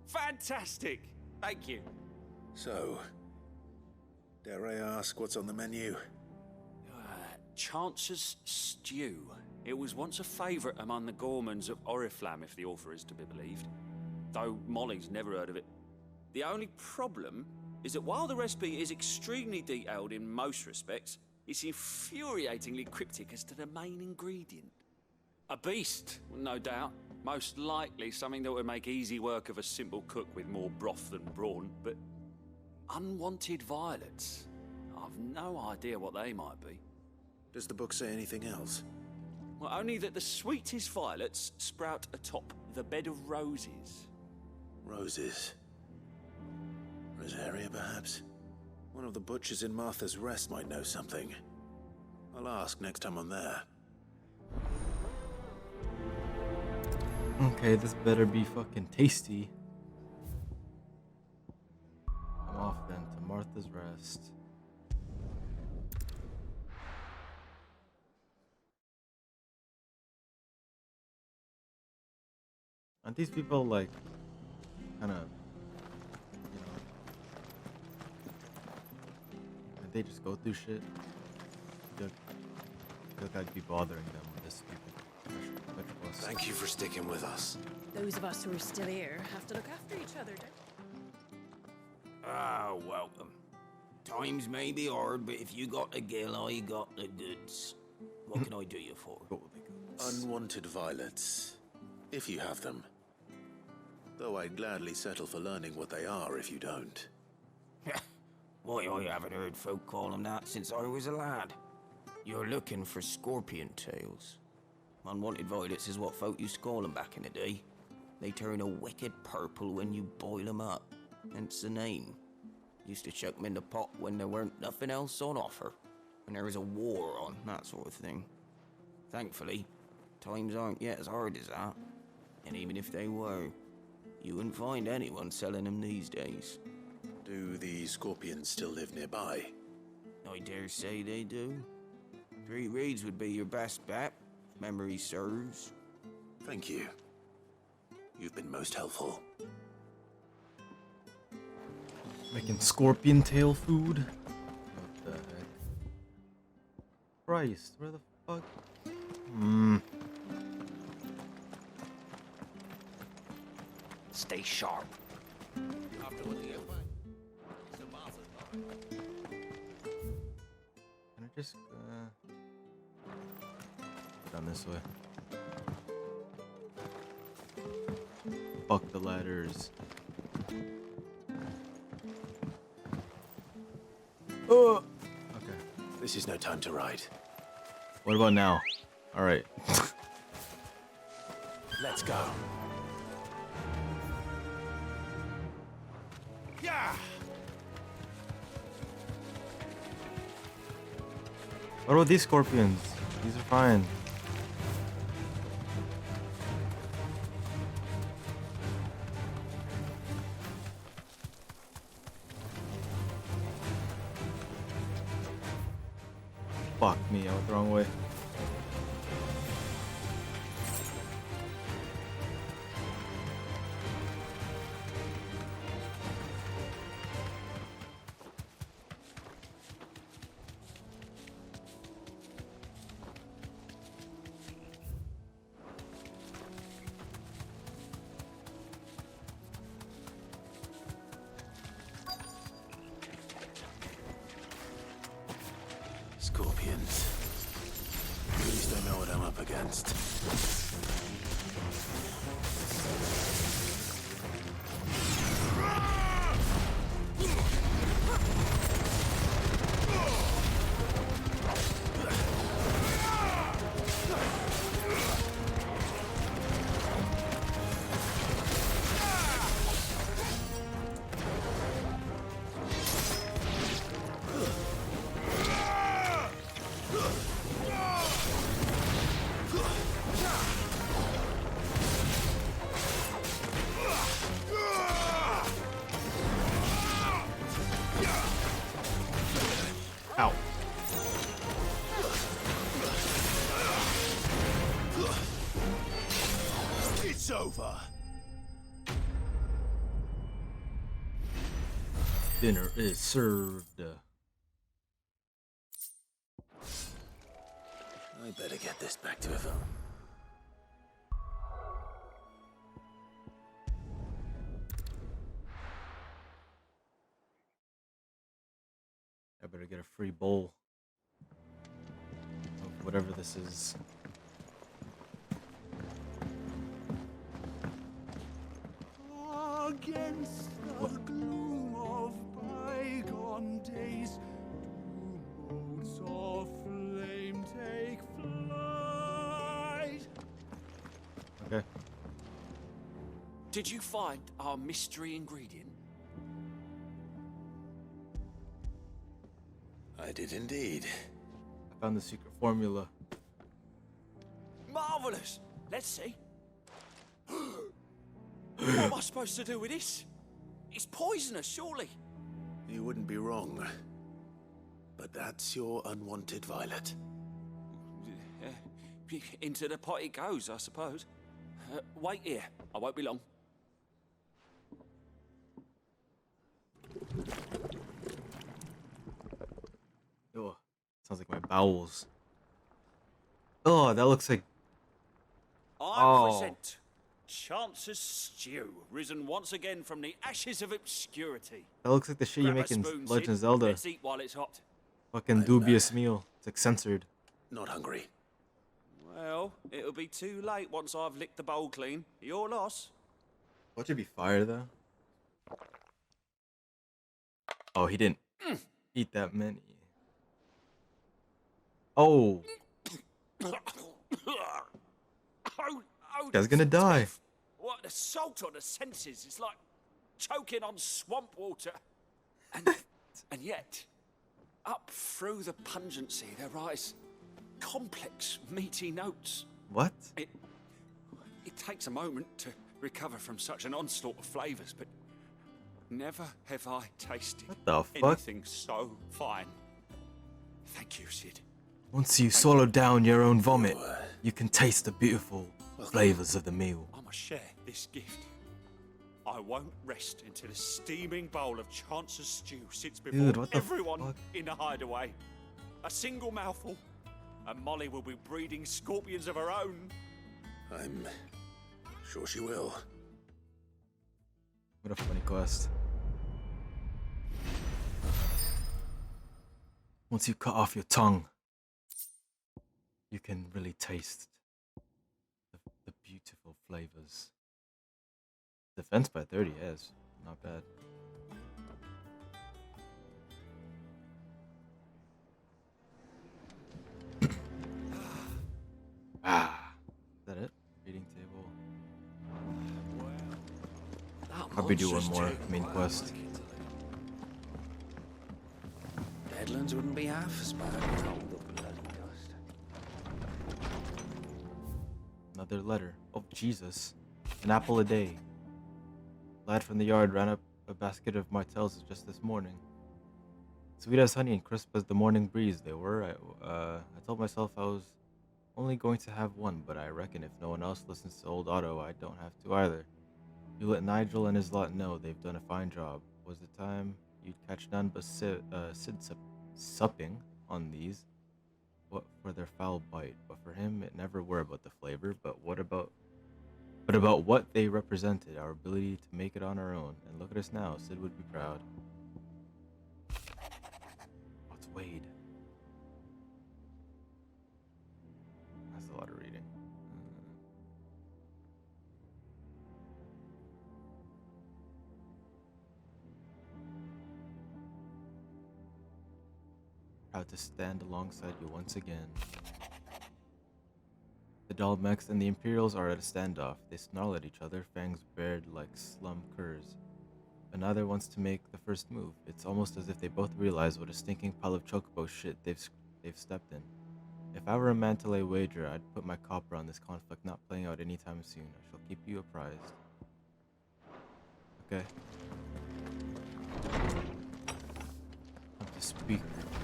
Fantastic! Thank you. So, dare I ask what's on the menu? Chance's Stew. It was once a favourite among the Gormans of Oriflamme, if the author is to be believed. Though Molly's never heard of it. The only problem is that while the recipe is extremely detailed in most respects, it's infuriatingly cryptic as to the main ingredient. A beast, no doubt. Most likely something that would make easy work of a simple cook with more broth than brawn, but unwanted violets. I've no idea what they might be. Does the book say anything else? Well, only that the sweetest violets sprout atop the bed of roses. Roses. Rosaria, perhaps? One of the butchers in Martha's Rest might know something. I'll ask next time I'm there. Okay, this better be fucking tasty. I'm off then to Martha's Rest. Aren't these people like kind of, you know, like they just go through shit? I feel like I'd be bothering them with this stupid Petrobus. Thank you for sticking with us. Those of us who are still here have to look after each other, don't Ah, welcome. Times may be hard, but if you got the gill, I got the goods. What can I do you for? Unwanted violets, if you have them. Though I'd gladly settle for learning what they are if you don't. Why, I haven't heard folk call them that since I was a lad. You're looking for scorpion tails. Unwanted violets is what folk used to call them back in the day. They turn a wicked purple when you boil them up, hence the name. Used to chuck them in the pot when there weren't nothing else on offer, when there was a war on, that sort of thing. Thankfully, times aren't yet as hard as that, and even if they were, you wouldn't find anyone selling them these days. Do the scorpions still live nearby? I dare say they do. 3 Reeds would be your best bet, if memory serves. Thank you. You've been most helpful. Making scorpion tail food. What the heck? Christ, where the fuck? Stay sharp. Can I just down this way? Fuck the ladders. Oh. Okay. This is no time to ride. What about now? All right. Let's go. Yeah. What about these scorpions? These are fine. Fuck me, I went the wrong way. Scorpions. At least I know what I'm up against. Ow. It's over. Dinner is served. I better get this back to Eva. I better get a free bowl of whatever this is. Against the gloom of bygone days, two motes of flame take flight. Okay. Did you find our mystery ingredient? I did indeed. I found the secret formula. Marvelous! Let's see. What am I supposed to do with this? It's poisonous, surely. You wouldn't be wrong. But that's your unwanted violet. Into the pot it goes, I suppose. Wait here. I won't be long. Oh, sounds like my bowels. Oh, that looks like. I present Chance's stew, risen once again from the ashes of obscurity. That looks like the shit you Grab make a in spoon, Legend of Sid. Zelda. Let's eat while it's hot. Fucking dubious meal. It's like censored. Not hungry. Well, it'll be too late once I've licked the bowl clean. Your loss. Watch it be fire though. Oh, he didn't eat that many. Oh, guy's gonna die. What, the salt on the senses? It's like choking on swamp water. And yet, up through the pungency, there rise complex, meaty notes. What? It takes a moment to recover from such an onslaught of flavors, but never have I tasted What the fuck? anything so fine. Thank you, Sid. Once you swallow down your own vomit, you can taste the beautiful flavors of the meal. I must share this gift. I I won't rest until a steaming bowl of Chance's stew sits before Dude, what the everyone fuck? in the hideaway. A single mouthful, and Molly will be breeding scorpions of her own. I'm sure she will. What a funny quest. Once you cut off your tongue, you can really taste the beautiful flavors. Defense by 30, yes, not bad. Is that it? Reading table. Probably do one more main quest. Deadlands wouldn't be half as bad with all the blood and dust. Another letter. Oh, Jesus. An apple a day. Lad from the yard ran up a basket of martels just this morning. Sweet as honey and crisp as the morning breeze they were. I told myself I was only going to have one, but I reckon if no one else listens to old Otto, I don't have to either. You let Nigel and his lot know they've done a fine job. Was the time you'd catch none but Sid supping on these, what for their foul bite. But for him, it never were about the flavor, but about what they represented, our ability to make it on our own. And look at us now, Sid would be proud. Oh, it's Wade. That's a lot of reading. Proud to stand alongside you once again. The Dalmex and the Imperials are at a standoff. They snarl at each other, fangs bared like slum curs. But neither wants to make the first move. It's almost as if they both realize what a stinking pile of chocobo shit they've stepped in. If I were a man to lay wager, I'd put my copper on this conflict not playing out anytime soon. I shall keep you apprised. Okay. Time to speak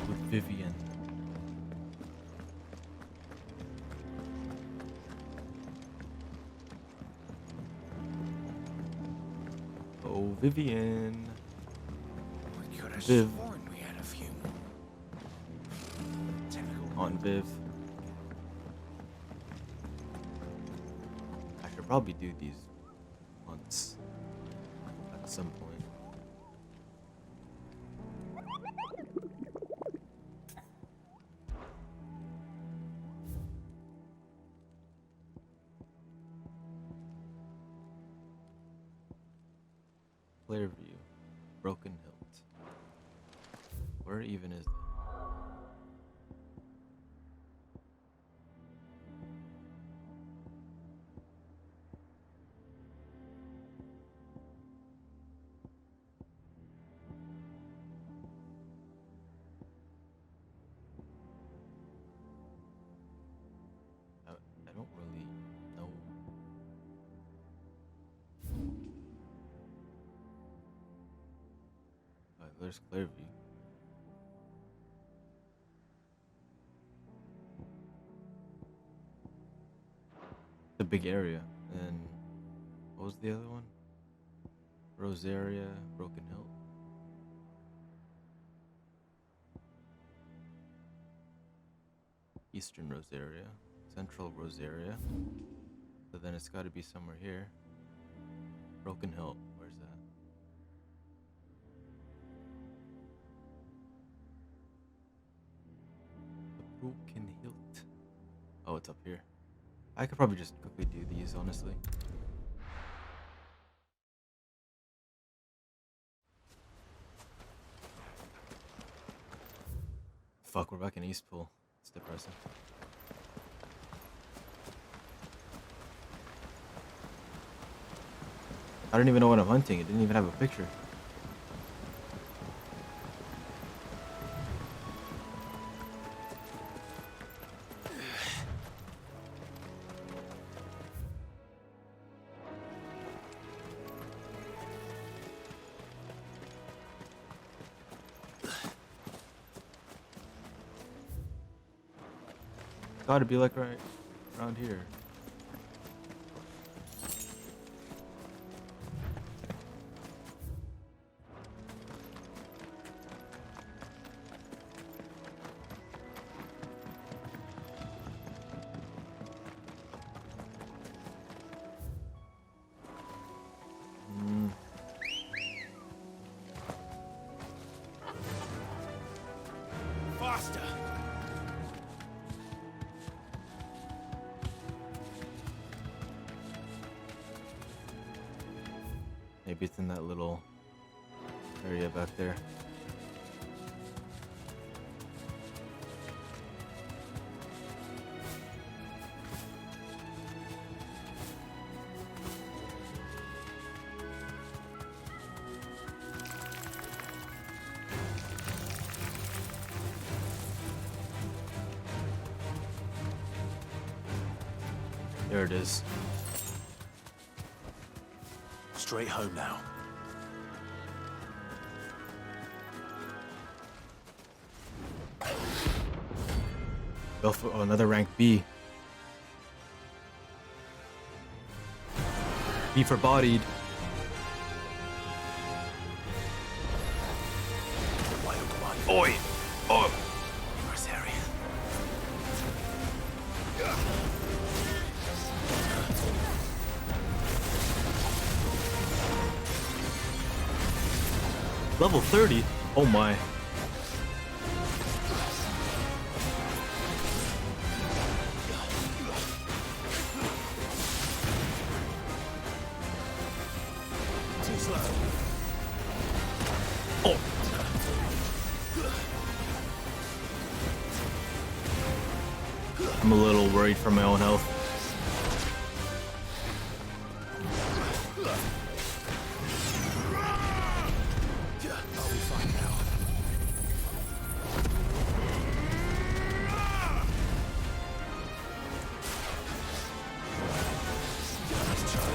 with Vivian. Oh, Vivian. We could have Viv. sworn we had a few. On Viv. I should probably do these once at some point. Clearview, Broken Hilt. Where even is that? I don't really know. There's Clearview. The big area. And what was the other one? Rosaria, Broken Hill. Eastern Rosaria, Central Rosaria. So then it's got to be somewhere here. Broken Hill. Where's that? Broken Hilt. Oh, it's up here. I could probably just quickly do these, honestly. Fuck, we're back in Eastpool. It's depressing. I don't even know what I'm hunting. It didn't even have a picture. Gotta be like right around here. Maybe it's in that little area back there. There it is. Straight home now. Go for another rank B. B for bodied. Oi! Oh! Where's Harry? Level 30? Oh my. Too slow. Oh! I'm a little worried for my own health. I'll be fine now. Nice try.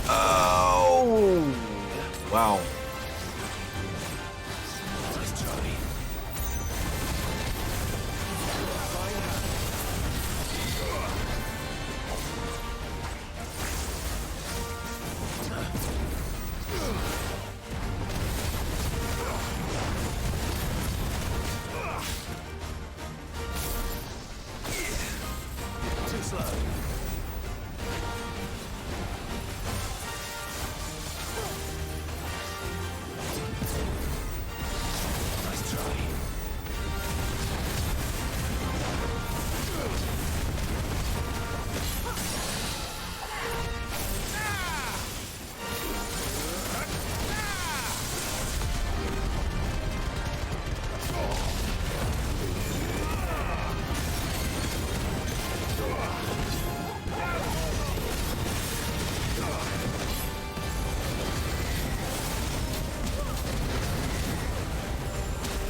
Oh! Wow. Nice try. Too slow. Nice try.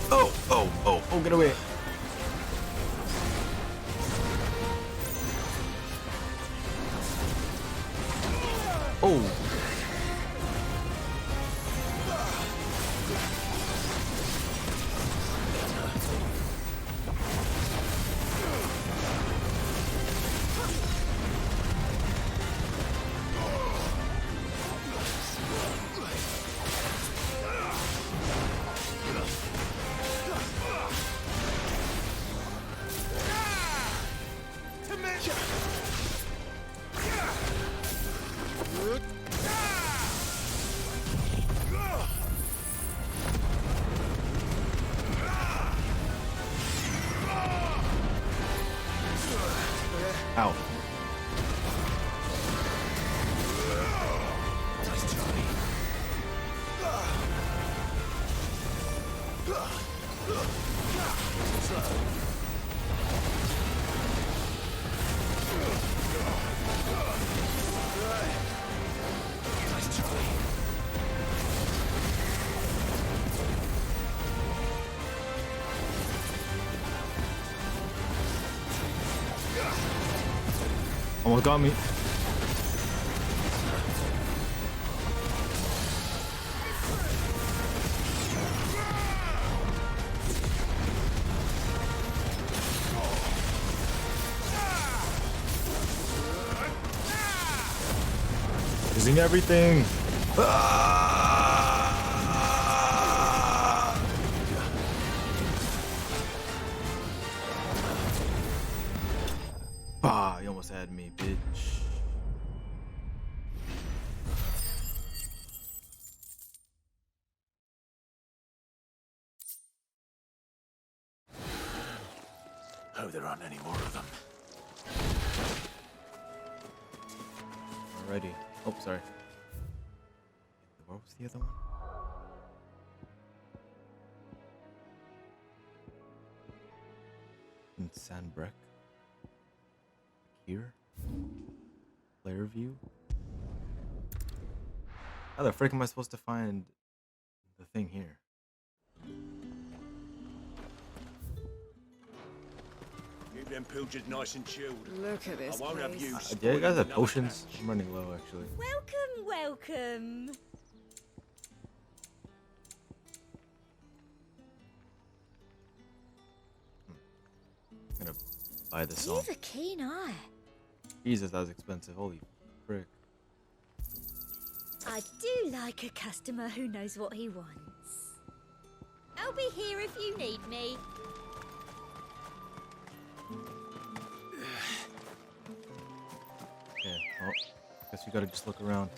Oh, oh, oh, oh, get away. Oh. Ow. Nice try. Too slow. Nice try. Almost got me. Losing everything. Ah! you almost had me, bitch. Hope there aren't any more of them. Alrighty. Oh, sorry. What was the other one? In Sandbreck. Here. Player view. How the frick am I supposed to find the thing here? Keep them pilgers nice and chilled. Look at this I won't have place. you. Yeah, you spoiling guys have another potions? batch. I'm running low, actually. Welcome, welcome. I'm gonna buy this song. You've a keen eye. Jesus, that was expensive. Holy frick. I do like a customer who knows what he wants. I'll be here if you need me. Okay, well, guess we gotta just look around.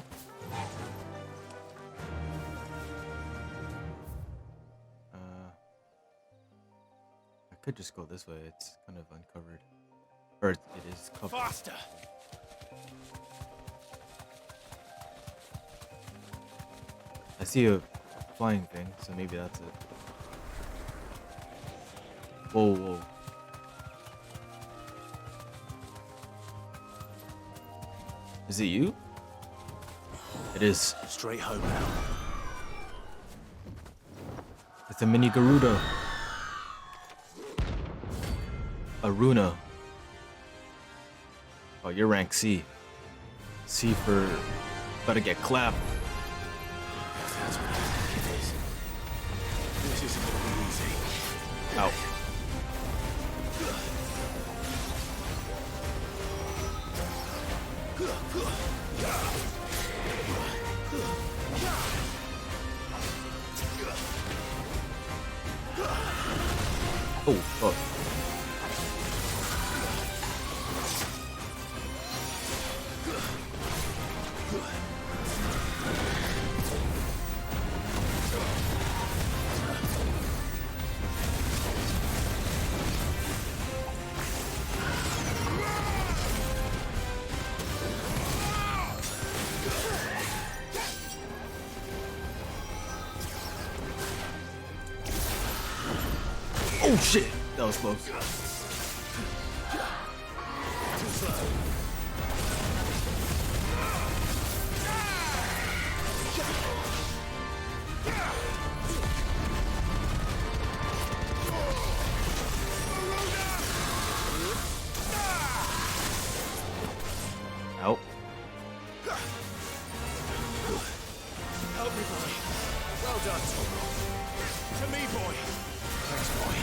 I could just go this way. It's kind of uncovered. Or it is covered. Faster! I see a flying thing, so maybe that's it. Whoa, whoa. Is it you? It is. Straight home now. It's a mini Garuda. Aruna. Oh, you're rank C. C for better get clapped. That's what I think it is. This isn't gonna be easy. Out. Oh, fuck. Oh shit! That was close. Out. Help me, boy. Well done. To me, boy. Thanks, boy.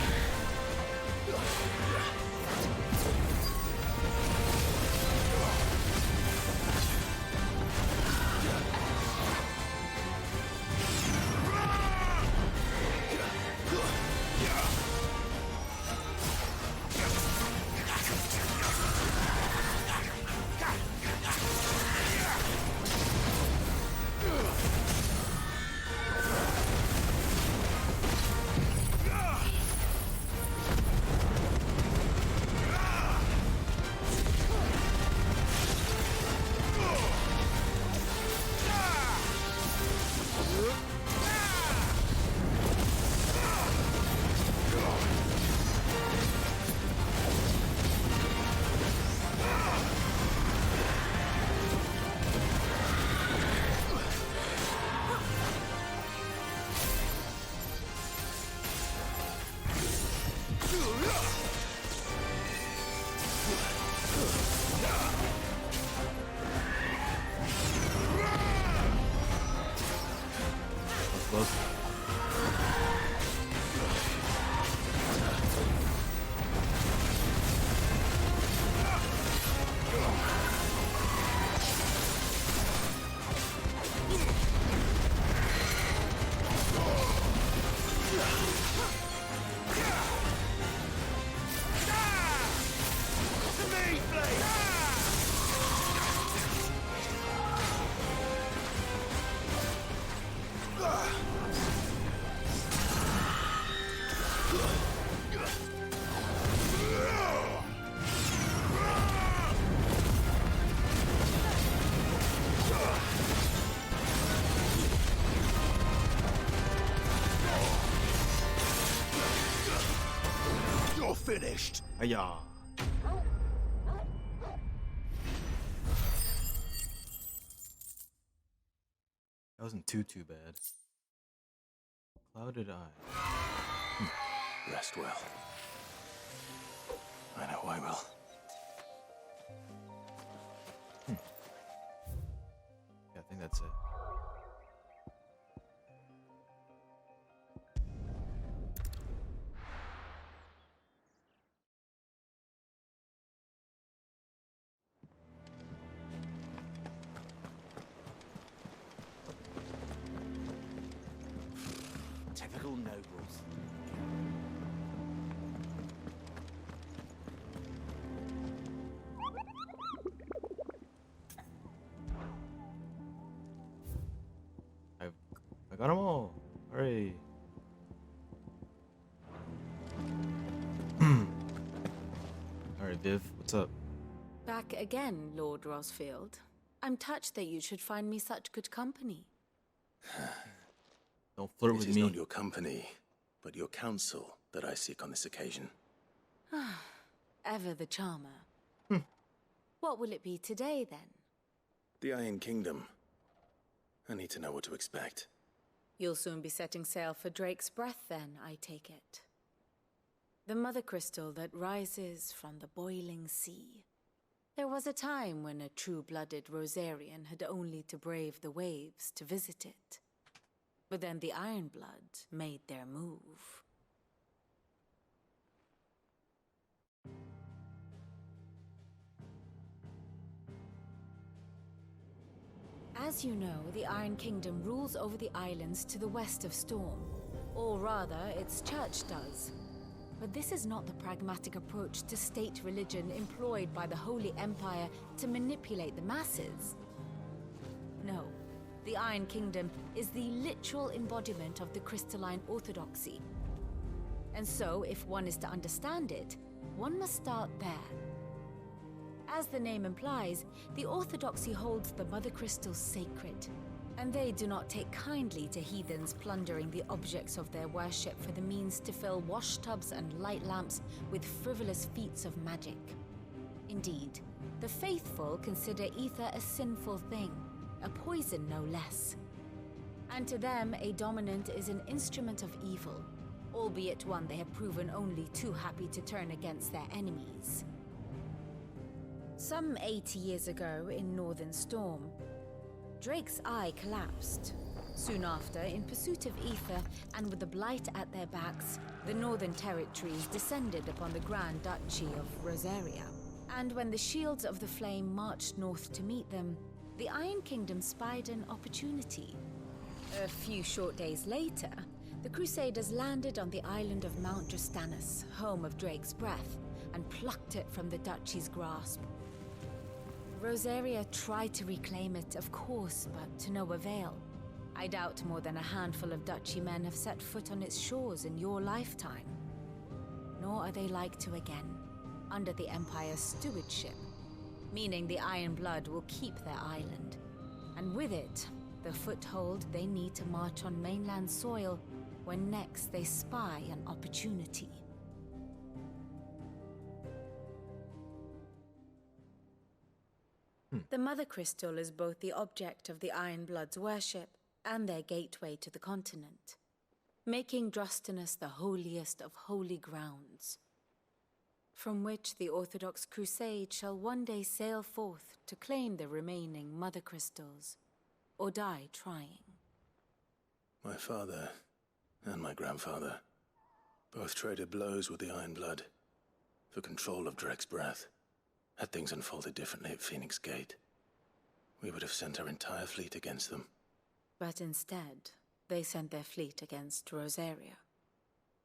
Close. To me, please. finished. Hiya. That wasn't too bad. Clouded eye. Rest well. I know I will. Yeah, I think that's it. Typical nobles. I got them all. Hooray. Alright, Viv, what's up? Back again, Lord Rosfield. I'm touched that you should find me such good company. Don't flirt It with is me. not your company, but your counsel that I seek on this occasion. Ever the charmer. What will it be today, then? The Iron Kingdom. I need to know what to expect. You'll soon be setting sail for Drake's Breath, then, I take it. The mother crystal that rises from the boiling sea. There was a time when a true-blooded Rosarian had only to brave the waves to visit it. But then the Ironblood made their move. As you know, the Iron Kingdom rules over the islands to the west of Storm. Or rather, its church does. But this is not the pragmatic approach to state religion employed by the Holy Empire to manipulate the masses. No, the Iron Kingdom is the literal embodiment of the crystalline orthodoxy. And so, if one is to understand it, one must start there. As the name implies, the orthodoxy holds the mother crystals sacred, and they do not take kindly to heathens plundering the objects of their worship for the means to fill washtubs and light lamps with frivolous feats of magic. Indeed, the faithful consider ether a sinful thing, a poison no less. And to them, a dominant is an instrument of evil, albeit one they have proven only too happy to turn against their enemies. Some 80 years ago, in Northern Storm, Drake's Eye collapsed. Soon after, in pursuit of ether and with the Blight at their backs, the Northern Territories descended upon the Grand Duchy of Rosaria. And when the Shields of the Flame marched north to meet them, the Iron Kingdom spied an opportunity. A few short days later, the Crusaders landed on the island of Mount Drastanus, home of Drake's Breath, and plucked it from the Duchy's grasp. Rosaria tried to reclaim it, of course, but to no avail. I doubt more than a handful of Duchy men have set foot on its shores in your lifetime. Nor are they like to again, under the Empire's stewardship, meaning the Iron Blood will keep their island, and with it, the foothold they need to march on mainland soil when next they spy an opportunity. The Mother Crystal is both the object of the Iron Blood's worship and their gateway to the continent, making Drastanus the holiest of holy grounds, from which the Orthodox Crusade shall one day sail forth to claim the remaining Mother Crystals, or die trying. My father and my grandfather both traded blows with the Iron Blood for control of Drake's Breath. Had things unfolded differently at Phoenix Gate, we would have sent our entire fleet against them. But instead, they sent their fleet against Rosaria,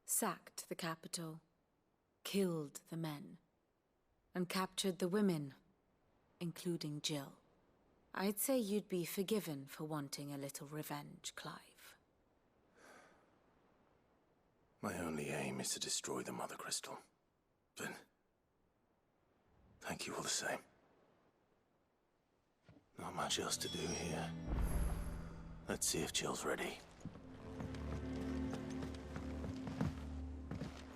sacked the capital, killed the men, and captured the women, including Jill. I'd say you'd be forgiven for wanting a little revenge, Clive. My only aim is to destroy the Mother Crystal. But thank you all the same. Not much else to do here. Let's see if Jill's ready.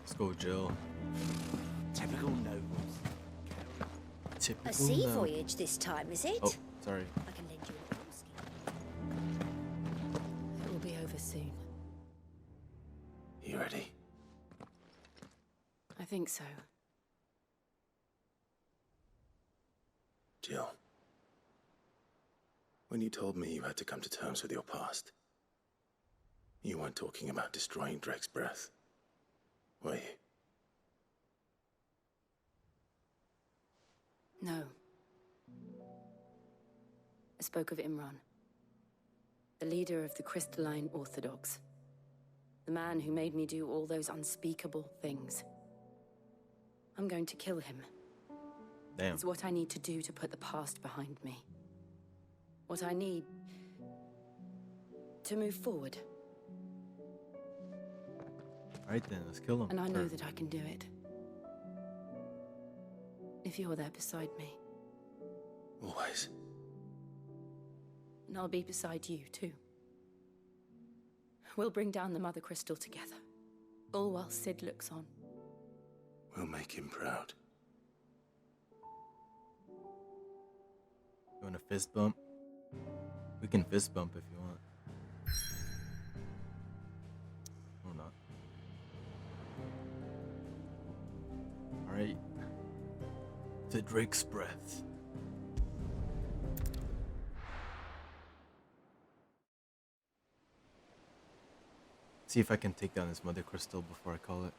Let's go, Jill. Typical nobles. Typical A sea noble. voyage this time, is it? Oh, sorry. I can lend you a moleskin. It will be over soon. You ready? I think so. Jill. When you told me you had to come to terms with your past, you weren't talking about destroying Drake's breath, were you? No. I spoke of Imran, the leader of the Crystalline Orthodox. The man who made me do all those unspeakable things. I'm going to kill him. Damn. It's what I need to do to put the past behind me. What I need to move forward. Alright then, let's kill him. And I know Or- that I can do it. If you're there beside me. Always. And I'll be beside you, too. We'll bring down the Mother Crystal together. All while Sid looks on. We'll make him proud. You want a fist bump? We can fist bump if you want. Or not. Alright. To Drake's breath. See if I can take down this Mother Crystal before I call it.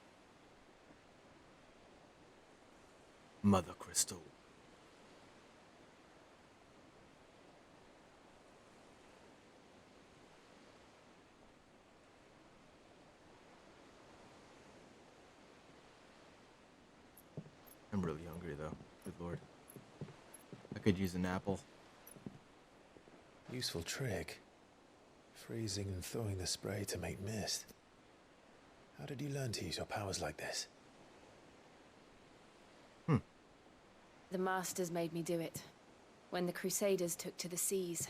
Mother Crystal. I'm really hungry though. Good lord. I could use an apple. Useful trick. Freezing and thawing the spray to make mist. How did you learn to use your powers like this? The Masters made me do it. When the Crusaders took to the seas.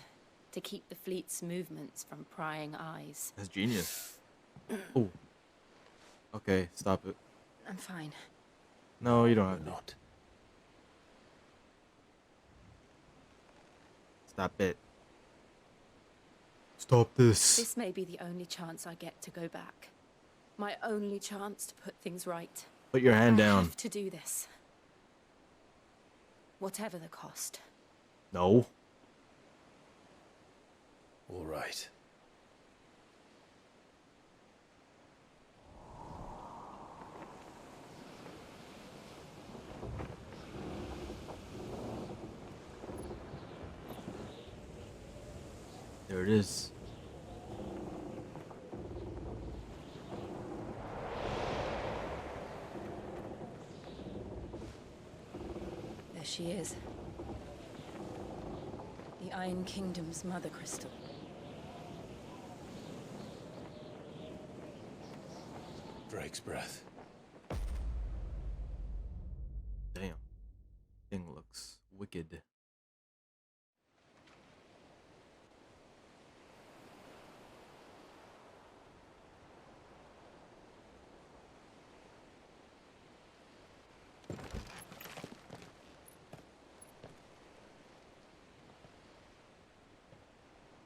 To keep the fleet's movements from prying eyes. That's genius. Oh. Okay, stop it. I'm fine. No, you don't have to. Not. Stop it. Stop this. This may be the only chance I get to go back. My only chance to put things right. Put your hand I down. have to do this. Whatever the cost. No. All right. There it is. There she is. The Iron Kingdom's Mother Crystal. Drake's breath. Damn. Thing looks wicked.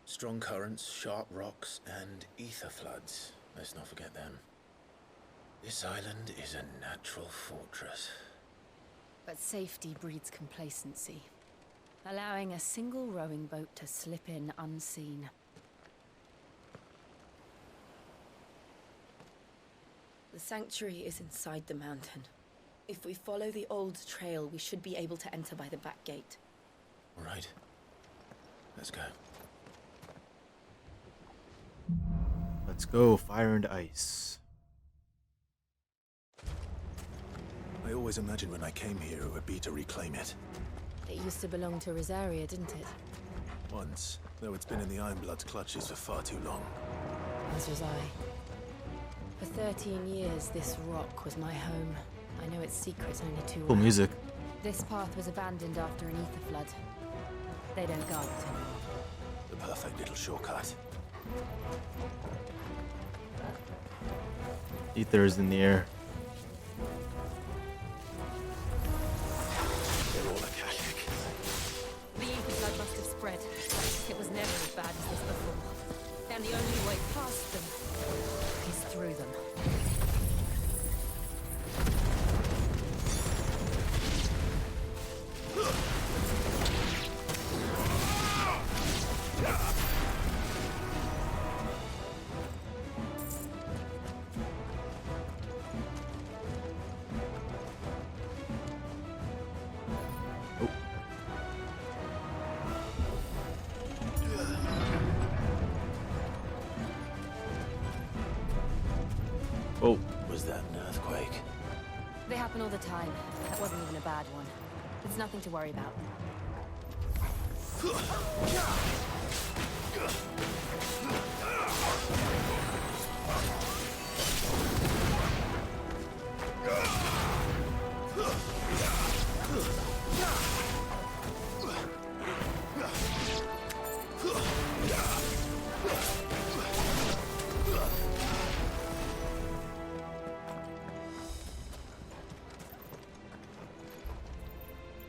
Strong currents, sharp rocks, and ether floods. Let's not forget them. This island is a natural fortress. But safety breeds complacency. Allowing a single rowing boat to slip in unseen. The sanctuary is inside the mountain. If we follow the old trail, we should be able to enter by the back gate. All right. Let's go. Let's go, fire and ice. I always imagined when I came here it would be to reclaim it. It used to belong to Rosaria, didn't it? Once, though it's been in the Ironblood's clutches for far too long. As was I. For 13 years, this rock was my home. I know its secrets only too well. Cool music. This path was abandoned after an ether flood. They don't guard it anymore. The perfect little shortcut. Ether is in the air. spread. It was never as bad as this before. And the only way past them is through them. Oh. Was that an earthquake? They happen all the time. That wasn't even a bad one. It's nothing to worry about.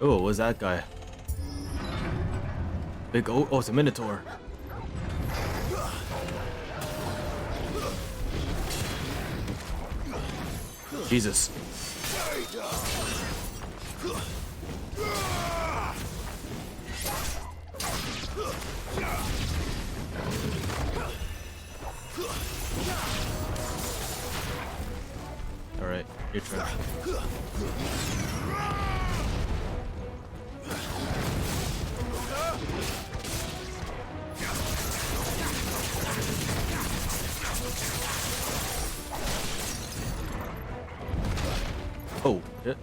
Oh, what was that guy? Big oh, it's a Minotaur. Jesus. All right, your turn. Oh, shit.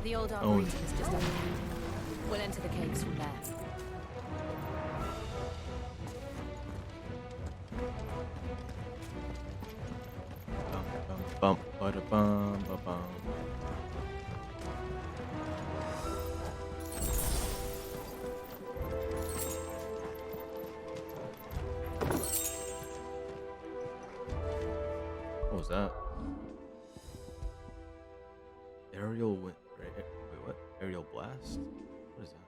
The old Oh. arboretum is just up ahead. We'll enter the caves from there. Bum, bada, bum, ba, bum. What was that? Aerial wait, wait, what? Aerial blast? What is that?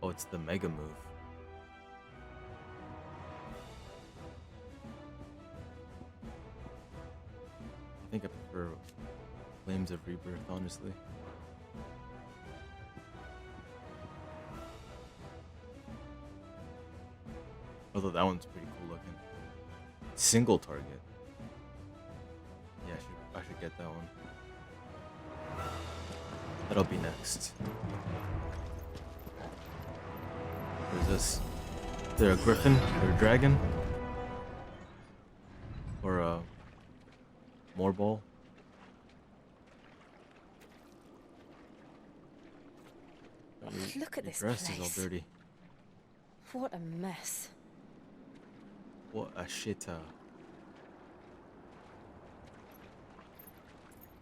Oh, it's the mega move. I think I prefer Flames of Rebirth, honestly. Although that one's pretty cool looking. Single target. Yeah, I should get that one. That'll be next. What is this? Is there a griffin or a dragon? Or a moorball? at Your this dress place. is all dirty. What a mess. What a shitter.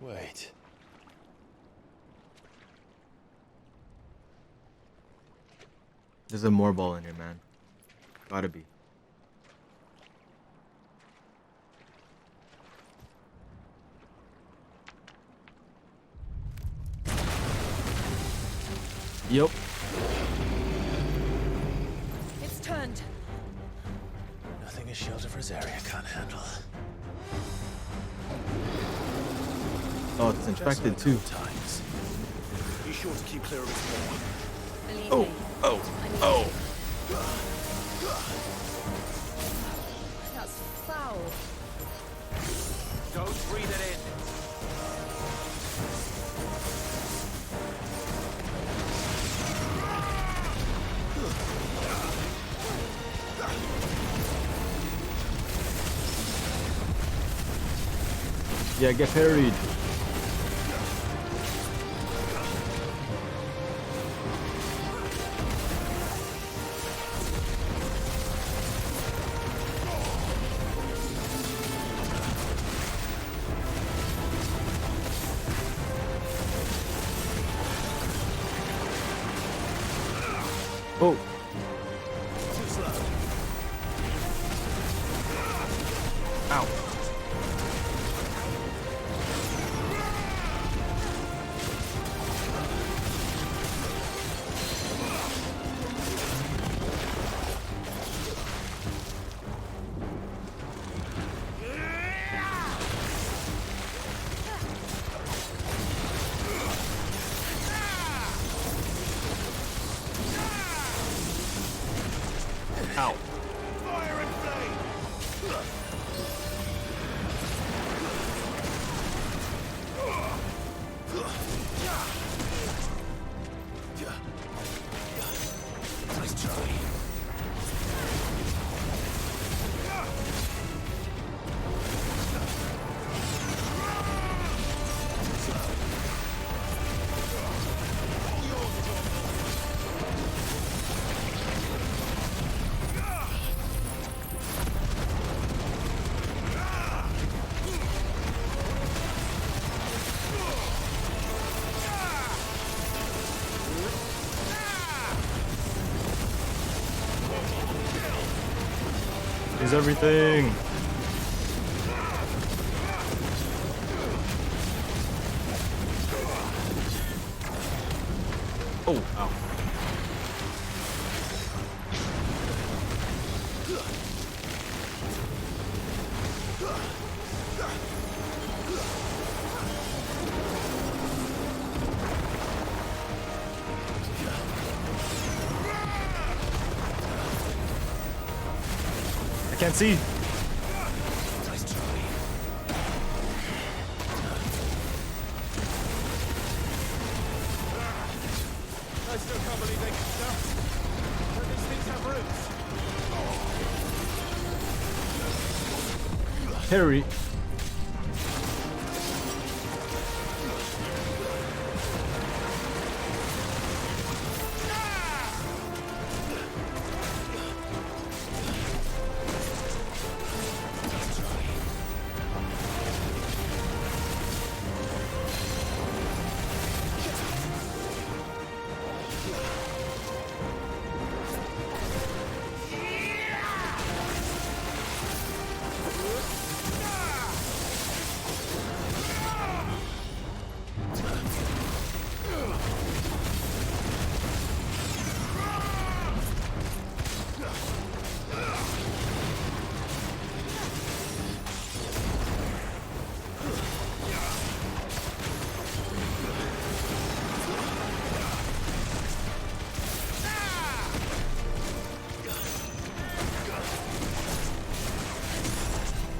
Wait. There's a more ball in here, man. Gotta be. Yup. It's turned. Nothing a shield of Rosaria can't handle. Oh, it's infected too. Times. Be sure to keep clear of its more. Believe Oh, me. oh, oh. That's foul. Don't breathe it in. Yeah, get parried. Oh. Too slow. Ow. Ow. Fire and flame! Nice try. Is everything. Oh, ow. I can't see. Nice try. I still can't believe they can jump. Don't these things have roots? Harry.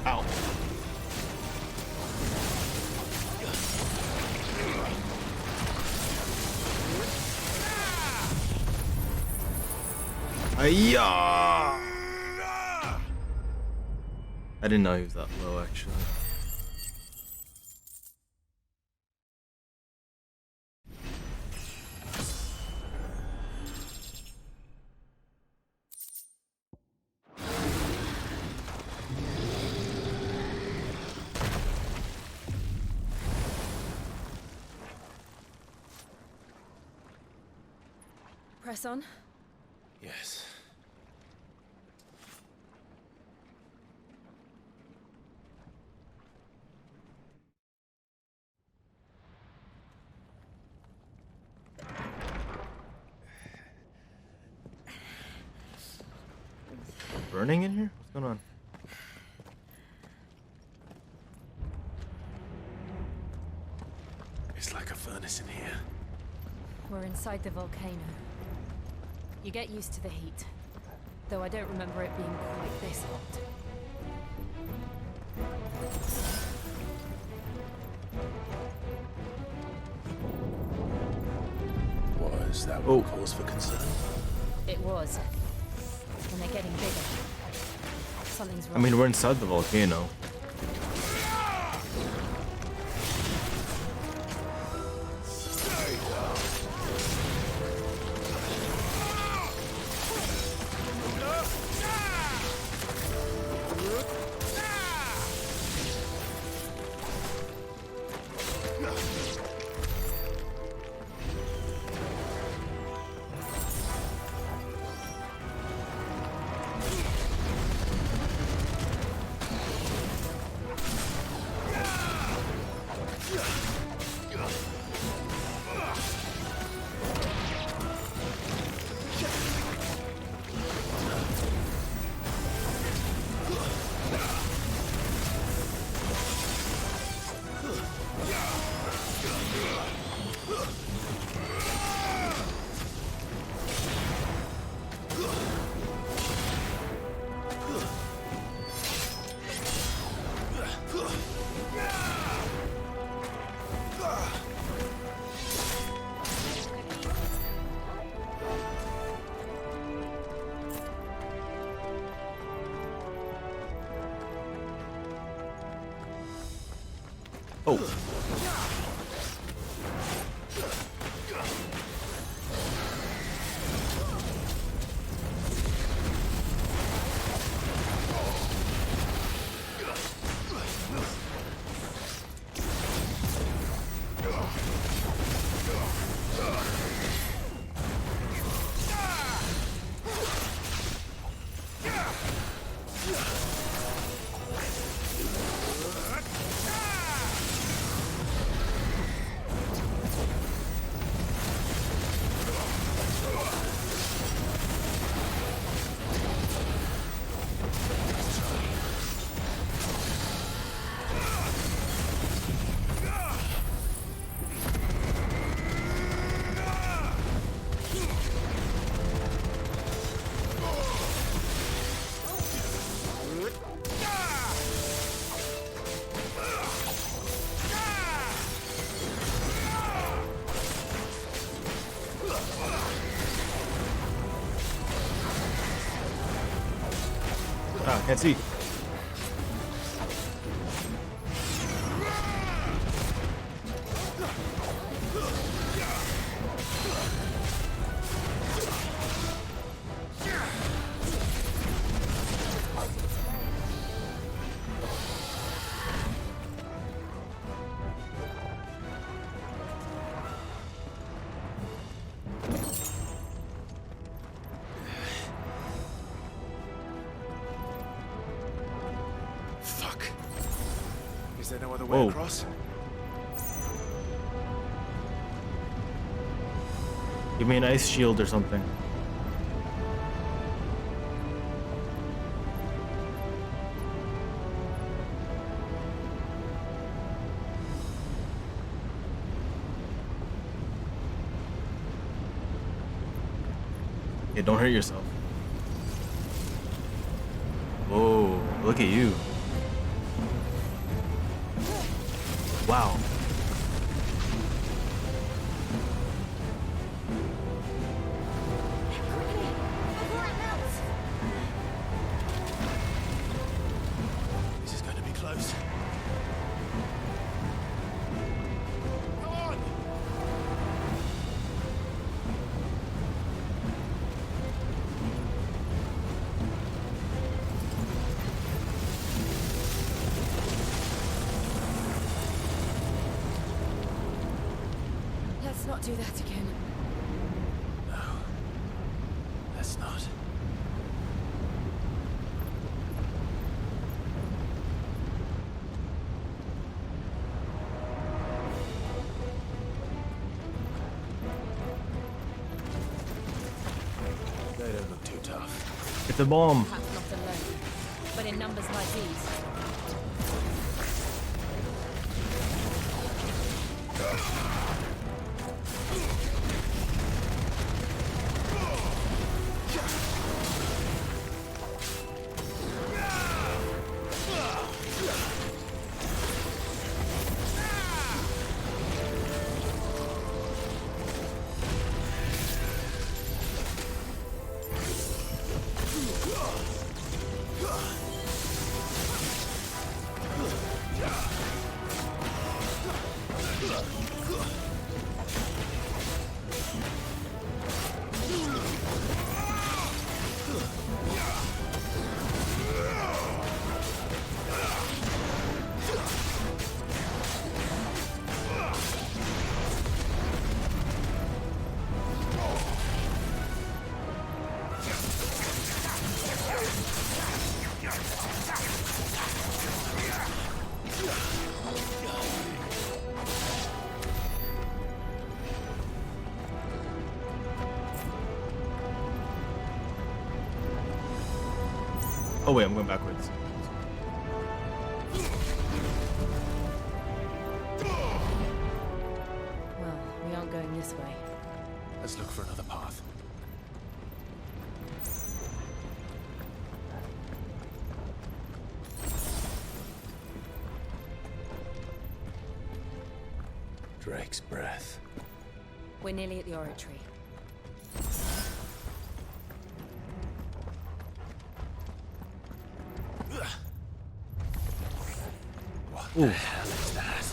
Ow. Ayya! I didn't know he was that low, actually. Press on. Yes. Burning in here? What's going on? It's like a furnace in here. We're inside the volcano. You get used to the heat. Though I don't remember it being quite this hot. Was that one cause for concern? It was. And they're getting bigger. Something's wrong. I mean, we're inside the volcano. Oh. Ah, can't see. Is there no other way Whoa. across? Give me an ice shield or something. Yeah, don't hurt yourself. Whoa, look at you. Wow. This is going to be close. Come on! Let's not do that again. No. not. They don't look too tough. It's a bomb. Perhaps not alone, but in numbers like these. Oh wait, I'm going backwards. Well, we aren't going this way. Let's look for another path. Drake's breath. We're nearly at the oratory. Ooh. Hell is that?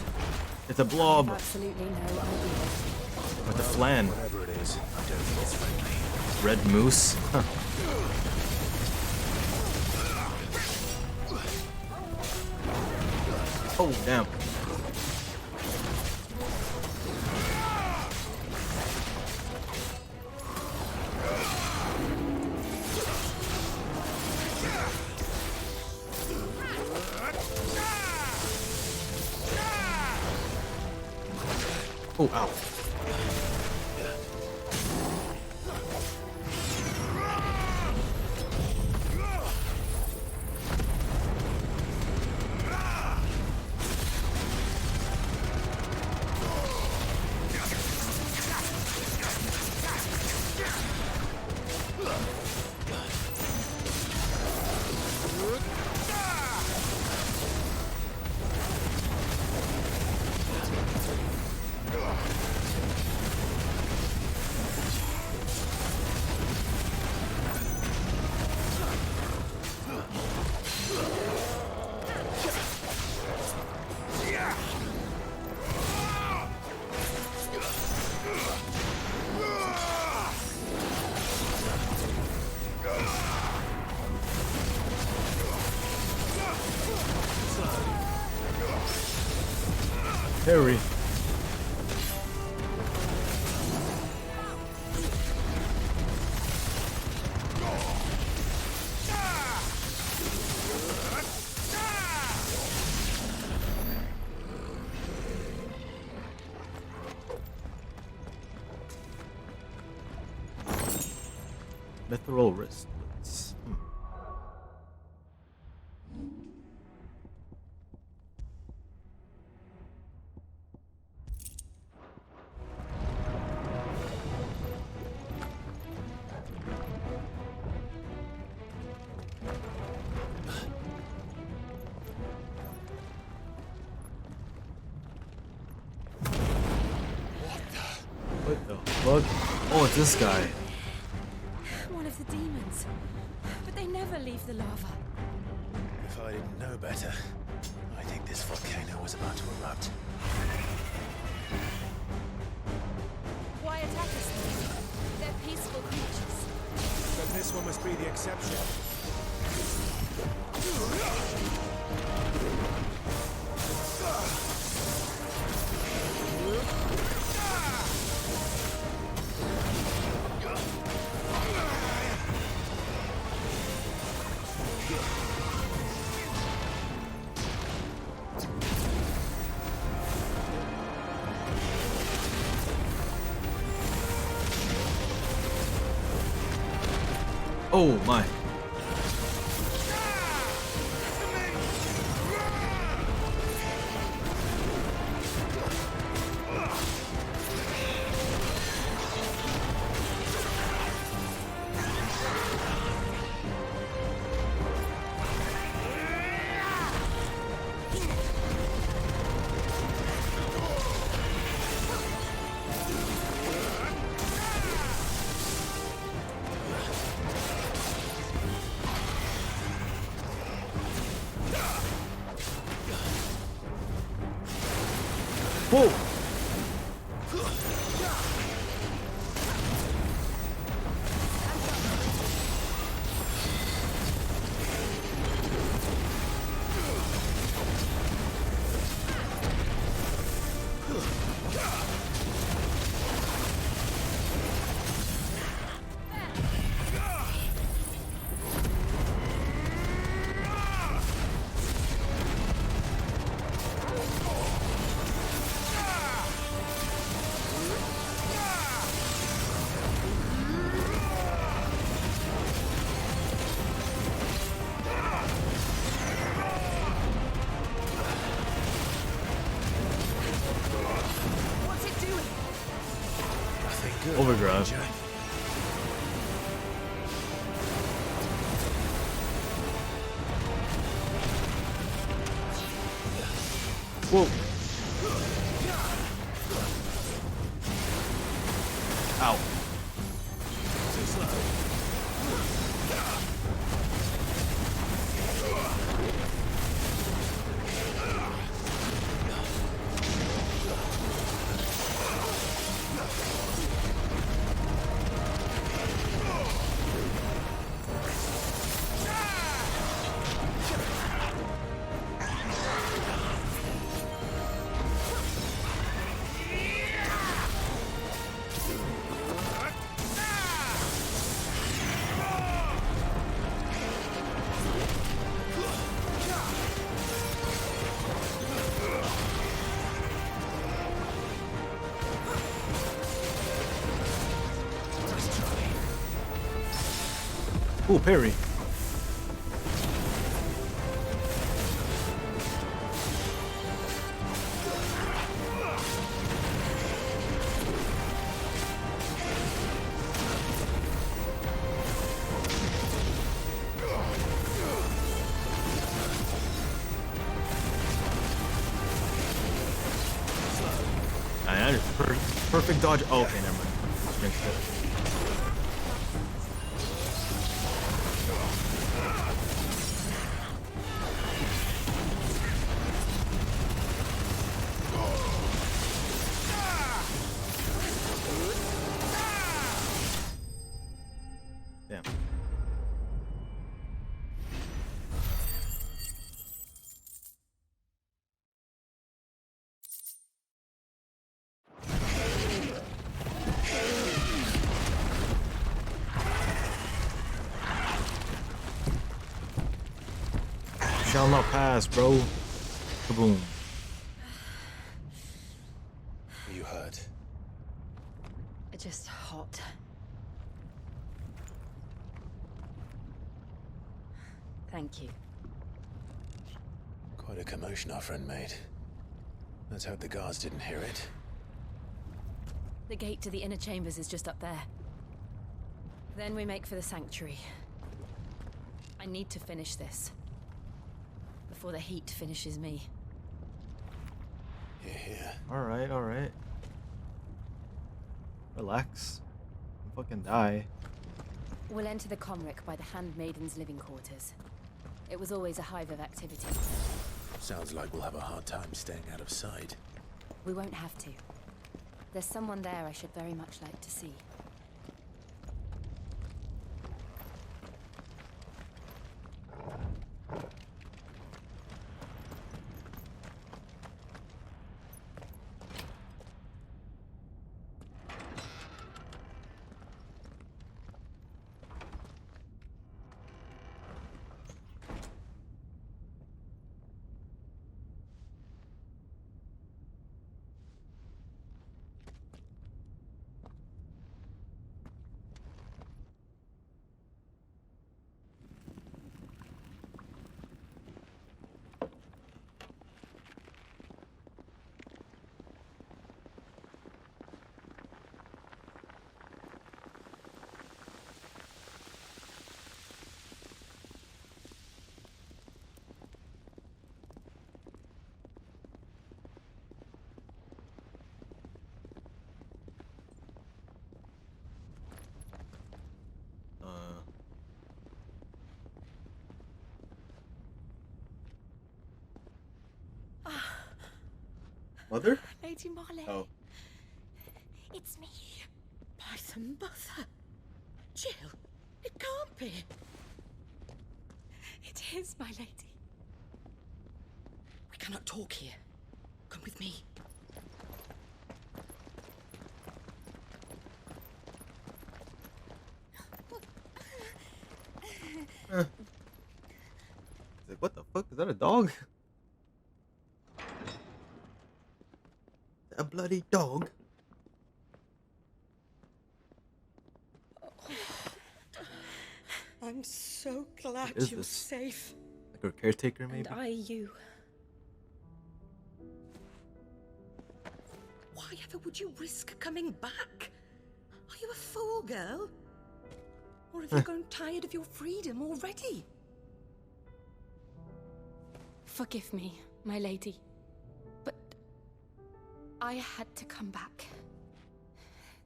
It's a blob Absolutely no idea. with a flan. Whatever it is, I don't think it's friendly. Red moose. Huh. Oh damn. Oh, ow. Harry. Mithril wristlets. What the fuck? Oh, it's this guy. One of the demons. But they never leave the lava. If I didn't know better, I think this volcano was about to erupt. Why attack us then? They're peaceful creatures. Then this one must be the exception. Oh my. Whoa! Overdrive. Whoa. Ow. Ooh, parry. I just perfect dodge. Oh, okay, never mind. Next step. Damn. Shall not pass, bro. Kaboom. Are you hurt? Just hot. Thank you. Quite a commotion our friend made. Let's hope the guards didn't hear it. The gate to the inner chambers is just up there. Then we make for the sanctuary. I need to finish this. Before the heat finishes me. Here. Alright, alright. Relax. Don't fucking die. We'll enter the Comric by the Handmaiden's living quarters. It was always a hive of activity. Sounds like we'll have a hard time staying out of sight. We won't have to. There's someone there I should very much like to see. Mother? Lady Marley. Oh. It's me. By the mother. Jill, it can't be. It is, my lady. We cannot talk here. Come with me. Like, what the fuck? Is that a dog? A bloody dog? I'm so glad What is you're this? safe. Like a caretaker, maybe? And I you. Why ever would you risk coming back? Are you a fool, girl? Or have you grown tired of your freedom already? Forgive me, my lady, but I had to come back.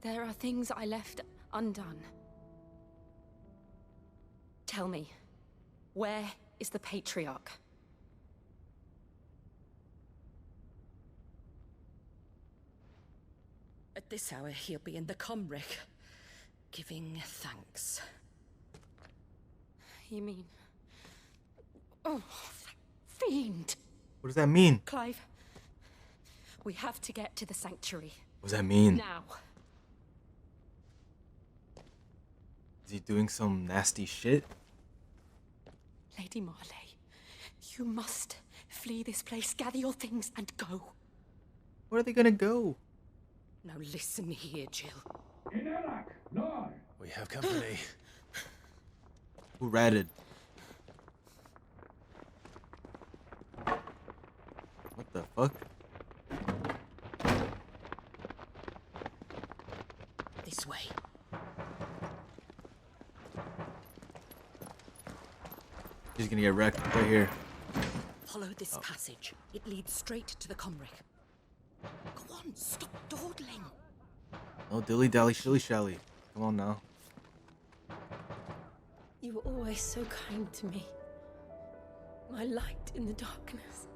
There are things I left undone. Tell me, where is the Patriarch? At this hour, he'll be in the Comric, giving thanks. You mean... Oh, fiend! What does that mean? Clive, we have to get to the sanctuary. What does that mean? Now. Is he doing some nasty shit? Lady Marley, you must flee this place, gather your things, and go. Where are they gonna go? Now listen here, Jill. We have company. Who ratted? What the fuck? This way. He's gonna get wrecked right here. Follow this passage. It leads straight to the Comric. Go on, stop dawdling. No dilly dally shilly shally. Come on now. You were always so kind to me. My light in the darkness.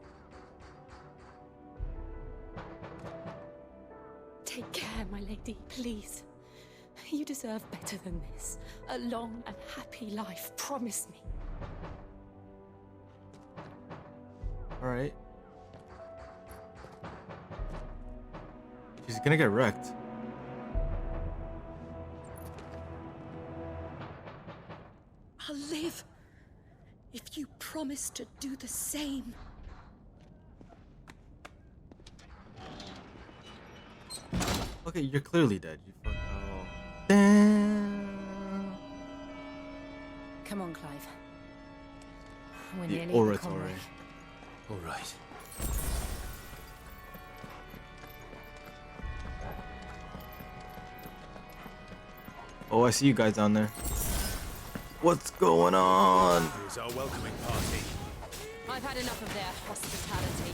Take care, my lady, please. You deserve better than this. A long and happy life, promise me. Alright. She's gonna get wrecked. I'll live if you promise to do the same. Okay, you're clearly dead. You fuck. Oh. Damn. Come on, Clive. We're The nearly oratory. All right. Oh, I see you guys down there. What's going on? Here's our welcoming party. I've had enough of their hospitality.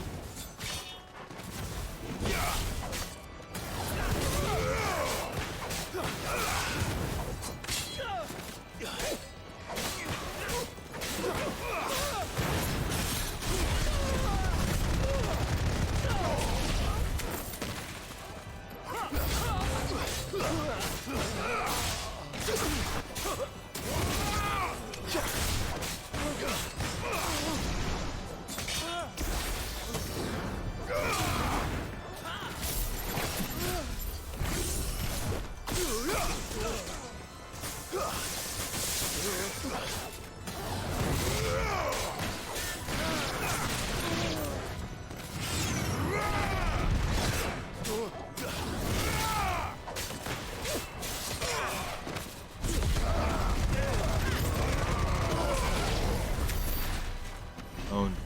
Owned.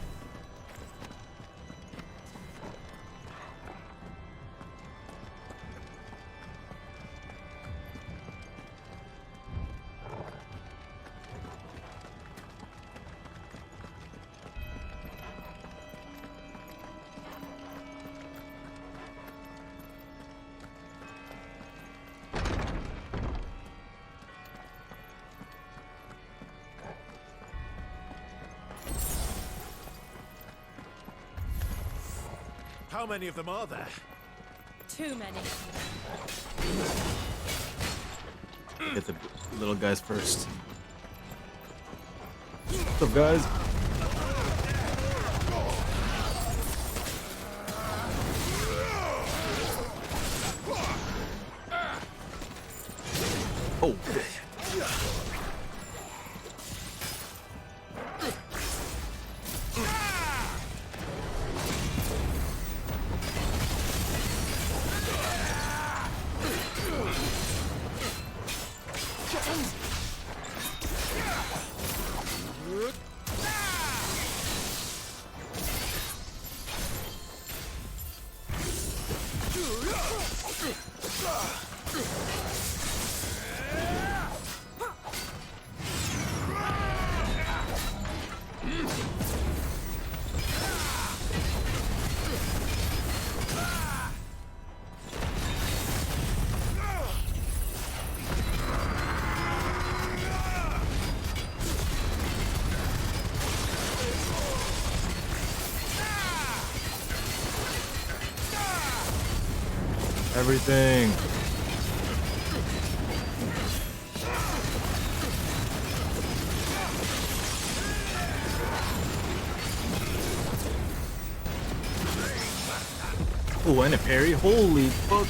How many of them are there? Too many. Get the little guys first. What's up, guys? Oh. Everything. Oh, and a parry. Holy fuck.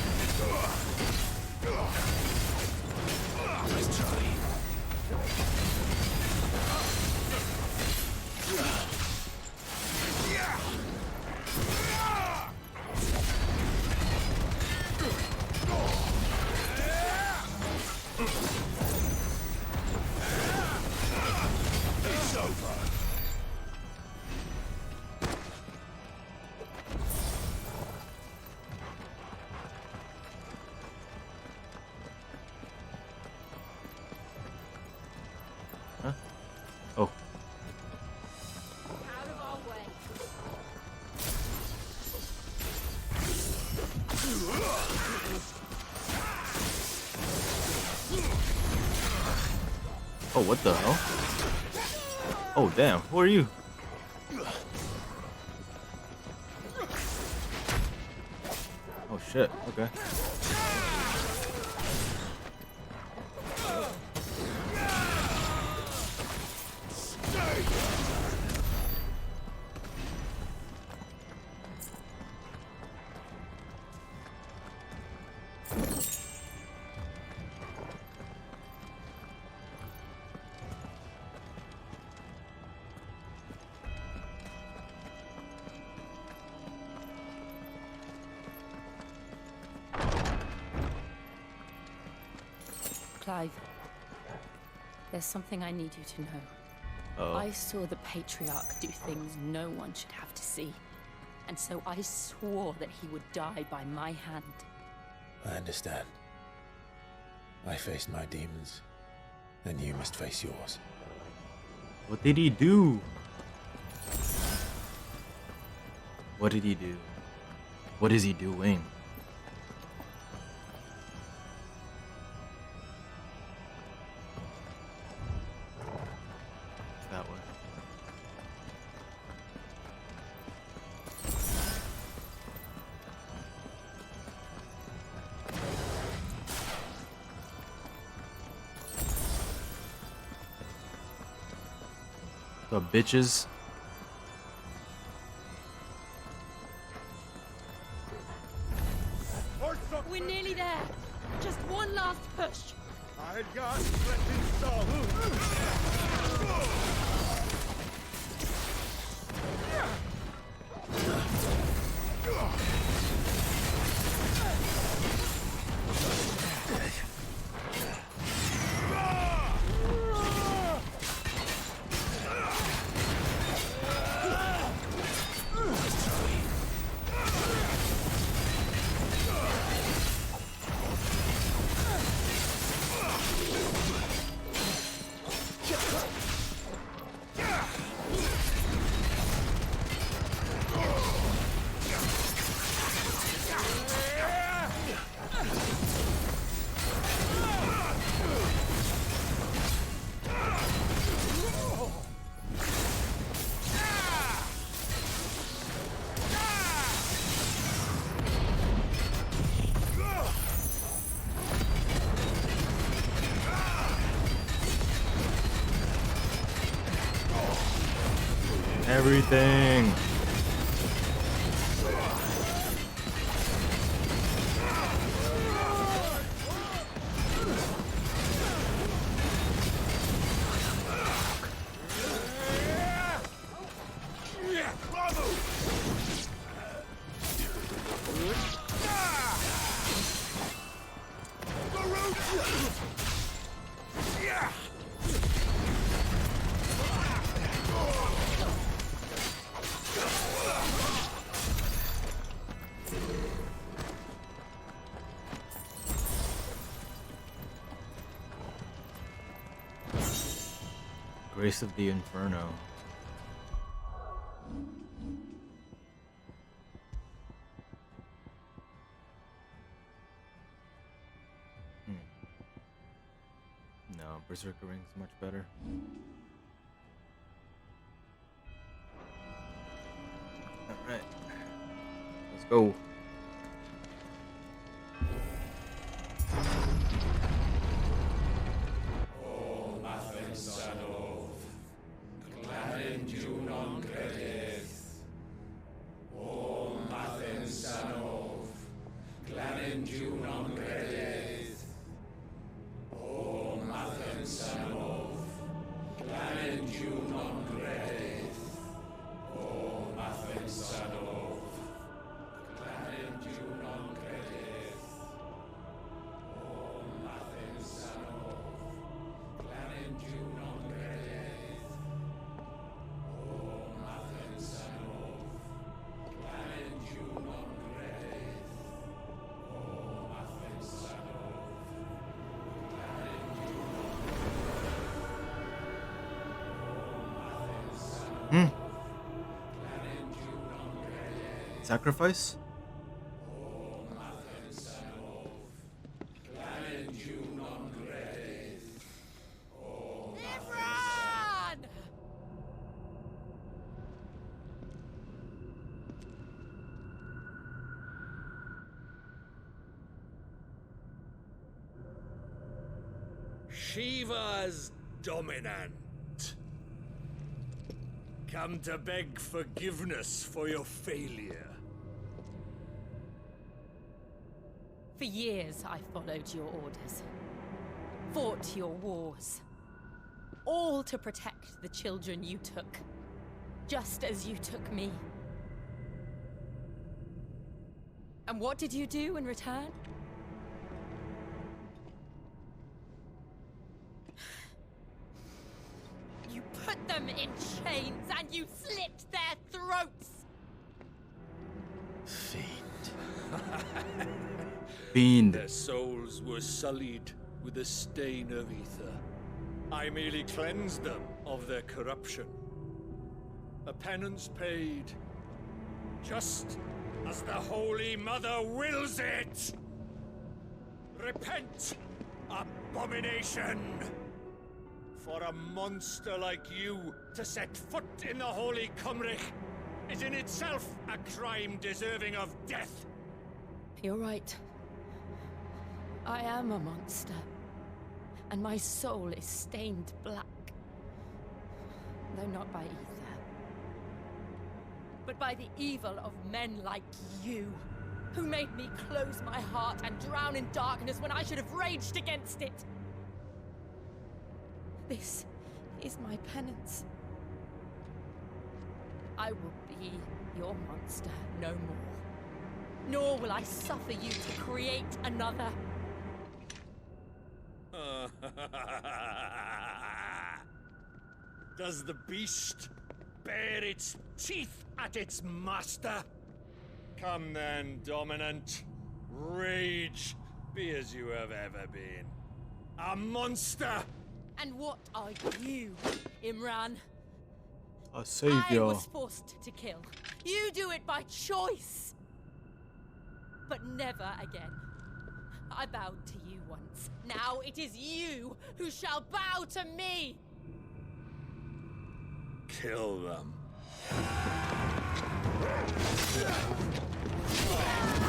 Oh. Oh, what the hell? Oh, damn. Who are you? Oh, shit. Okay. Clive, there's something I need you to know. Oh. I saw the Patriarch do things no one should have to see. And so I swore that he would die by my hand. I understand. I faced my demons, and you must face yours. What did he do? What did he do? What is he doing? That way. The bitches. We're nearly there. Just one last push. Everything. Grace of the Inferno. No, Berserker Ring's much better. Alright. Let's go. Sacrifice? Shiva's dominant. Come to beg forgiveness for your failure. For years, I followed your orders, fought your wars, all to protect the children you took, just as you took me. And what did you do in return? You put them in chains and you slit their throats! Fiend. Their souls were sullied with the stain of ether. I merely cleansed them of their corruption. A penance paid, just as the Holy Mother wills it! Repent, abomination! For a monster like you to set foot in the Holy Cymric is in itself a crime deserving of death. You're right. I am a monster, and my soul is stained black. Though not by ether, but by the evil of men like you, who made me close my heart and drown in darkness when I should have raged against it. This is my penance. I will be your monster no more. Nor will I suffer you to create another. Does the beast bare its teeth at its master? Come then, Dominant. Rage, be as you have ever been. A monster! And what are you, Imran? A savior. I was forced to kill. You do it by choice. But never again. I bowed to you once. Now it is you who shall bow to me. Kill them.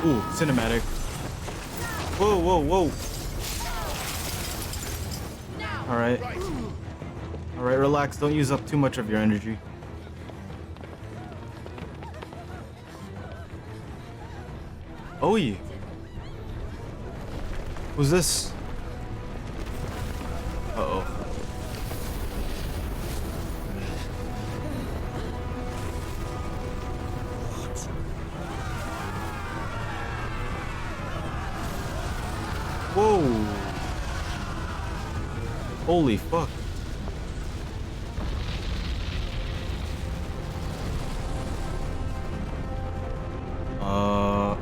Ooh, cinematic. Whoa, whoa, whoa. Alright. Alright, relax. Don't use up too much of your energy. Oh, yeah. Who's this? Uh-oh. Whoa. Holy fuck. Uh-oh.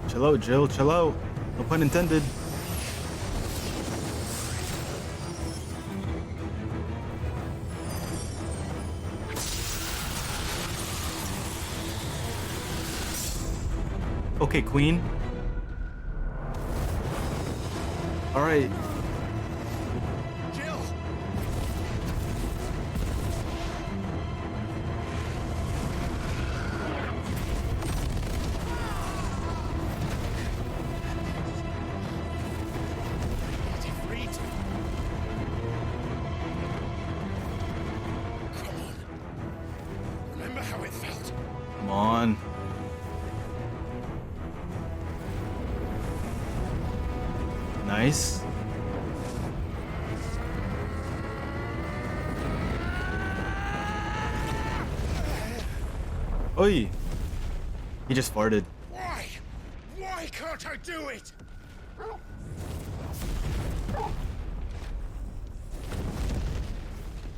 Chill out, Jill. Chill out. No pun intended. Okay, Queen. All right. Jill! Remember how it felt? Come on. Nice. Oi. He just farted. Why? Why can't I do it?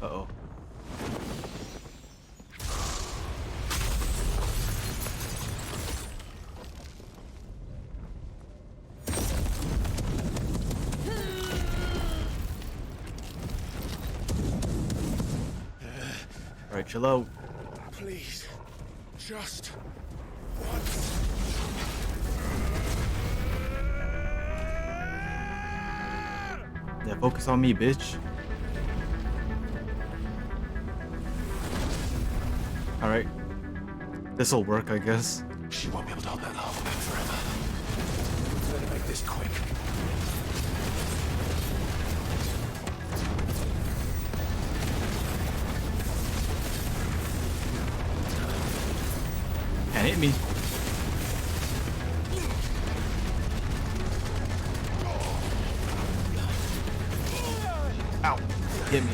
Uh-oh. All right, chill out. Please, just once. Yeah, focus on me, bitch. All right. This'll work, I guess. She won't be able to hold that lava back forever. Better make this quick. Can't hit me. Ow. Hit me.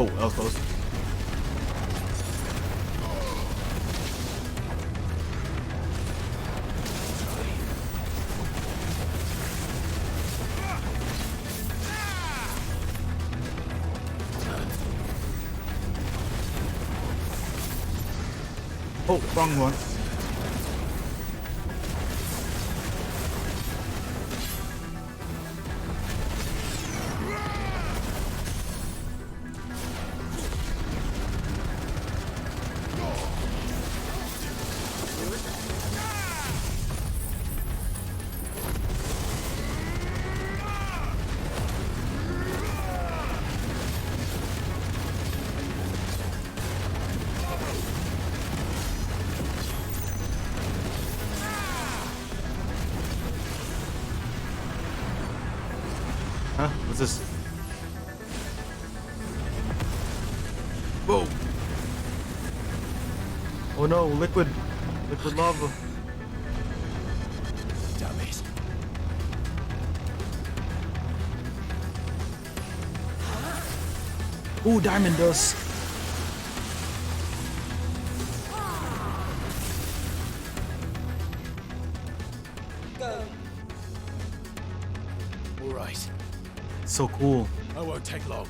Oh, that was close. Oh, wrong one. Huh? What's this? Whoa! Oh no, liquid lava. Damn it. Ooh, diamond dust. Go. So cool. I won't take long.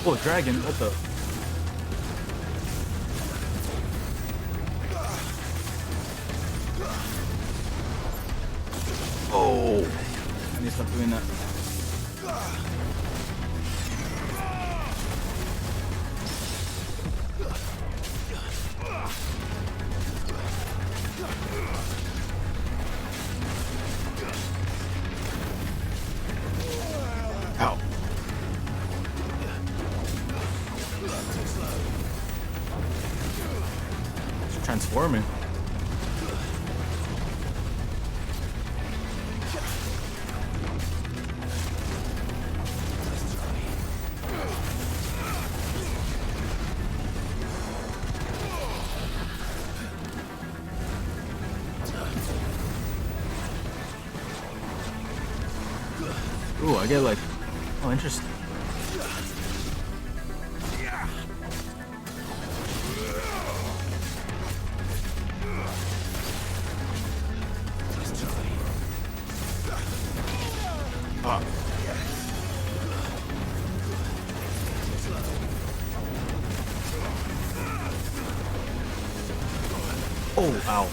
Oh, dragon, what the? Oh, I need to stop doing that. Ow. It's transforming. Ooh, I get like, oh, interesting. Ah. Oh, ow.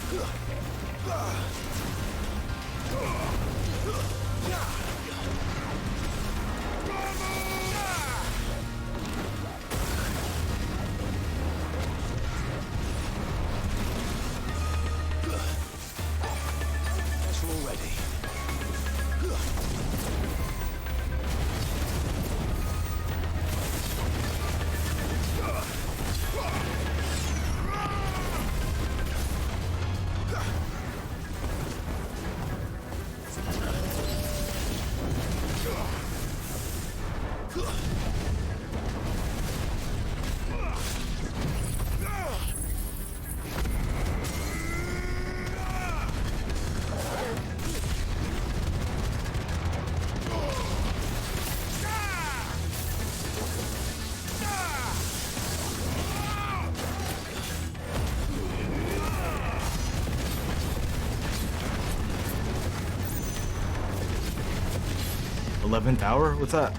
'11th hour? What's that?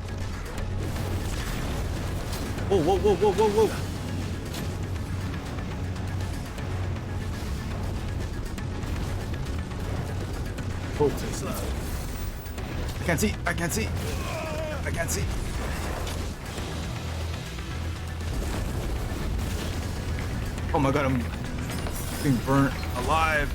Whoa, whoa, whoa, whoa, whoa, whoa. Whoa. I can't see. I can't see. I can't see. Oh my god, I'm being burnt alive.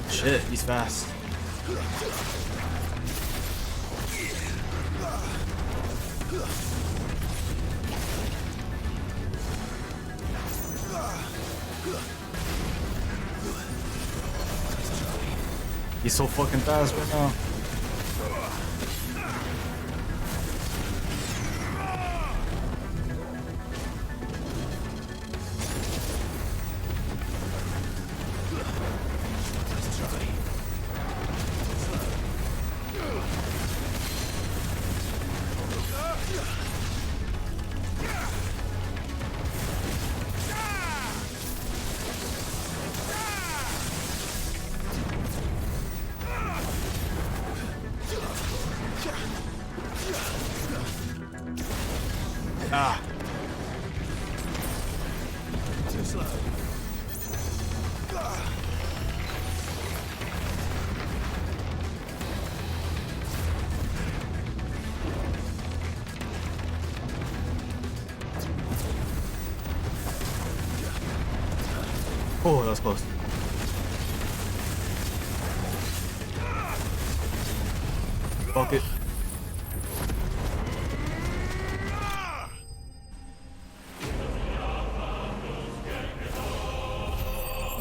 Shit, he's fast. He's so fucking fast right now. Ah. Too slow. Oh, that was close. Fuck it.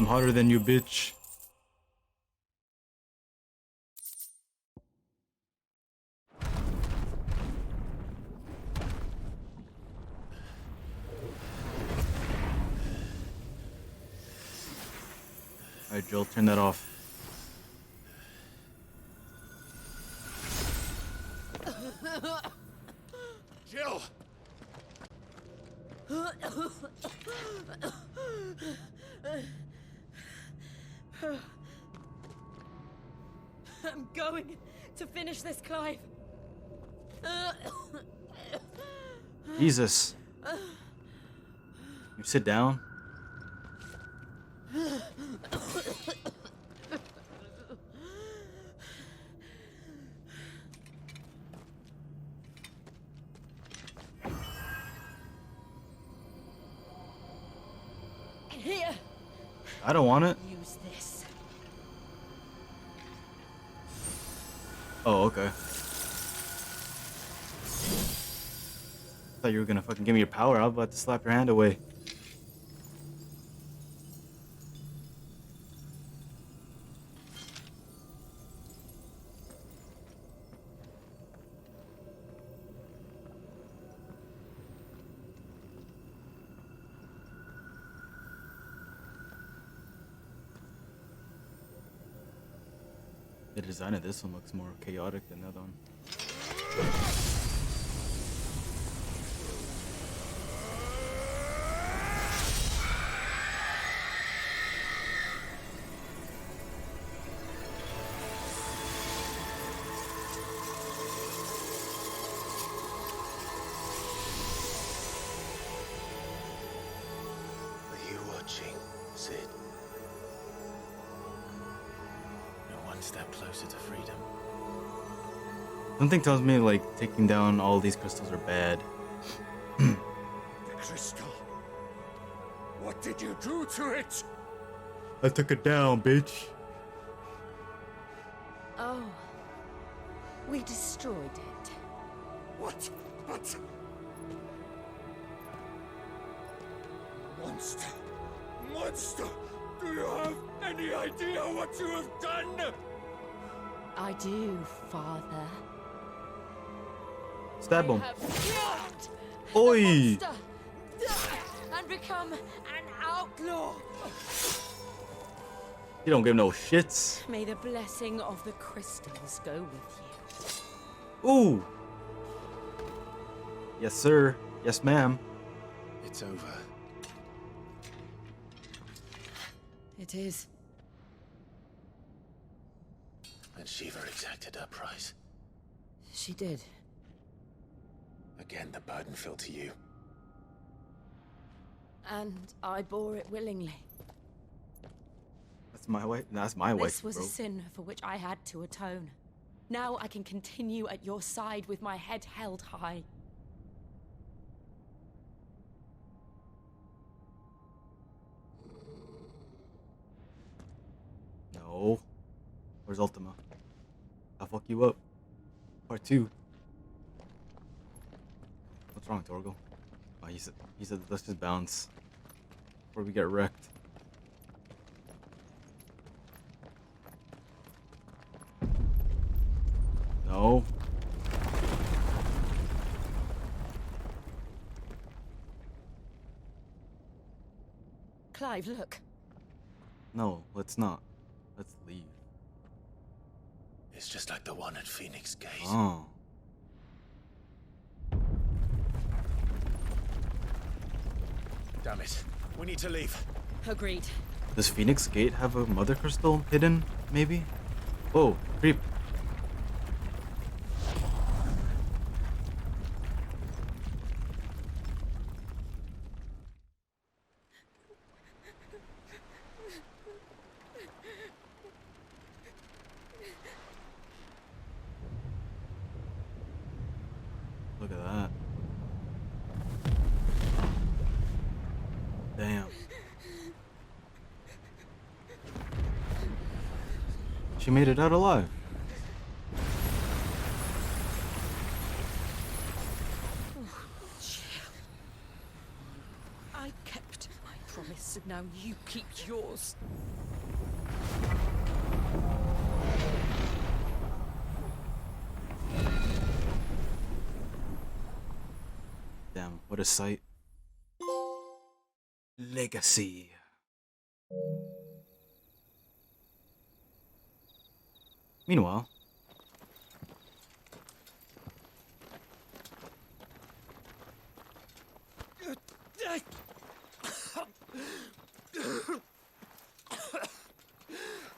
I'm hotter than you, bitch. Alright, Joel, turn that off. Jill! I'm going to finish this, Clive. Jesus. You sit down. Here. I don't want it. Use this. Oh, okay. Thought you were gonna fucking give me your power. I was about to slap your hand away. The design of this one looks more chaotic than the other one. Are you watching, Sid? You're one step closer to freedom. Something tells me like taking down all these crystals are bad. The crystal. What did you do to it? I took it down, bitch. Oh. We destroyed it. What? But... Monster! Monster! Do you have any idea what you have done? I do, Father. Stab him. Killed Oi! the monster and become an outlaw. You don't give no shits. May the blessing of the crystals go with you. Ooh. Yes, sir. Yes, ma'am. It's over. It is. And Shiva exacted her price. She did. Again, the burden fell to you. And I bore it willingly. That's my wife. That's my wife, This was bro. a sin for which I had to atone. Now I can continue at your side with my head held high. No. Where's Ultima? I'll fuck you up. Part 2. What's wrong, Torgal? Oh, he said let's just bounce before we get wrecked. No. Clive, look. No, let's not. Let's leave. It's just like the one at Phoenix Gate. Oh. Damn it. We need to leave. Agreed. Does Phoenix Gate have a mother crystal hidden, maybe? Whoa, creep. Look at that. Damn. She made it out alive. I kept my promise, and now you keep yours. Damn, what a sight. Legacy. Meanwhile,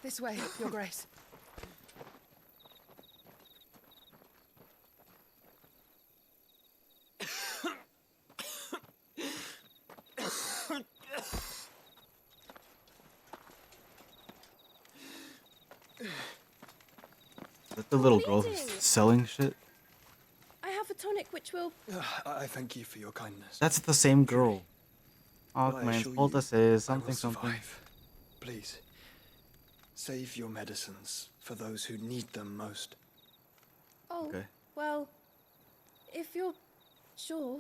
This way, Your Grace. is that the little girl who's selling shit? I have a tonic which will... I thank you for your kindness. That's the same girl. Oh, But I man, assure Polta you, says I will something, something. survive. Please, save your medicines for those who need them most. Oh, Okay. well, if you're sure.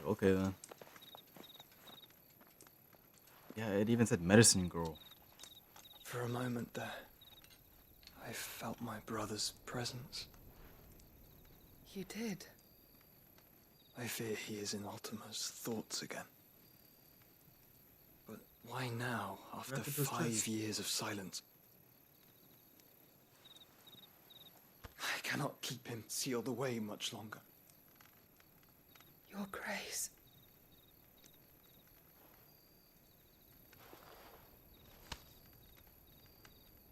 Okay then. Yeah, it even said medicine girl. For a moment there, I felt my brother's presence. You did. I fear he is in Ultima's thoughts again. But why now, after Rapid was 5 just- years of silence? I cannot keep him sealed away much longer. Your Grace.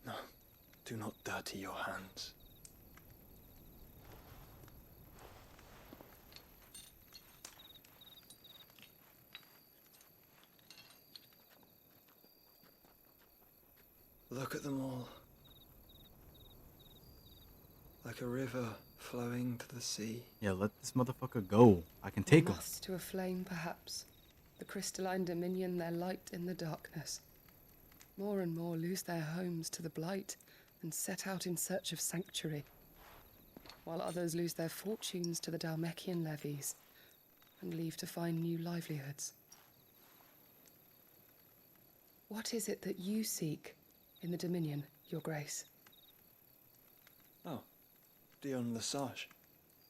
No, do not dirty your hands. Look at them all. Like a river flowing to the sea. Yeah, let this motherfucker go. I can take him. Moths to a flame, perhaps. The crystalline dominion, their light in the darkness. More and more lose their homes to the blight and set out in search of sanctuary, while others lose their fortunes to the Dalmekian levies and leave to find new livelihoods. What is it that you seek in the Dominion, Your Grace? Oh, Dion Lesage.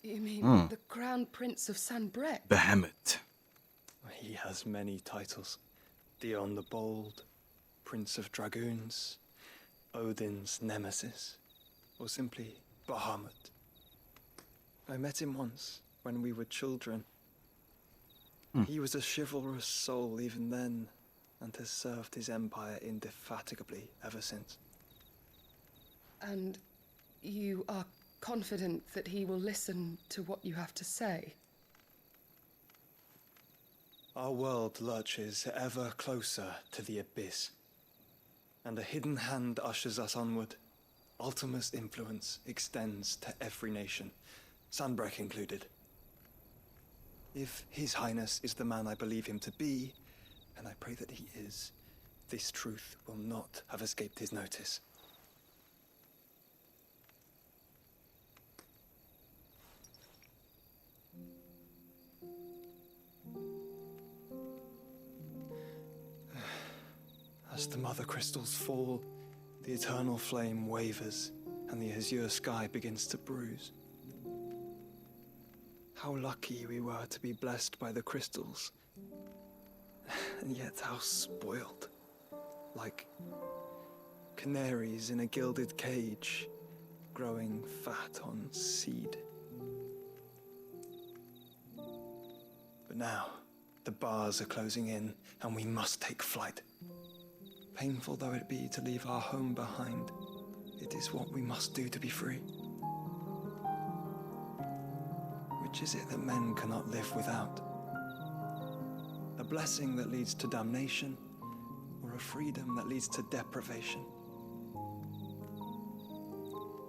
You mean the Crown Prince of Sanbreque? Behemoth. He has many titles. Dion the Bold, Prince of Dragoons, Odin's Nemesis, or simply Bahamut. I met him once, when we were children. He was a chivalrous soul even then, and has served his empire indefatigably ever since. And you are confident that he will listen to what you have to say? Our world lurches ever closer to the abyss, and a hidden hand ushers us onward. Ultima's influence extends to every nation, Sanbreque included. If His Highness is the man I believe him to be, and I pray that he is, this truth will not have escaped his notice. As the mother crystals fall, the eternal flame wavers, and the azure sky begins to bruise. How lucky we were to be blessed by the crystals, and yet how spoiled. Like canaries in a gilded cage, growing fat on seed. But now, the bars are closing in, and we must take flight. Painful though it be to leave our home behind, it is what we must do to be free. Which is it that men cannot live without? A blessing that leads to damnation, or a freedom that leads to deprivation?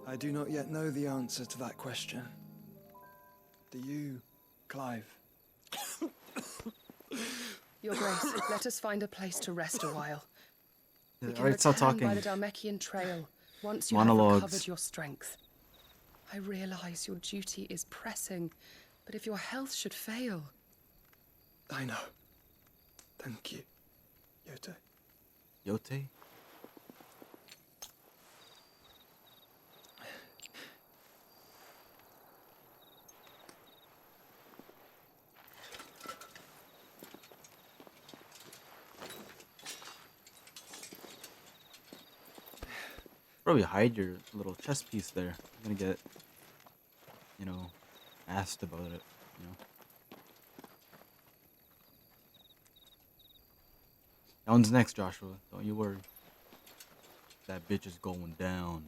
I do not yet know the answer to that question. Do you, Clive? Your Grace, let us find a place to rest a while. We can Alright, stop return by talking. the Dalmekian trail once you Monologues. have recovered your strength. I realize your duty is pressing, but if your health should fail, I know. Thank you, Yote. Yote? Probably hide your little chess piece there. You're gonna get, you know, asked about it, you know. That one's next, Joshua. Don't you worry. That bitch is going down.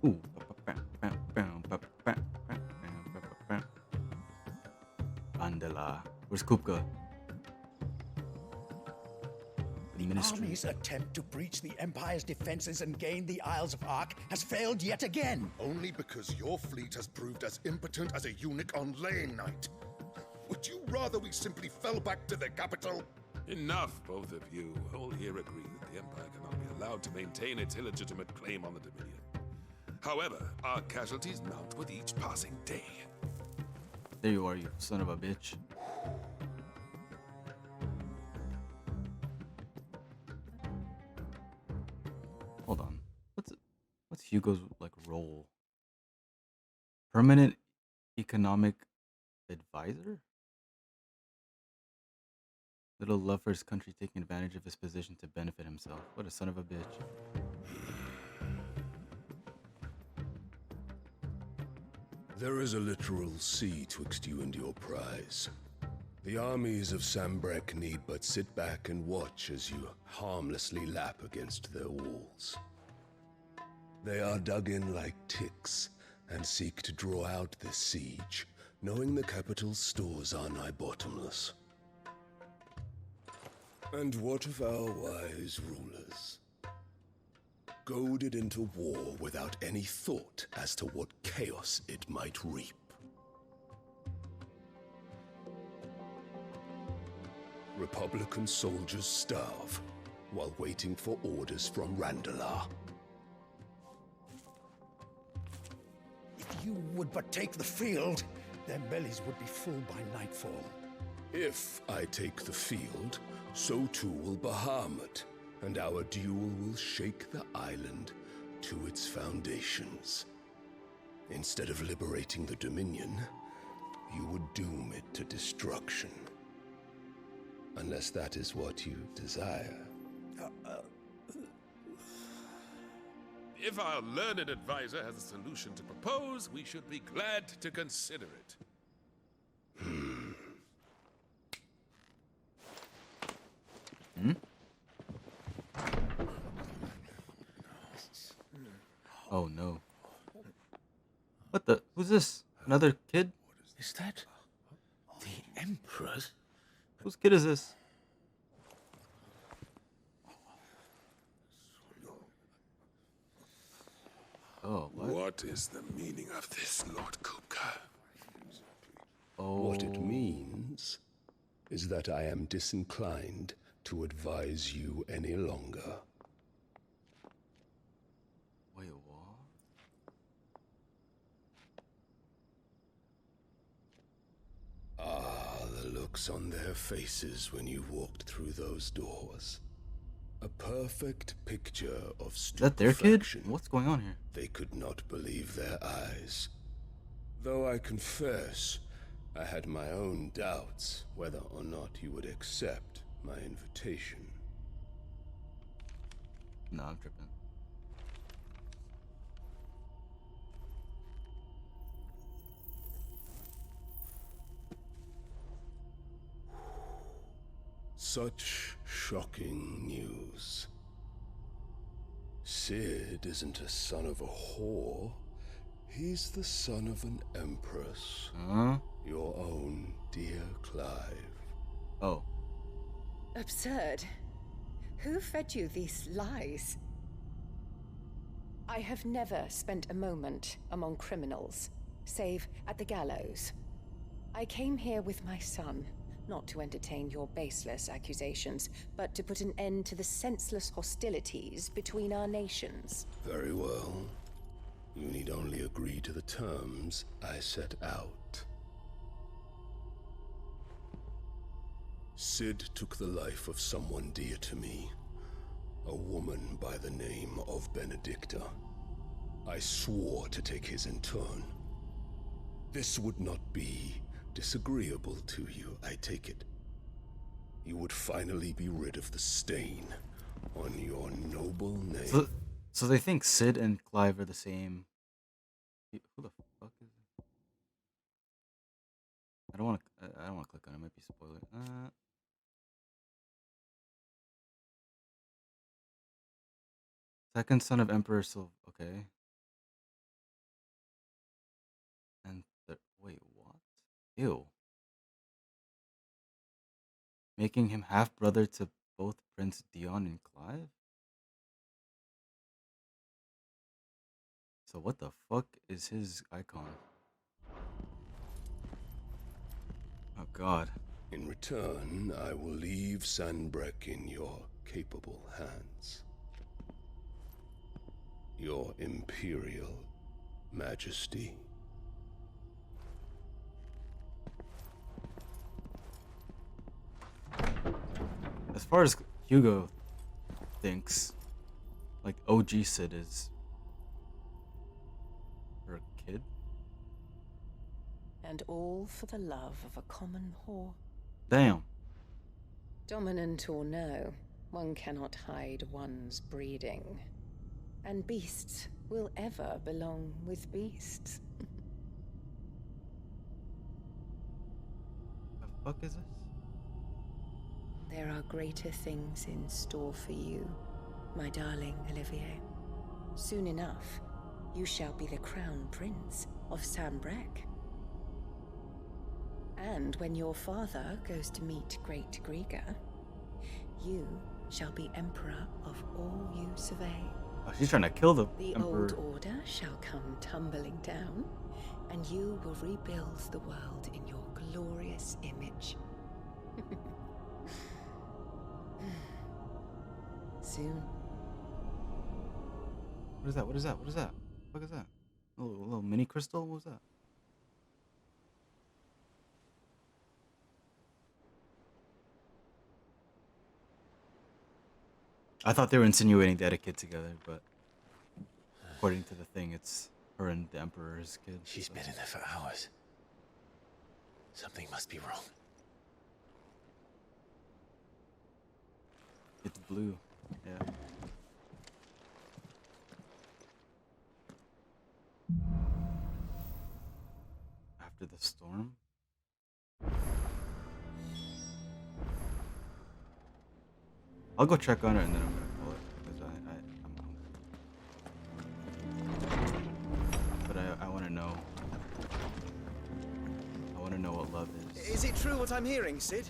Ooh. Andela. Where's Kupka? The ministry. Army's attempt to breach the Empire's defenses and gain the Isles of Ark has failed yet again. Only because your fleet has proved as impotent as a eunuch on laying night. Would you rather we simply fell back to the capital? Enough, both of you. All here agree that the Empire cannot be allowed to maintain its illegitimate claim on the Dominion. However, our casualties mount with each passing day. There you are, you son of a bitch. Hold on. What's Hugo's like role? Permanent economic advisor? Little love for his country, taking advantage of his position to benefit himself. What a son of a bitch. There is a literal sea twixt you and your prize. The armies of Sambrek need but sit back and watch as you harmlessly lap against their walls. They are dug in like ticks and seek to draw out this siege, knowing the capital's stores are nigh bottomless. And what of our wise rulers? Goaded into war without any thought as to what chaos it might reap. Republican soldiers starve while waiting for orders from Randalar. If you would but take the field, their bellies would be full by nightfall. If I take the field, so too will Bahamut, and our duel will shake the island to its foundations. Instead of liberating the Dominion, you would doom it to destruction. Unless that is what you desire. If our learned advisor has a solution to propose, we should be glad to consider it. Oh no. What the? Who's this? Another kid? Is that the Emperor's? Whose kid is this? Oh, what? What is the meaning of this, Lord Kupka? What it means is that I am disinclined to advise you any longer. Wait, what? Ah, the looks on their faces when you walked through those doors. A perfect picture of Is that their kid? stupefaction. What's going on here? They could not believe their eyes. Though I confess, I had my own doubts whether or not you would accept my invitation. No, I'm tripping. Such shocking news. Sid isn't a son of a whore. He's the son of an empress. Your own dear Clive. Oh. Absurd. Who fed you these lies? I have never spent a moment among criminals, save at the gallows. I came here with my son, not to entertain your baseless accusations, but to put an end to the senseless hostilities between our nations. Very well. You need only agree to the terms I set out. Sid took the life of someone dear to me, a woman by the name of Benedicta. I swore to take his in turn. This would not be disagreeable to you, I take it. You would finally be rid of the stain on your noble name. So they think Sid and Clive are the same. Who the fuck is it? I don't want to click on it. It might be spoiler. Second son of Emperor Silv. Okay. And wait, what? Ew. Making him half brother to both Prince Dion and Clive. So what the fuck is his icon? Oh god. In return, I will leave Sanbreque in your capable hands. Your Imperial Majesty. As far as Hugo thinks, like OG Sid is her kid. And all for the love of a common whore. Damn. Dominant or no, one cannot hide one's breeding. And beasts will ever belong with beasts. The fuck is this? There are greater things in store for you, my darling Olivier. Soon enough, you shall be the crown prince of Sanbreque. And when your father goes to meet Great Griga, you shall be emperor of all you survey. Oh, she's trying to kill the old Emperor. order shall come tumbling down, and you will rebuild the world in your glorious image. Soon. What is that? What is that? What is that? What is that? A little mini crystal? What was that? I thought they were insinuating they had a kid together, but according to the thing, it's her and the Emperor's kid. She's been in there for hours. Something must be wrong. It's blue. Yeah. After the storm? I'll go check on it and then I'm gonna call it because I'm But I want to know. I want to know what love is. Is it true what I'm hearing, Sid?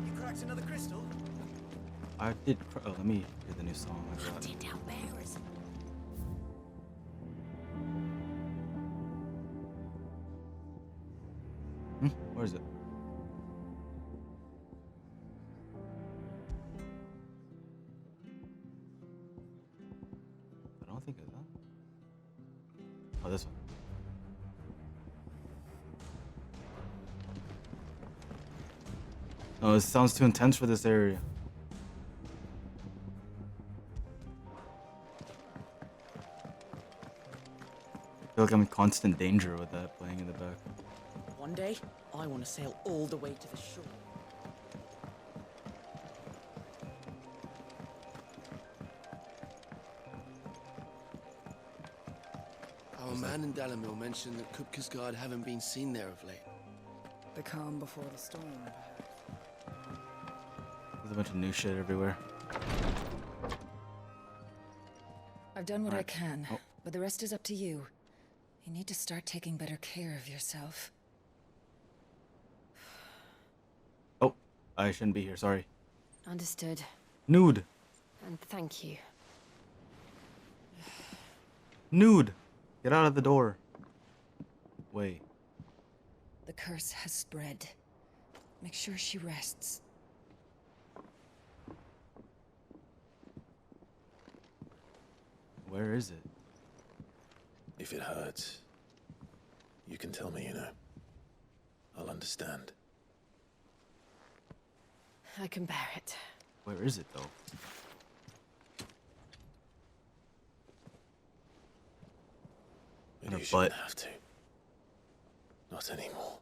You cracked another crystal? I did. Oh, let me hear the new song. I got. Down bears. Where is it? I don't think it's that. Oh, this one. No, this sounds too intense for this area. I feel like I'm in constant danger with that playing in the back. One day, I want to sail all the way to the shore. Our man in Dalamil mentioned that Kupka's guard haven't been seen there of late. The calm before the storm, perhaps. There's a bunch of new shit everywhere. I've done what I Alright. can, Oh. but the rest is up to you. You need to start taking better care of yourself. Oh, I shouldn't be here. Sorry. Understood. Nude. And thank you. Nude. Get out of the door. Wait. The curse has spread. Make sure she rests. Where is it? If If it hurts, you can tell me, you know. I'll understand. I can bear it. Where is it, though? But you shouldn't have to. Not anymore.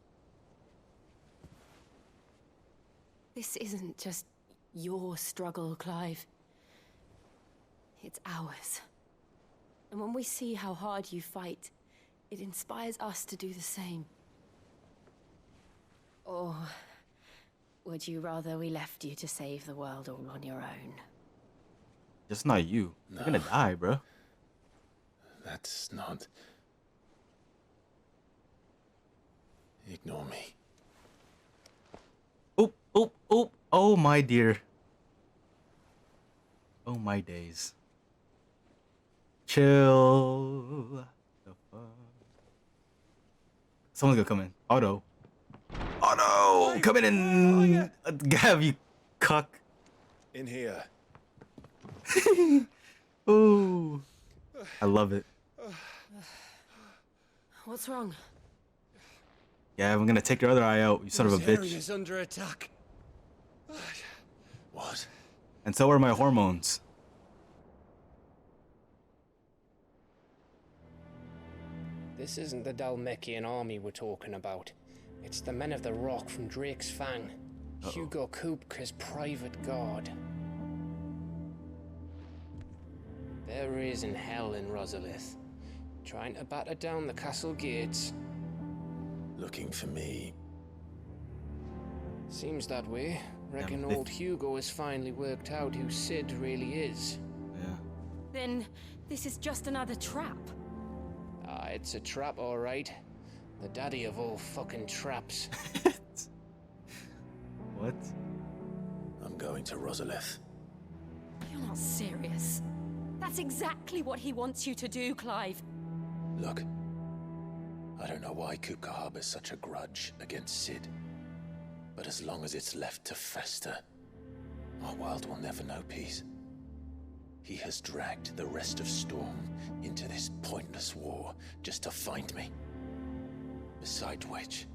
This isn't just your struggle, Clive. It's ours. And when we see how hard you fight, it inspires us to do the same. Or would you rather we left you to save the world all on your own? Just not you. You're gonna die, bro. That's not... Ignore me. Oop, oop, oop. Oh, my dear. Oh, my days. Chill. The fuck? Someone's gonna come in. Otto. Otto! Coming in! Gav, you cuck. In here. Ooh. I love it. What's wrong? Yeah, I'm gonna take your other eye out, you son of a This bitch. area's under attack. What? And so are my hormones. This isn't the Dalmekian army we're talking about. It's the men of the Rock from Drake's Fang. Hugo Kupka's private guard. There is in hell in Rosalith, trying to batter down the castle gates. Looking for me. Seems that way. Reckon old Hugo has finally worked out who Sid really is. Yeah. Then this is just another trap. Ah, it's a trap, all right. The daddy of all fucking traps. What? I'm going to Rosalith. You're not serious. That's exactly what he wants you to do, Clive. Look, I don't know why Kupka harbors such a grudge against Sid. But as long as it's left to fester, our world will never know peace. He has dragged the rest of Storm into this pointless war just to find me. Besides which,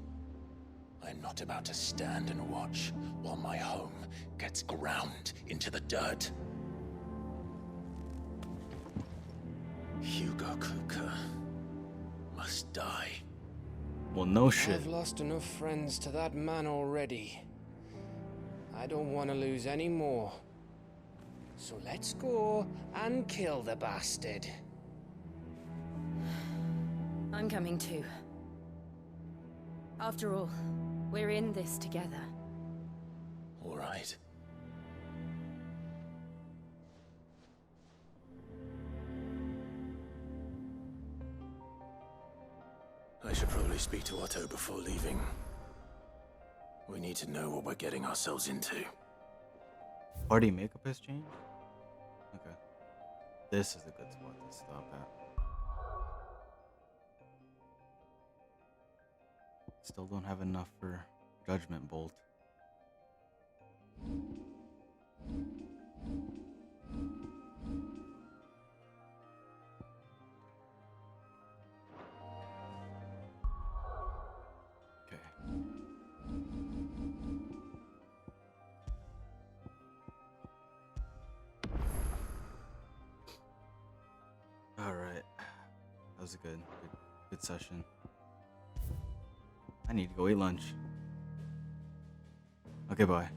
I'm not about to stand and watch while my home gets ground into the dirt. Hugo Kupka must die. Well, no shit. I've lost enough friends to that man already. I don't want to lose any more. So let's go and kill the bastard. I'm coming too. After all, we're in this together. All right. I should probably speak to Otto before leaving. We need to know what we're getting ourselves into. Party makeup has changed? Okay. This is a good spot to stop at. Still don't have enough for Judgment Bolt. Okay. All right. That was a good session. I need to go eat lunch. Okay, bye.